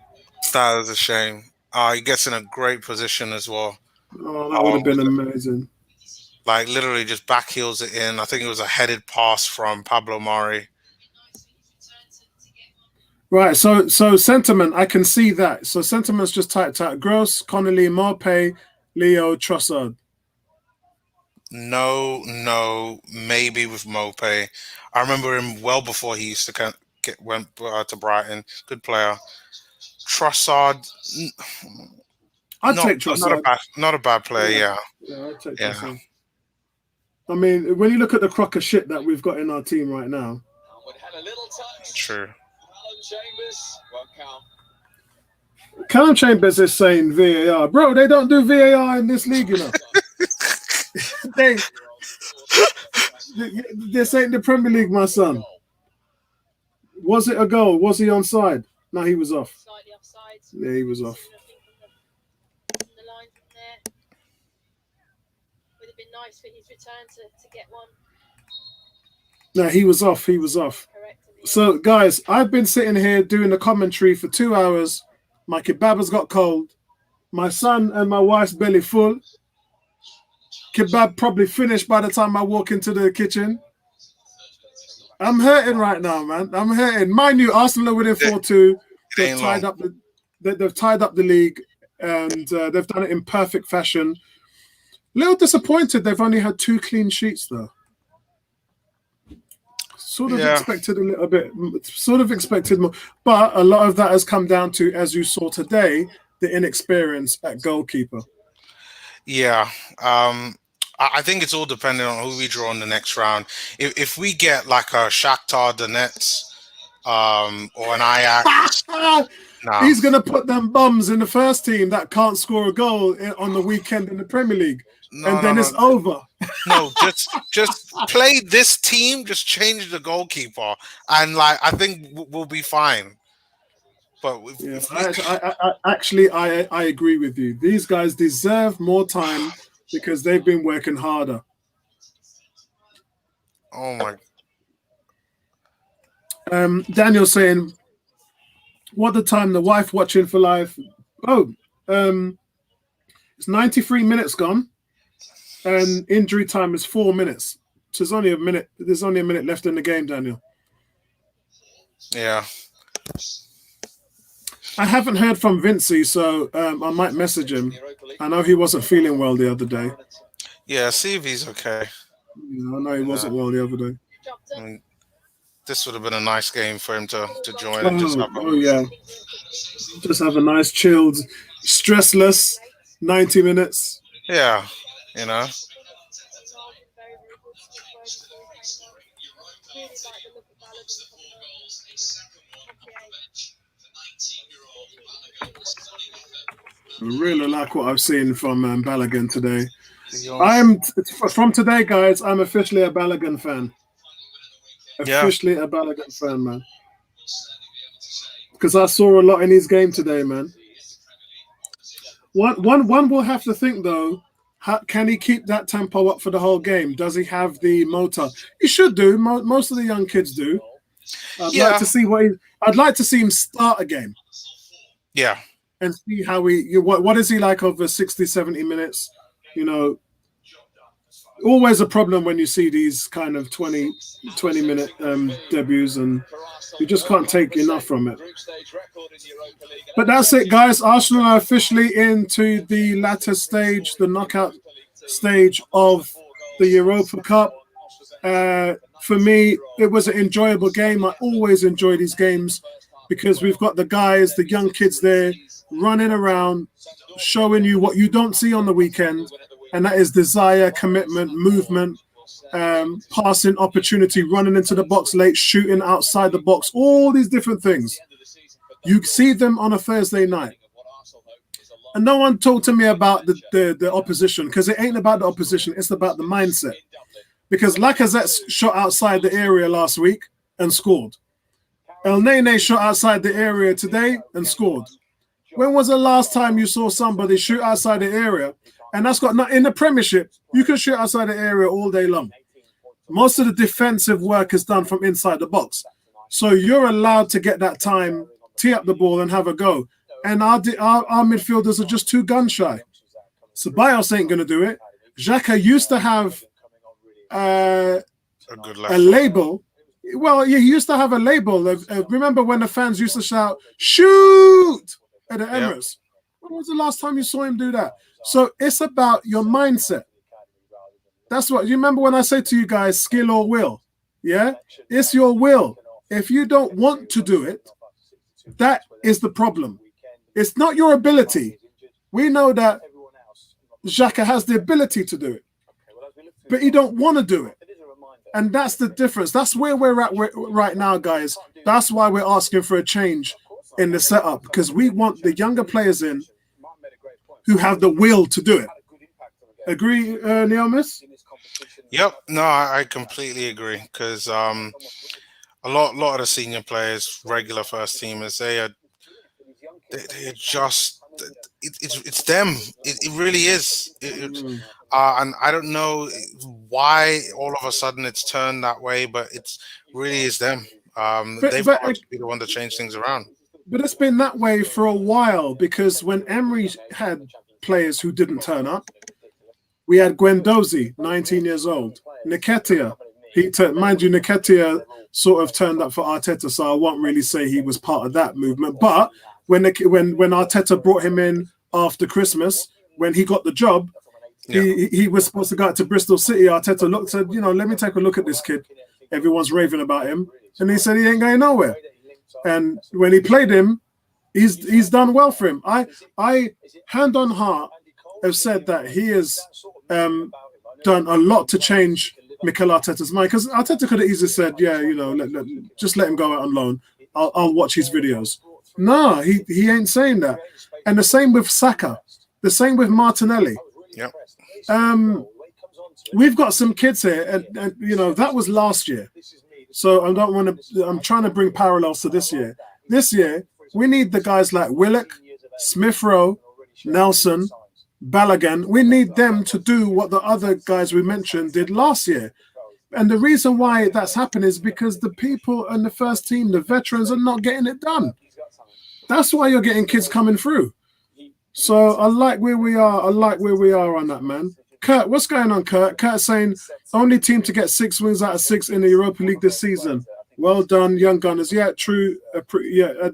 That is a shame. He gets in a great position as well. Oh, that would have been amazing. Like literally just back heels it in. I think it was a headed pass from Pablo Mari. Right, so Sentiment, I can see that. So Sentiment's just typed out Gross, Connolly, Marpe, Leo, Trossard. No, maybe with Mope. I remember him well before he used to went to Brighton. Good player. Trossard. I'd take Trossard. Not a bad player. Yeah, I'd take Trossard. I mean, when you look at the crock of shit that we've got in our team right now. True. Callum Chambers is saying VAR. Bro, they don't do VAR in this league, This ain't the Premier League, my son. Was it a goal? Was he onside? No, he was off. Slightly offside. Yeah, he was off. The line from there. Would have been nice for his return to get one. No, he was off. He was off. So, guys, I've been sitting here doing the commentary for 2 hours. My kebab has got cold. My son and my wife's belly full. Kebab probably finished by the time I walk into the kitchen. I'm hurting right now, man. I'm hurting. Mind you, Arsenal are winning 4-2. They've tied up the league, and they've done it in perfect fashion. A little disappointed they've only had 2 clean sheets, though. Expected a little bit, expected more. But a lot of that has come down to, as you saw today, the inexperience at goalkeeper. Yeah. I think it's all dependent on who we draw in the next round. If we get like a Shakhtar Donetsk or an Ajax, he's going to put them bums in the first team that can't score a goal on the weekend in the Premier League. It's over. No, just play this team, just change the goalkeeper, and I think we'll be fine. But I agree with you. These guys deserve more time because they've been working harder. Oh my! Daniel saying, what the time the wife watching for live? Oh, it's 93 minutes gone, and injury time is 4 minutes. So there's only a minute. There's only a minute left in the game, Daniel. Yeah. I haven't heard from Vincey, so I might message him. I know he wasn't feeling well the other day. Yeah, see if he's okay. Yeah, I know he wasn't well the other day. I mean, this would have been a nice game for him to join and just have yeah. Just have a nice, chilled, stressless 90 minutes. Yeah, you know. I really like what I've seen from Balogun today. From today, guys, I'm officially a Balogun fan. Officially a Balogun fan, man. Because I saw a lot in his game today, man. One will have to think, though, can he keep that tempo up for the whole game? Does he have the motor? He should do. Most of the young kids do. I'd like to see I'd like to see him start a game. Yeah. And see how what is he like over 60, 70 minutes? You know, always a problem when you see these kind of 20-minute debuts, and you just can't take enough from it. But that's it, guys. Arsenal are officially into the latter stage, the knockout stage of the Europa Cup. For me, it was an enjoyable game. I always enjoy these games because we've got the guys, the young kids there, running around, showing you what you don't see on the weekend, and that is desire, commitment, movement, passing opportunity, running into the box late, shooting outside the box, all these different things. You see them on a Thursday night. And no one talked to me about the opposition, because it ain't about the opposition, it's about the mindset. Because Lacazette shot outside the area last week and scored. El Nene shot outside the area today and scored. When was the last time you saw somebody shoot outside the area? And that's got not in the Premiership. You can shoot outside the area all day long. Most of the defensive work is done from inside the box. So you're allowed to get that time, tee up the ball and have a go. And our midfielders are just too gun shy. Ceballos ain't going to do it. Xhaka used to have a label. Well, he used to have a label. Remember when the fans used to shout, shoot! At the Emirates. When was the last time you saw him do that? So it's about your mindset. That's what you remember when I say to you guys, skill or will. Yeah, it's your will. If you don't want to do it, that is the problem. It's not your ability. We know that Xhaka has the ability to do it, but he don't want to do it. And that's the difference. That's where we're at right now, guys. That's why we're asking for a change in the setup, because we want the younger players in who have the will to do it. Agree, Neomis? Yep. No, I completely agree, because a lot of the senior players, regular first teamers, they're just it's them. It really is. And I don't know why all of a sudden it's turned that way, but it really is them. They've got to be the one to change things around. But it's been that way for a while, because when Emery had players who didn't turn up, we had Guendouzi, 19 years old. Nketiah, mind you, Nketiah sort of turned up for Arteta, so I won't really say he was part of that movement. But when Arteta brought him in after Christmas, when he got the job, he was supposed to go out to Bristol City. Arteta looked, said, let me take a look at this kid. Everyone's raving about him. And he said he ain't going nowhere. And when he played him, he's done well for him. I hand on heart have said that he has done a lot to change Mikel Arteta's mind, because Arteta could have easily said, just let him go out on loan. I'll watch his videos. No, he ain't saying that. And the same with Saka. The same with Martinelli. Yep. We've got some kids here, and that was last year. So I'm trying to bring parallels to this year. This year, we need the guys like Willock, Smith Rowe, Nelson, Balogun. We need them to do what the other guys we mentioned did last year. And the reason why that's happened is because the people in the first team, the veterans, are not getting it done. That's why you're getting kids coming through. So I like where we are. I like where we are on that, man. Kurt, what's going on, Kurt? Kurt saying only team to get 6 wins out of 6 in the Europa League this season. Well done, young gunners. Yeah, true.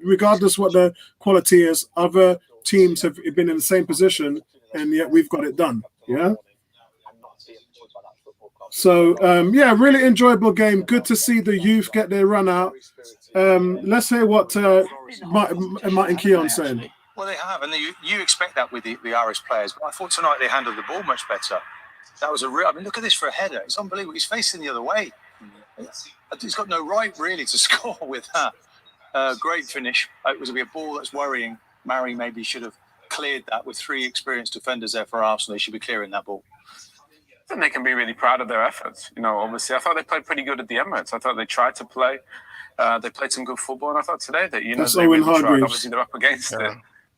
Regardless what the quality is, other teams have been in the same position, and yet we've got it done. Yeah. So yeah, really enjoyable game. Good to see the youth get their run out. Let's hear what Martin Keown's saying. Well, they have, and you expect that with the Irish players. But I thought tonight they handled the ball much better. That was a real. I mean, look at this for a header. It's unbelievable. He's facing the other way. He's got no right really to score with that. Great finish. It was a ball that's worrying. Murray maybe should have cleared that with 3 experienced defenders there for Arsenal. They should be clearing that ball. I think they can be really proud of their efforts. You know, obviously, I thought they played pretty good at the Emirates. I thought they tried to play. They played some good football, and I thought today that they really tried. Obviously, they're up against it.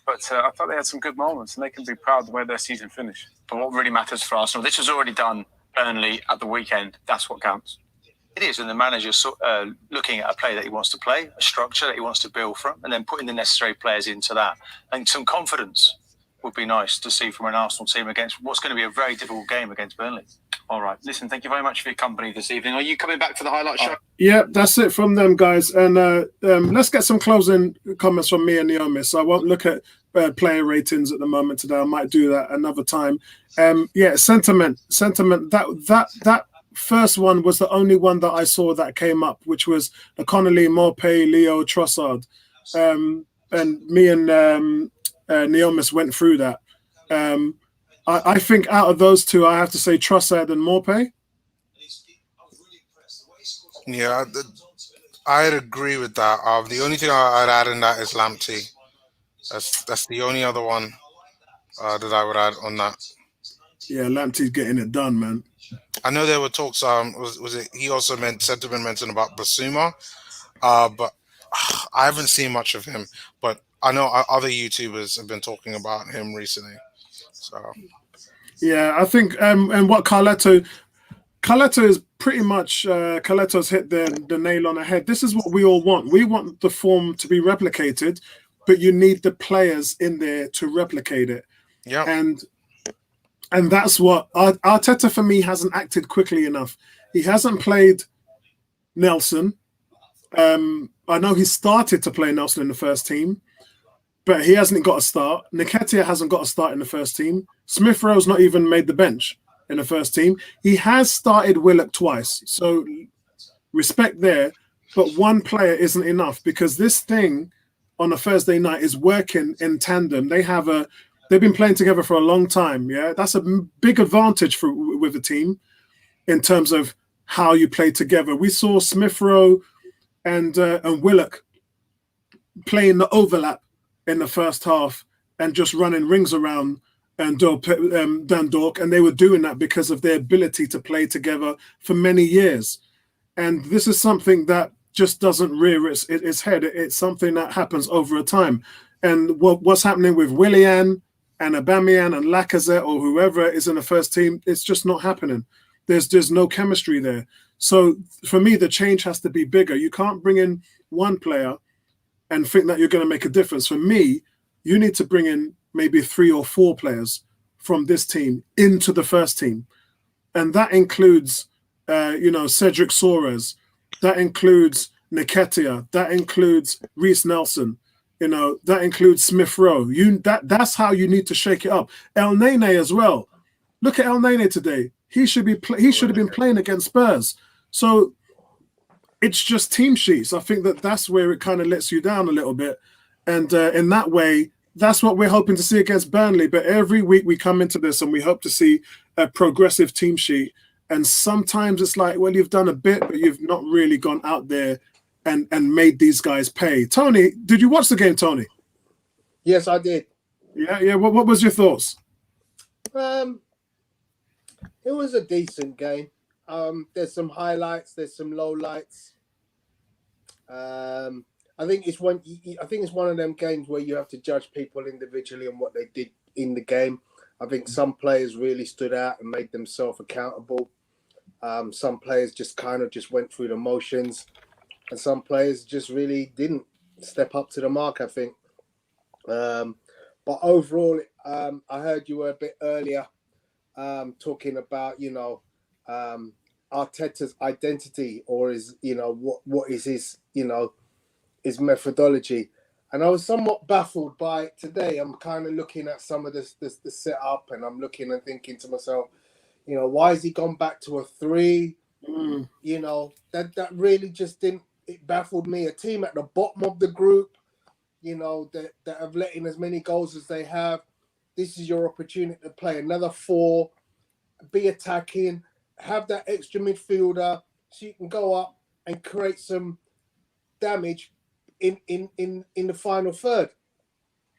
But I thought they had some good moments, and they can be proud of the way their season finished. But what really matters for Arsenal, this was already done Burnley at the weekend. That's what counts. It is, and the manager's looking at a play that he wants to play, a structure that he wants to build from, and then putting the necessary players into that. And some confidence would be nice to see from an Arsenal team against what's going to be a very difficult game against Burnley. All right. Listen, thank you very much for your company this evening. Are you coming back for the highlight show? Yeah, that's it from them, guys. And let's get some closing comments from me and Naomi. So I won't look at player ratings at the moment today. I might do that another time. Yeah, sentiment. That first one was the only one that I saw that came up, which was the Connolly, Maupay, Leo, Trossard. And me and Neomis went through that. I think out of those two, I have to say Trossard and Maupay. Yeah, I'd agree with that. The only thing I'd add in that is Lamptey. That's the only other one that I would add on that. Yeah, Lamptey's getting it done, man. I know there were talks. Was it? He also sentiment mentioned about Basuma, but I haven't seen much of him. But I know other YouTubers have been talking about him recently. So yeah, I think and what Carletto is pretty much Carletto's hit the nail on the head. This is what we all want. We want the form to be replicated, but you need the players in there to replicate it. Yeah, and that's what Arteta for me hasn't acted quickly enough. He hasn't played Nelson. I know he started to play Nelson in the first team, but he hasn't got a start. Nketiah hasn't got a start in the first team. Smith Rowe's not even made the bench in the first team. He has started Willock twice, so respect there. But one player isn't enough because this thing on a Thursday night is working in tandem. They've been playing together for a long time. Yeah, that's a big advantage with the team in terms of how you play together. We saw Smith Rowe and Willock playing the overlap in the first half and just running rings around and Dundalk, and they were doing that because of their ability to play together for many years. And this is something that just doesn't rear its head. It's something that happens over a time. And what's happening with Willian and Aubameyang and Lacazette or whoever is in the first team, it's just not happening. There's no chemistry there. So for me, the change has to be bigger. You can't bring in one player and think that you're going to make a difference. For me, you need to bring in maybe 3 or 4 players from this team into the first team. And that includes, Cedric Soares. That includes Nketiah. That includes Reece Nelson. That includes Smith Rowe. That's how you need to shake it up. El Nene as well. Look at El Nene today. He should have been playing against Spurs. So it's just team sheets. I think that's where it kind of lets you down a little bit. And in that way, that's what we're hoping to see against Burnley. But every week we come into this and we hope to see a progressive team sheet. And sometimes it's like, well, you've done a bit, but you've not really gone out there and made these guys pay. Tony, did you watch the game, Tony? Yes, I did. Yeah. What was your thoughts? It was a decent game. There's some highlights. There's some lowlights. I think it's one of them games where you have to judge people individually and what they did in the game. I think some players really stood out and made themselves accountable. Some players just kind of just went through the motions, and some players just really didn't step up to the mark, I think. But overall, I heard you were a bit earlier talking about, Arteta's identity, or his, what is his, his methodology. And I was somewhat baffled by it today. I'm kind of looking at some of the setup, and I'm looking and thinking to myself, why has he gone back to a 3? That really just didn't. It baffled me. A team at the bottom of the group, that have let in as many goals as they have. This is your opportunity to play another 4, be attacking, have that extra midfielder, so you can go up and create some damage in the final third.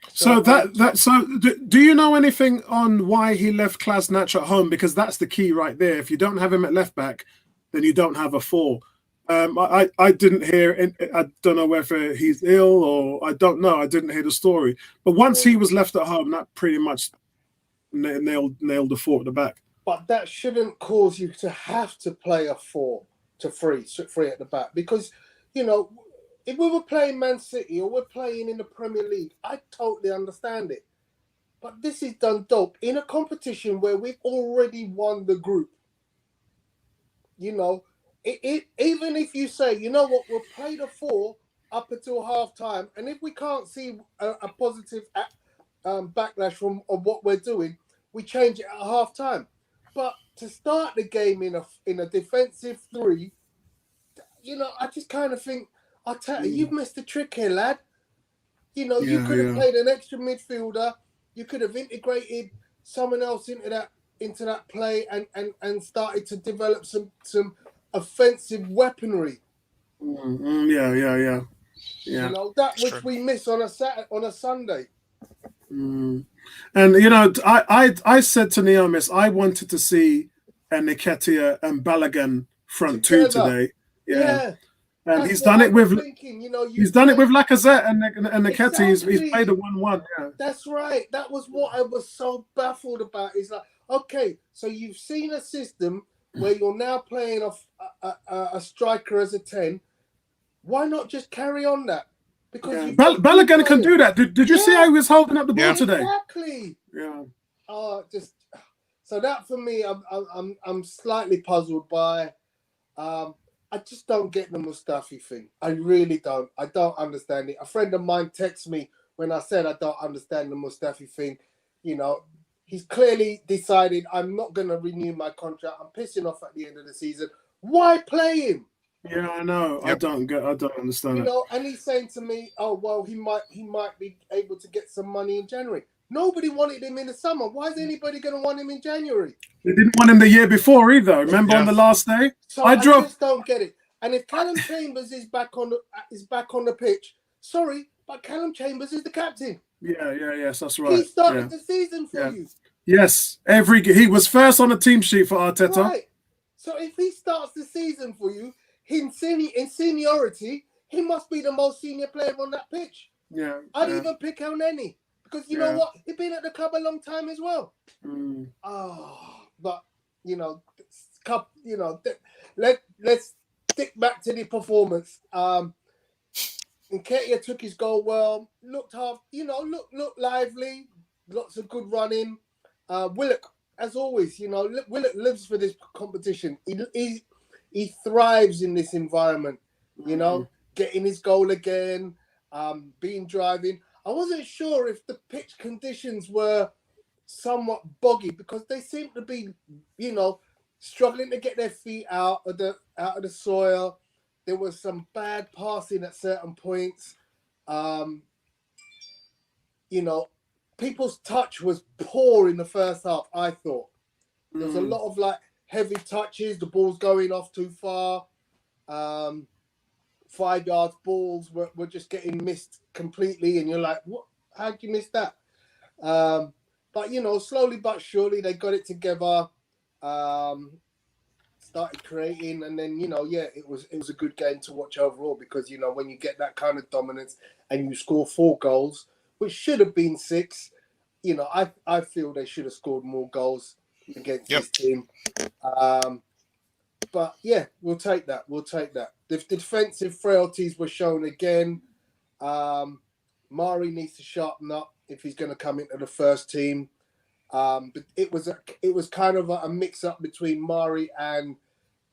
So do you know anything on why he left Klasnach at home? Because that's the key right there. If you don't have him at left back, then you don't have a 4. I didn't hear. I don't know whether he's ill or I don't know. I didn't hear the story. But once he was left at home, that pretty much nailed the 4 at the back. But that shouldn't cause you to have to play a 4 to 3 at the back, because if we were playing Man City or we're playing in the Premier League, I totally understand it. But this is Dundalk in a competition where we've already won the group. Even if you say, we'll play the 4 up until half time, and if we can't see a positive backlash from what we're doing, we change it at half time. But to start the game in a defensive 3, I just kind of think, Arteta, you've missed the trick here, lad. You could have played an extra midfielder. You could have integrated someone else into that play and started to develop some offensive weaponry. Yeah. That which we miss on a Sunday. And I said to Neomis, I wanted to see Nketiah and Balogun front Together. 2 today. Yeah. And he's done it with Lacazette and Nketiah. Exactly. He's played a 1-1. Yeah. That's right. That was what I was so baffled about. It's like, okay, so you've seen a system where you're now playing a striker as a 10. Why not just carry on that? Because Balogun can do that. Did you see how he was holding up the ball today? Exactly. Yeah. So that for me, I'm slightly puzzled by. I just don't get the Mustafi thing. I really don't. I don't understand it. A friend of mine texted me when I said I don't understand the Mustafi thing. He's clearly decided I'm not going to renew my contract. I'm pissing off at the end of the season. Why play him? Yeah, I know. Yep. I don't understand it. And he's saying to me, "Oh well, he might be able to get some money in January." Nobody wanted him in the summer. Why is anybody going to want him in January? They didn't want him the year before either. Remember on the last day? So I just don't get it. And if Callum Chambers is back on the pitch, sorry, but Callum Chambers is the captain. Yes, that's right. He started the season for you. Yes, he was first on the team sheet for Arteta. Right. So if he starts the season for you in seniority, he must be the most senior player on that pitch. Yeah. I'd even pick El Neni. Because you know what? He's been at the club a long time as well. But let's stick back to the performance. Nketiah took his goal well. Looked lively. Lots of good running. Willock, as always, Willock lives for this competition. He thrives in this environment. Getting his goal again. Being driving. I wasn't sure if the pitch conditions were somewhat boggy because they seem to be, struggling to get their feet out of the soil. There was some bad passing at certain points. People's touch was poor in the first half, I thought. There was a lot of heavy touches, the ball's going off too far. 5 yards balls were just getting missed completely, and you're like, what? How'd you miss that? But slowly but surely they got it together, started creating, and then it was a good game to watch overall because when you get that kind of dominance and you score 4 goals, which should have been 6, I feel they should have scored more goals against this team. But yeah, we'll take that. We'll take that. The defensive frailties were shown again. Mari needs to sharpen up if he's going to come into the first team. But it was kind of a mix up between Mari and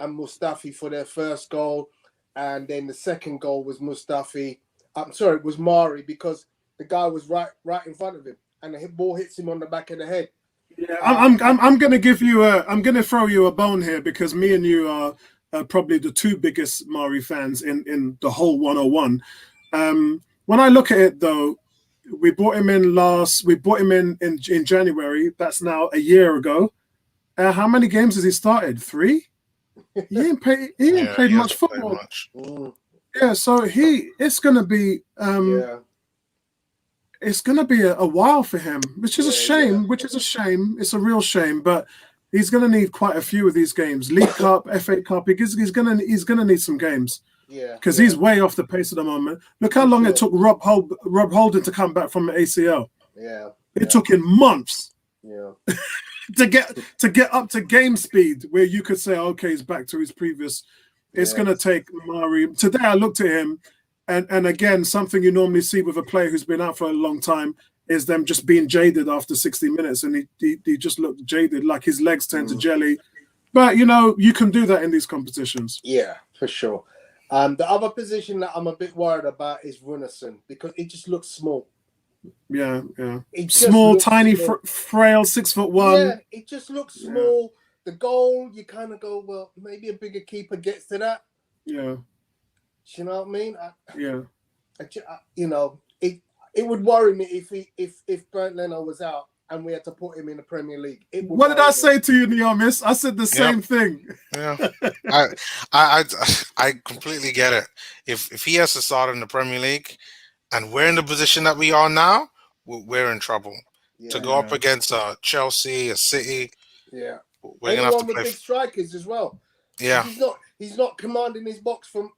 Mustafi for their first goal, and then the second goal was Mustafi. I'm sorry, it was Mari, because the guy was right in front of him, and the ball hits him on the back of the head. Yeah, I'm going to give you I'm going to throw you a bone here, because me and you are probably the two biggest Mari fans in the whole 101. When I look at it though, we brought him in in January. That's now a year ago. How many games has he started? 3? He ain't played much football. Yeah, so it's gonna be it's gonna be a while for him, which is a shame. Yeah. Which is a shame. It's a real shame, but he's gonna need quite a few of these games. League Cup, FA Cup. He's gonna need some games. Yeah, because he's way off the pace at the moment. Look how long it took Rob Holding to come back from the ACL. Yeah, it took him months. Yeah, to get up to game speed, where you could say, okay, he's back to his previous. It's going to take Mari. Today I looked at him, and again, something you normally see with a player who's been out for a long time is them just being jaded after 60 minutes, and he just looked jaded, like his legs turned to jelly. But you can do that in these competitions. Yeah, for sure. The other position that I'm a bit worried about is Runarsson, because it just looks small. Yeah. Small, tiny, frail, 6'1". Yeah, it just looks small. The goal, you kind of go, well, maybe a bigger keeper gets to that. Yeah. Do you know what I mean? It would worry me if Bernd Leno was out and we had to put him in the Premier League. What did I say to you, Neomis? I said the same thing. Yeah, I completely get it. If he has to start in the Premier League, and we're in the position that we are now, we're in trouble. To go up against Chelsea, a City, we're gonna have to play with big strikers as well. Yeah, he's not commanding his box from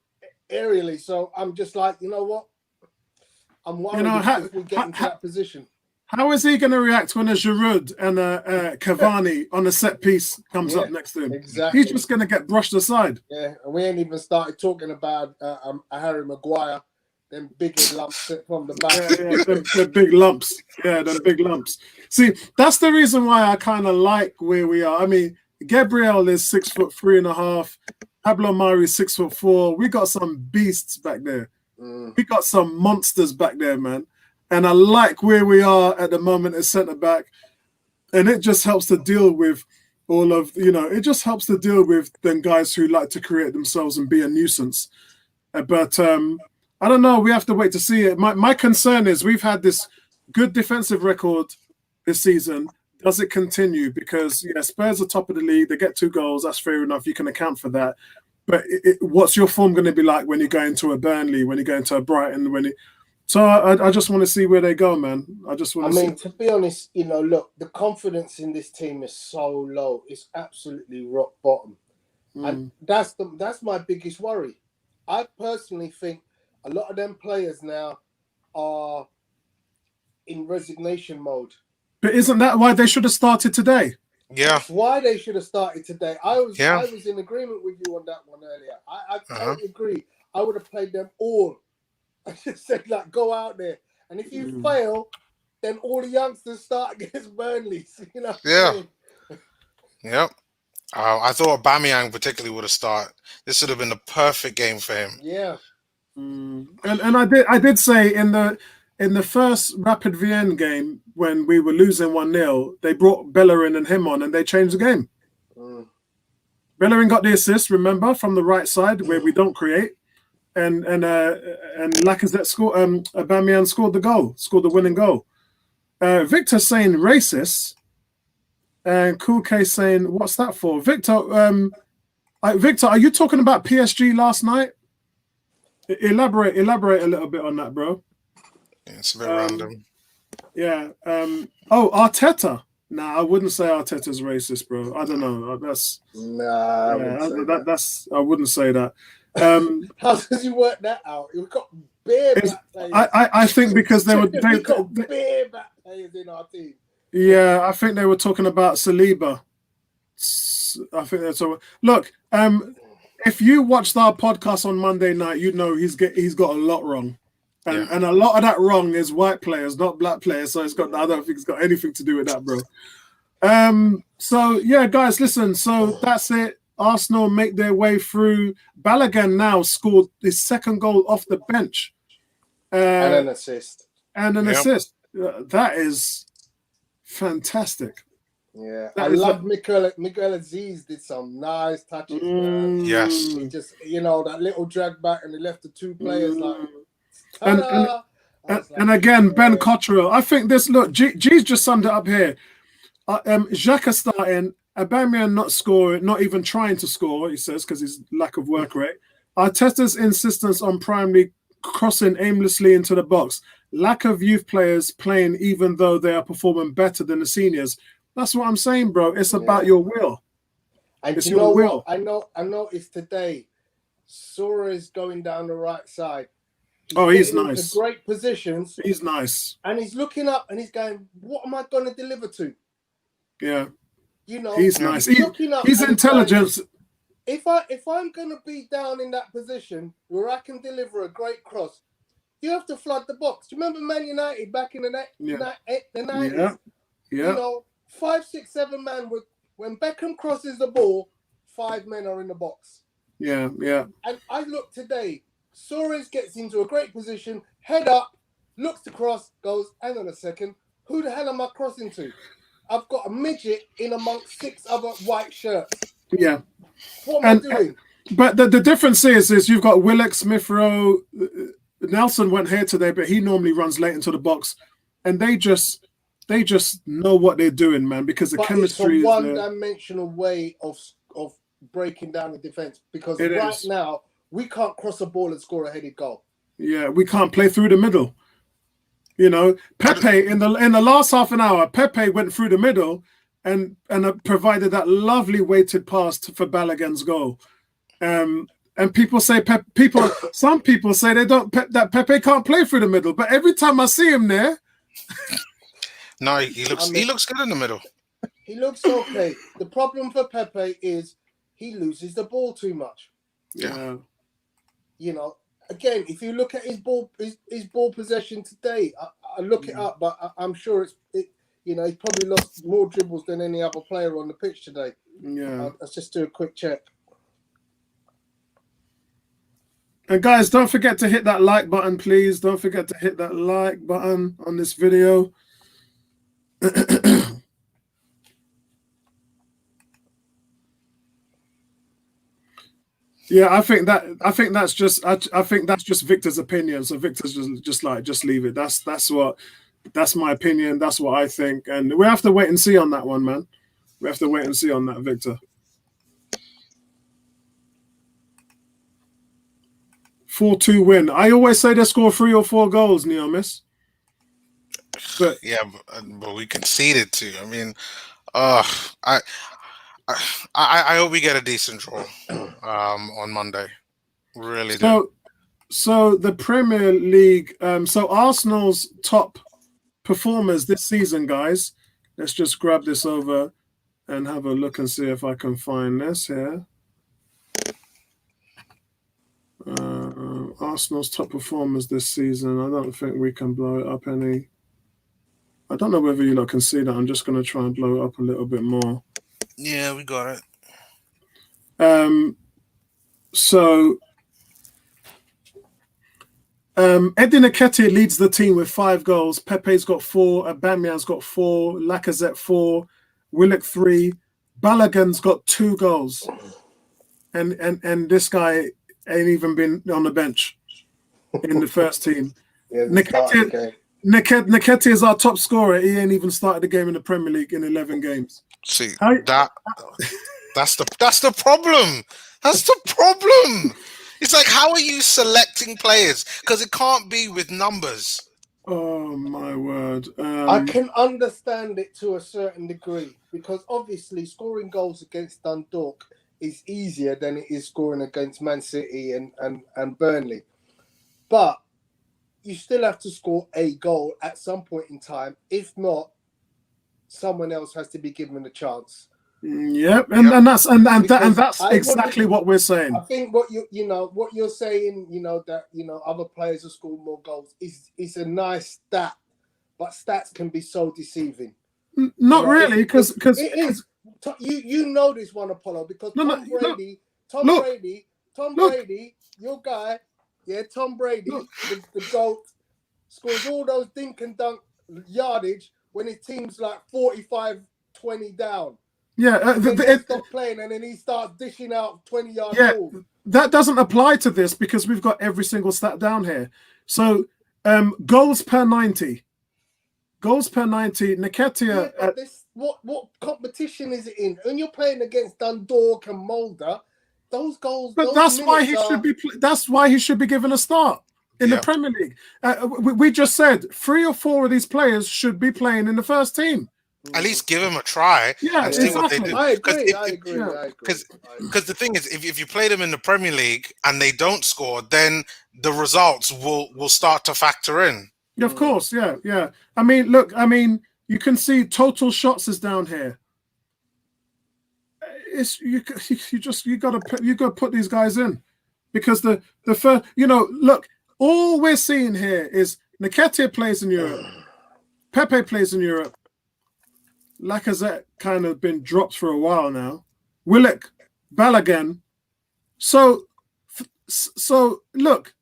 aerially. So I'm just like, you know what? I'm worried if we get into that position. How is he going to react when a Giroud and a Cavani on a set piece comes up next to him? Exactly. He's just going to get brushed aside. Yeah, and we ain't even started talking about a Harry Maguire, them big lumps from the back. The big lumps. Yeah, the big lumps. See, that's the reason why I kind of like where we are. I mean, Gabriel is 6'3.5". Pablo Mari is 6'4". We got some beasts back there. We got some monsters back there, man. And I like where we are at the moment as centre-back. And it just helps to deal with all of, it just helps to deal with them guys who like to create themselves and be a nuisance. But I don't know. We have to wait to see it. My concern is we've had this good defensive record this season. Does it continue? Because, Spurs are top of the league. They get 2 goals. That's fair enough. You can account for that. But what's your form going to be like when you go into a Burnley, when you go into a Brighton, So I just want to see where they go, man. To be honest, look, the confidence in this team is so low. It's absolutely rock bottom. And that's my biggest worry. I personally think a lot of them players now are in resignation mode. But isn't that why they should have started today? Yeah. That's why they should have started today. I was in agreement with you on that one earlier. I totally agree. I would have played them all. I just said, go out there. And if you fail, then all the youngsters start against Burnley. Yeah. Yep. I thought Aubameyang particularly would have started. This would have been the perfect game for him. Yeah. And I did say in the first Rapid Vienna game when we were losing 1-0, they brought Bellerin and him on and they changed the game. Bellerin got the assist, remember, from the right side where we don't create. And Lacazette scored. Aubameyang scored the winning goal. Victor saying racist, and Cool K saying what's that for? Victor, Victor, are you talking about PSG last night? Elaborate a little bit on that, bro. Yeah, it's a bit random. Yeah. Arteta. Nah, I wouldn't say Arteta's racist, bro. I don't know. I wouldn't say that. How does he work that out? We've got bare back players. I think because we've got bare back players in our team. Yeah, I think they were talking about Saliba. I think that's all. Look, if you watched our podcast on Monday night, you know he's got a lot wrong, and a lot of that wrong is white players, not black players. So I don't think it's got anything to do with that, bro. So yeah, guys, listen. So that's it. Arsenal make their way through. Balogun now scored his second goal off the bench, and an assist. That is fantastic. Yeah, I love Miguel Aziz did some nice touches. Yes, he just that little drag back and he left the two players and again Ben Cottrell. I think this G's just summed it up here. Xhaka starting, Aubameyang not scoring, not even trying to score. He says because his lack of work rate. Arteta's insistence on primarily crossing aimlessly into the box. Lack of youth players playing even though they are performing better than the seniors. That's what I'm saying, bro. It's about your will. And it's your will. I noticed today, Suarez going down the right side. He's nice. Great positions. He's nice. And he's looking up and he's going, what am I going to deliver to? Yeah. He's nice. He's intelligent. If I'm going to be down in that position where I can deliver a great cross, you have to flood the box. Do you remember Man United back in the 90s? Yeah. 5, 6, 7 men when Beckham crosses the ball, 5 men are in the box. Yeah. And I look today, Suarez gets into a great position, head up, looks to cross, goes, hang on a second, who the hell am I crossing to? I've got a midget in amongst 6 other white shirts. Yeah. What am I doing? But the difference is you've got Willock, Smith Rowe, Nelson went here today, but he normally runs late into the box, and they just know what they're doing, man, because the chemistry is a one-dimensional way of breaking down the defense. Because now we can't cross a ball and score a headed goal. Yeah, we can't play through the middle. Pepe in the last half an hour, Pepe went through the middle and provided that lovely weighted pass for Balogun's goal. And people say some people say that Pepe can't play through the middle, but every time I see him there. No, he looks good in the middle. He looks okay. The problem for Pepe is he loses the ball too much. Yeah. Again, if you look at his ball possession today, I look it up, but I'm sure he's probably lost more dribbles than any other player on the pitch today. Yeah. Let's just do a quick check. And guys, don't forget to hit that like button, please. Don't forget to hit that like button on this video. Yeah, I think that's just Victor's opinion. So Victor's just leave it. That's my opinion. That's what I think, and we have to wait and see on that one, man. We have to wait and see on that, Victor. 4-2 win. I always say they score 3 or 4 goals, Neomis. But but we conceded to. I mean, I hope we get a decent draw on Monday. Really do. So the Premier League. So Arsenal's top performers this season, guys. Let's just grab this over and have a look and see if I can find this here. Arsenal's top performers this season. I don't think we can blow it up any. I don't know whether you lot can see that. I'm just going to try and blow it up a little bit more. Yeah, we got it. Eddie Nketiah leads the team with 5 goals. Pepe's got 4. Aubameyang's got 4. Lacazette 4. Willock 3. Balogun's got 2 goals. And this guy ain't even been on the bench in the first team. Nketiah is our top scorer. He ain't even started the game in the Premier League in 11 games. See, that's the problem. That's the problem. It's like, how are you selecting players? Because it can't be with numbers. Oh, my word. I can understand it to a certain degree because obviously scoring goals against Dundalk is easier than it is scoring against Man City and Burnley. But you still have to score a goal at some point in time. If not, someone else has to be given a chance. Yep, and that's exactly what we're saying. I think what you're saying, that other players have scored more goals is a nice stat, but stats can be so deceiving. Not really, because it is. You know this one, Apollo, because Tom Brady, your guy, Tom Brady, the GOAT, scores all those dink and dunk yardage when his team's like 45-20 down. Yeah, they stop playing and then he starts dishing out 20-yard balls. That doesn't apply to this because we've got every single stat down here. So goals per 90. Goals per 90. Nketiah. What competition is it in? When you're playing against Dundalk and Mulder, those goals. But that's why he should be. That's why he should be given a start in the Premier League. We just said 3 or 4 of these players should be playing in the first team. At least give them a try and see what they do. I agree. Because the thing is, if you play them in the Premier League and they don't score, then the results will start to factor in. Of course, yeah. I mean, look, you can see total shots is down here. It's you gotta put these guys in because the first, look, all we're seeing here is Nketiah plays in Europe, Pepe plays in Europe. Lacazette kind of been dropped for a while now. Willock, Balogun. So look,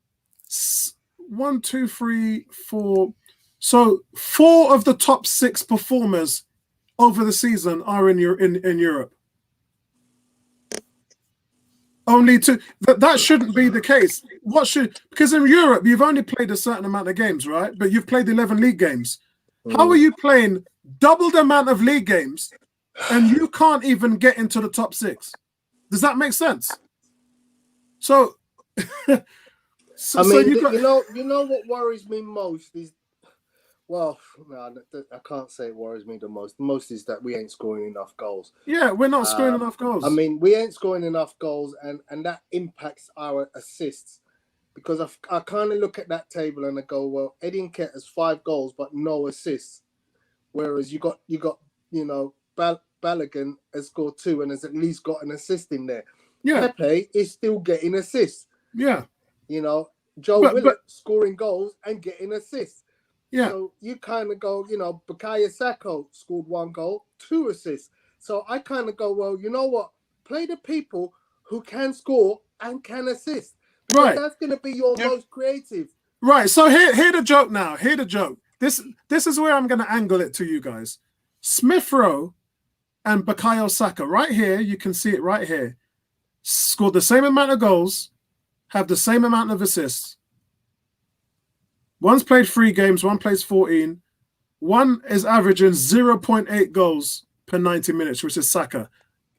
1, 2, 3, 4. So 4 of the top 6 performers over the season are in Europe. Only 2. That shouldn't be the case. Because in Europe you've only played a certain amount of games, right? But you've played 11 league games. How are you playing double the amount of league games and you can't even get into the top 6? Does that make sense? So, you know what worries me most is, well, no, I can't say it worries me the most. The most is that we ain't scoring enough goals. Yeah, we're not scoring enough goals. We ain't scoring enough goals, and that impacts our assists. Because I kind of look at that table and I go, well, Eddie Nketiah has 5 goals but no assists, whereas you got Balogun has scored 2 and has at least got an assist in there. Yeah, Pepe is still getting assists. Yeah, Joe Willock scoring goals and getting assists. Yeah, so you kind of go, Bukayo Saka scored 1 goal, 2 assists. So I kind of go, well, you know what? Play the people who can score and can assist. Right, that's going to be your most creative. Right. So hear the joke now. Hear the joke. This is where I'm going to angle it to you guys. Smith Rowe and Bukayo Saka, right here. You can see it right here. Scored the same amount of goals, have the same amount of assists. One's played 3 games, one plays 14. One is averaging 0.8 goals per 90 minutes, which is Saka.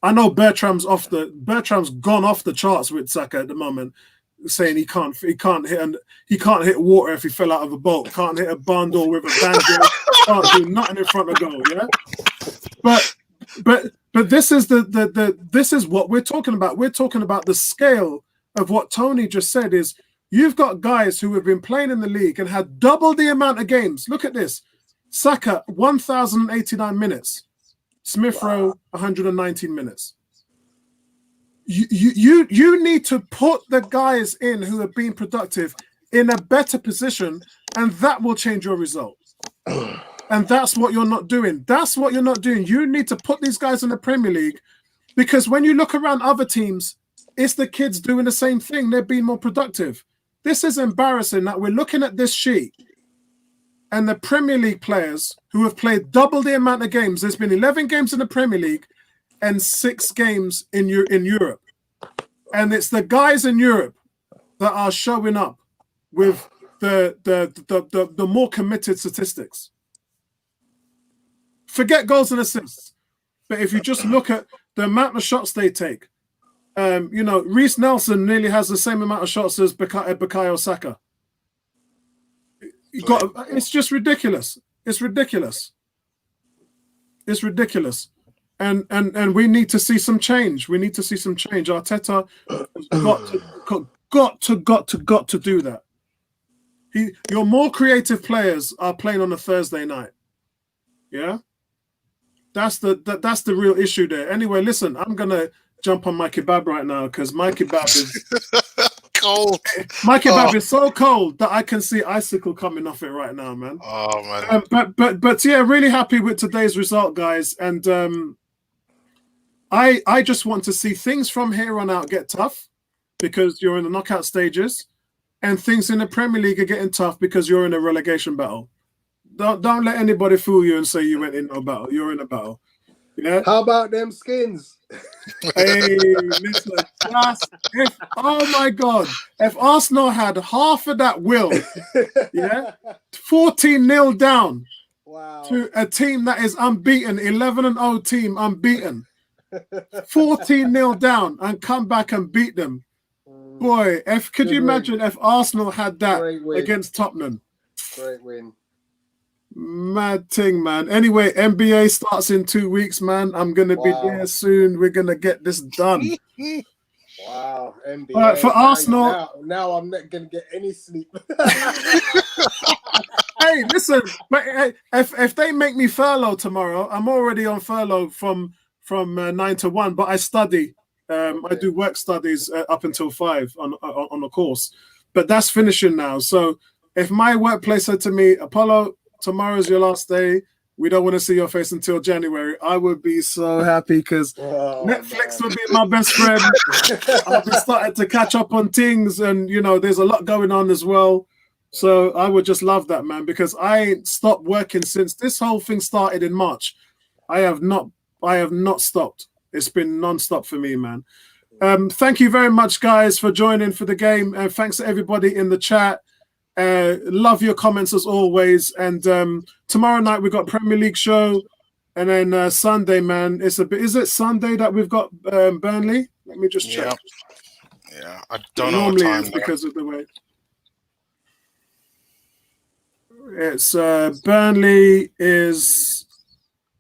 I know Bertram's gone off the charts with Saka at the moment, saying he can't hit water if he fell out of a boat, can't hit a barn door with a banjo, can't do nothing in front of goal. Yeah, but this is this is what we're talking about. We're talking about the scale of what Tony just said. Is you've got guys who have been playing in the league and had double the amount of games. Look at this: Saka 1,089 minutes, Smith Rowe 119 minutes. You need to put the guys in who have been productive in a better position, and that will change your result. And that's what you're not doing. That's what you're not doing. You need to put these guys in the Premier League, because when you look around other teams, it's the kids doing the same thing. They're being more productive. This is embarrassing that we're looking at this sheet and the Premier League players who have played double the amount of games. There's been 11 games in the Premier League and 6 games in Europe. And it's the guys in Europe that are showing up with the more committed statistics. Forget goals and assists. But if you just look at the amount of shots they take, Reece Nelson nearly has the same amount of shots as Bukayo Saka. It's just ridiculous. It's ridiculous. It's ridiculous. And we need to see some change. We need to see some change. Arteta got to do that. Your more creative players are playing on a Thursday night. Yeah? That's the real issue there. Anyway, listen, I'm gonna jump on my kebab right now because my kebab is cold. My kebab is so cold that I can see icicle coming off it right now, man. Oh man. But yeah, really happy with today's result, guys. And I just want to see things from here on out get tough because you're in the knockout stages, and things in the Premier League are getting tough because you're in a relegation battle. Don't let anybody fool you and say you went in no battle. You're in a battle. Yeah. How about them skins? Hey, listen, oh my God, if Arsenal had half of that will, yeah, 14-0 down to a team that is unbeaten, 11-0 team unbeaten, 14-0 down and come back and beat them. Boy, could you imagine if Arsenal had that against Tottenham? Great win. Mad thing, man. Anyway, NBA starts in 2 weeks, man. I'm gonna be there soon. We're gonna get this done. Wow, NBA. For Arsenal, now I'm not gonna get any sleep. Hey, listen, but if they make me furlough tomorrow, I'm already on furlough from 9 to 1, but I study. I do work studies up until 5 on a course, but that's finishing now. So if my workplace said to me, Apollo, tomorrow's your last day, we don't want to see your face until January, I would be so happy because Netflix would be my best friend. I'll be starting to catch up on things, and there's a lot going on as well. So I would just love that, man, because I ain't stopped working since this whole thing started in March. I have not stopped. It's been non-stop for me, man. Thank you very much, guys, for joining for the game, and thanks to everybody in the chat. Love your comments as always. And tomorrow night we've got Premier League show, and then Sunday, man, is it Sunday that we've got Burnley? Let me just check. Yeah, I don't know normally what time it's because of the way. It's Burnley is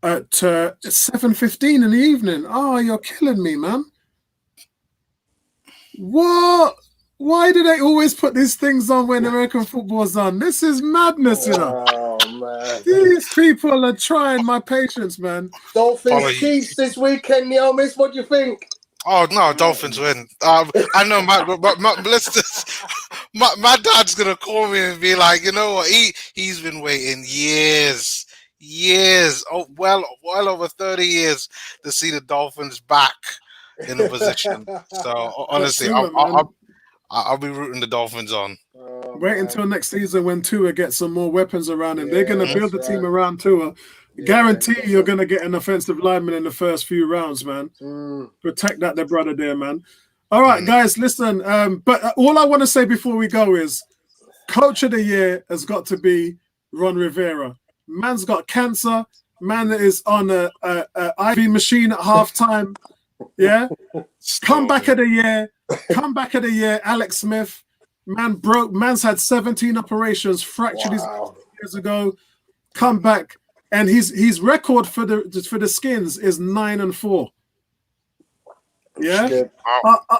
at 7:15 in the evening. Oh, you're killing me, man. What? Why do they always put these things on when American football's on? This is madness, Oh, man. These people are trying my patience, man. Dolphins Chiefs this weekend, Neomis. What do you think? Oh no, Dolphins win. I know my dad's gonna call me and be like, you know what? He's been waiting years, well over 30 years to see the Dolphins back in a position. So honestly, I'll be rooting the Dolphins on. Wait until next season when Tua gets some more weapons around him. They're going to build the team around Tua. Guarantee you're going to get an offensive lineman in the first few rounds, man. Protect that, their brother there, man. All right, guys, listen. But all I want to say before we go is Coach of the Year has got to be Ron Rivera. Man's got cancer. Man is on a IV machine at halftime. Yeah. Comeback of the year, Alex Smith. Man's had 17 operations, fractured his years ago. Come back, and his record for the Skins is 9-4. Yeah.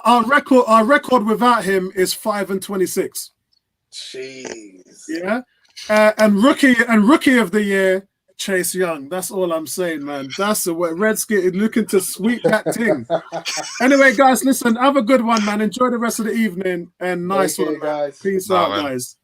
Our record without him is 5-26. Jeez. Yeah. And rookie of the year, Chase Young. That's all I'm saying, man. That's what Redskin looking to sweep that thing. Anyway, guys, listen, have a good one, man. Enjoy the rest of the evening, and nice one, man. Peace out, guys.